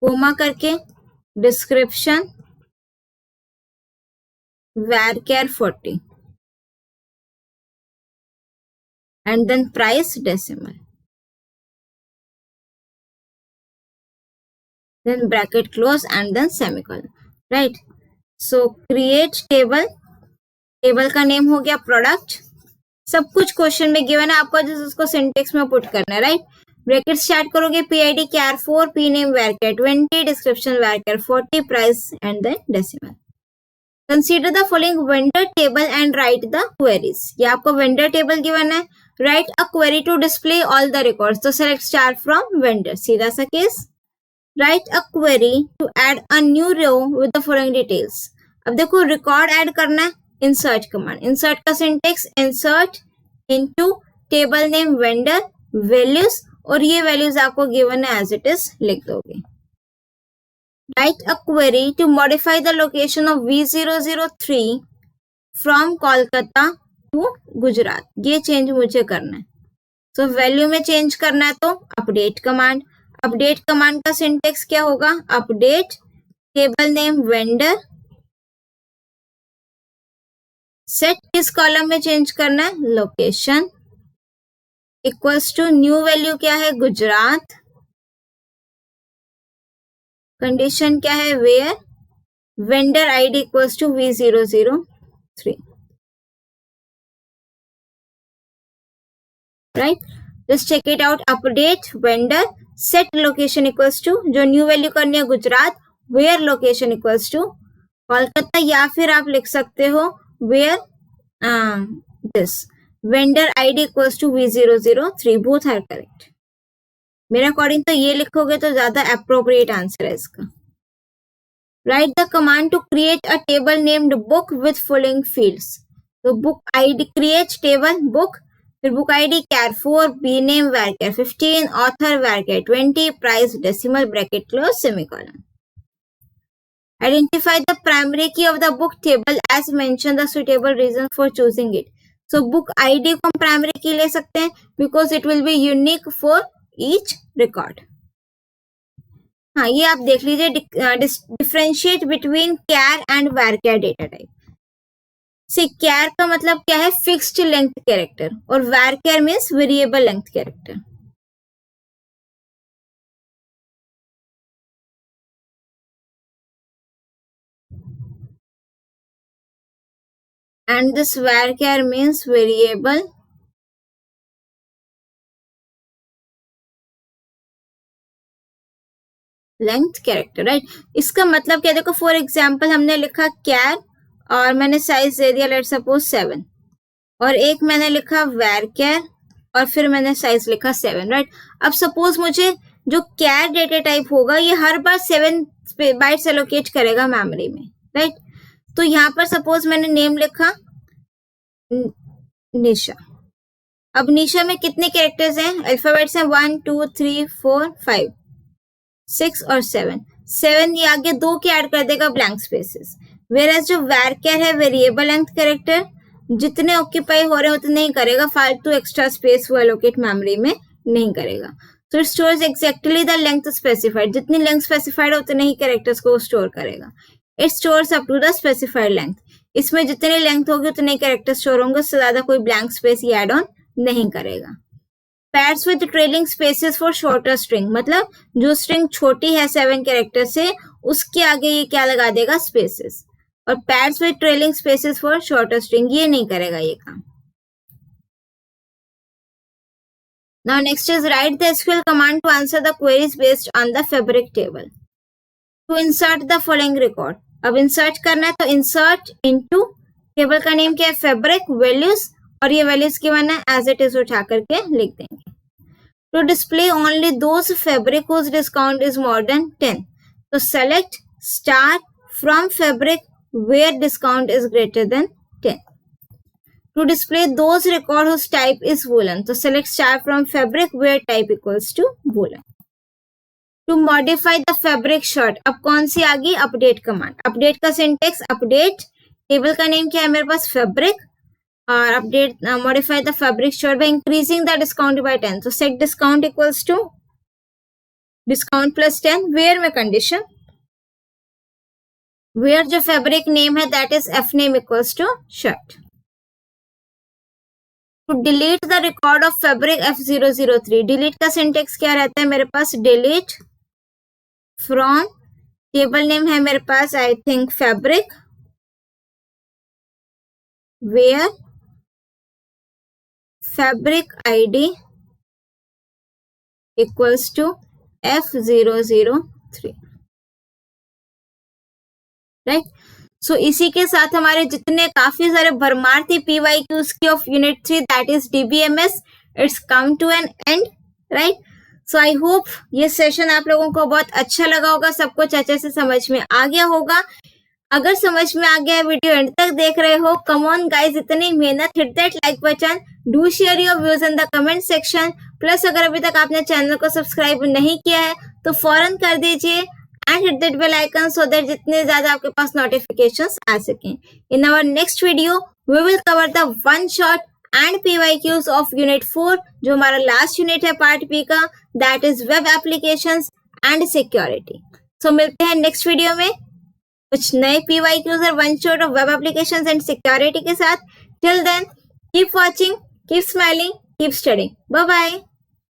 कोमा करके description varchar 40 and then price decimal, then bracket close and then semicolon, right? So create table, table का नेम हो गया प्रोडक्ट, सब कुछ क्वेश्चन में गिवन है, आपको जस्ट उसको सिंटेक्स में पुट करना है, राइट? ब्रैकेट स्टार्ट करोगे PID char 4, P name varchar 20, description varchar 40, price and then decimal. Consider the following vendor table and write the queries. ये आपको वेंडर टेबल गिवन है, write a query to display all the records, तो सेलेक्ट स्टार फ्रॉम वेंडर, सीधा सा case. Write a query to add a new row with the following details. अब देखो रिकॉर्ड ऐड करना है, इंसर्ट कमांड, इंसर्ट का syntax insert into table name vendor values, और ये वैल्यूज आपको गिवन है एज इट इज लिख दोगे। Write a query to modify the location of V003 from Kolkata to Gujarat, ये चेंज मुझे करना है, तो वैल्यू में चेंज करना है तो अपडेट कमांड, अपडेट कमांड का सिंटेक्स क्या होगा, update table name vendor, set किस कॉलम में चेंज करना है, location, equals to new value क्या है, गुजरात, कंडीशन क्या है, where, vendor ID equals to V003, right? Just check it out, update vendor, set location equals to, जो न्यू वैल्यू करनी है Gujarat, where location equals to Kolkata, या फिर आप लिख सकते हो where this vendor ID equals to V003, both are correct. मेरे अकॉर्डिंग तो ये लिखोगे तो ज्यादा अप्रोप्रिएट आंसर है इसका। Write the command to create a table named book with following fields, तो book ID, create table book, फिर book ID char 4, B name varchar 15, author varchar 20, price decimal, bracket close, semicolon. Identify the primary key of the book table as mentioned the suitable reason for choosing it. So book ID को हम primary key ले सकते हैं because it will be unique for each record. हाँ, ये आप देख लीजिए, differentiate between char and varchar data type. See, char का मतलब क्या है, fixed length character, और varchar means variable length character. And this varchar means variable length character, right? इसका मतलब क्या, देखो फॉर एग्जांपल हमने लिखा char और मैंने साइज दे दिया लेट सपोज 7, और एक मैंने लिखा varchar और फिर मैंने साइज लिखा 7, राइट? अब सपोज मुझे जो char डेटा टाइप होगा ये हर बार 7 बाइट्स एलोकेट करेगा मेमोरी में, राइट? तो यहाँ पर सपोज मैंने नेम लिखा निशा, अब निशा में कितने कैरेक्टर्स हैं, अल्फाबेट्स हैं 1 2 3 4 5 6 और 7, ये आगे 2 के ऐड कर देगा ब्लैंक स्पेसेस, वेयरएज जो varchar है वेरिएबल लेंथ कैरेक्टर, जितने ऑक्यूपाई हो रहे हैं उतने ही करेगा, फालतू एक्स्ट्रा स्पेस वो एलोकेट मेमोरी में नहीं करेगा। तो it stores exactly the length specified, जितनी लेंथ स्पेसिफाइड है उतने ही कैरेक्टर्स को स्टोर करेगा। It stores up to the specified length, इसमें जितनी लेंथ होगी उतने कैरेक्टर स्टोर होंगे, उससे ज्यादा कोई ब्लैंक स्पेस ये एड ऑन नहीं करेगा। Pads with trailing spaces for shorter string, मतलब जो स्ट्रिंग छोटी है 7 कैरेक्टर से उसके आगे ये क्या लगा देगा, स्पेसेस, और pads with trailing spaces for shorter string ये नहीं करेगा ये काम। Now next is write the SQL command to answer the queries based on the fabric table to insert the following record. अब इंसर्ट करना है तो इंसर्ट इनटू, टेबल का नेम क्या है, फैब्रिक वैल्यूज, और ये वैल्यूज गिवन है एज इट इज उठा करके लिख देंगे। To display only those fabric whose discount is more than 10, तो select star from fabric where discount is greater than 10। to display those record whose type is woolen. तो select star from fabric where type equals to woolen. To modify the fabric shirt, अब कौन सी आ गई? Update command. अपडेट का सिंटेक्स अपडेट, टेबल का नेम क्या है मेरे पास? फैब्रिक, और update modify the fabric shirt by increasing the discount by 10. तो set discount equals to discount plus 10. Where में कंडीशन, वेयर जो फैब्रिक नेम है that is F name equals to shirt. To delete the record of fabric F003, delete का सिंटेक्स क्या रहता है मेरे पास? डिलीट फ्रॉम, टेबल नेम है मेरे पास I think fabric, where fabric ID equals to F003, right. So इसी के साथ हमारे जितने काफी सारे भरमार थी PYQs की of unit 3 that is DBMS, it's come to an end, right. So I hope ये सेशन आप लोगों को बहुत अच्छा लगा होगा, सब कुछ अच्छे से समझ में आ गया होगा. अगर समझ में आ गया, वीडियो एंड तक देख रहे हो, कम ऑन गाइस, इतनी मेहनत, hit that like button, do share your views in the comment section. Plus अगर अभी तक आपने चैनल को सब्सक्राइब नहीं किया है तो फौरन कर दीजिए and hit that bell icon so that जितने ज्यादा आपके पास नोटिफिकेशंस आ सकें. In our next video we will cover the one shot and PYQs of unit 4, जो हमारा लास्ट यूनिट है पार्ट बी का, that is web applications and security. So मिलते हैं नेक्स्ट वीडियो में कुछ नए PYQs और one shot of web applications and security के साथ. Till then keep watching, keep smiling, keep studying. Bye bye.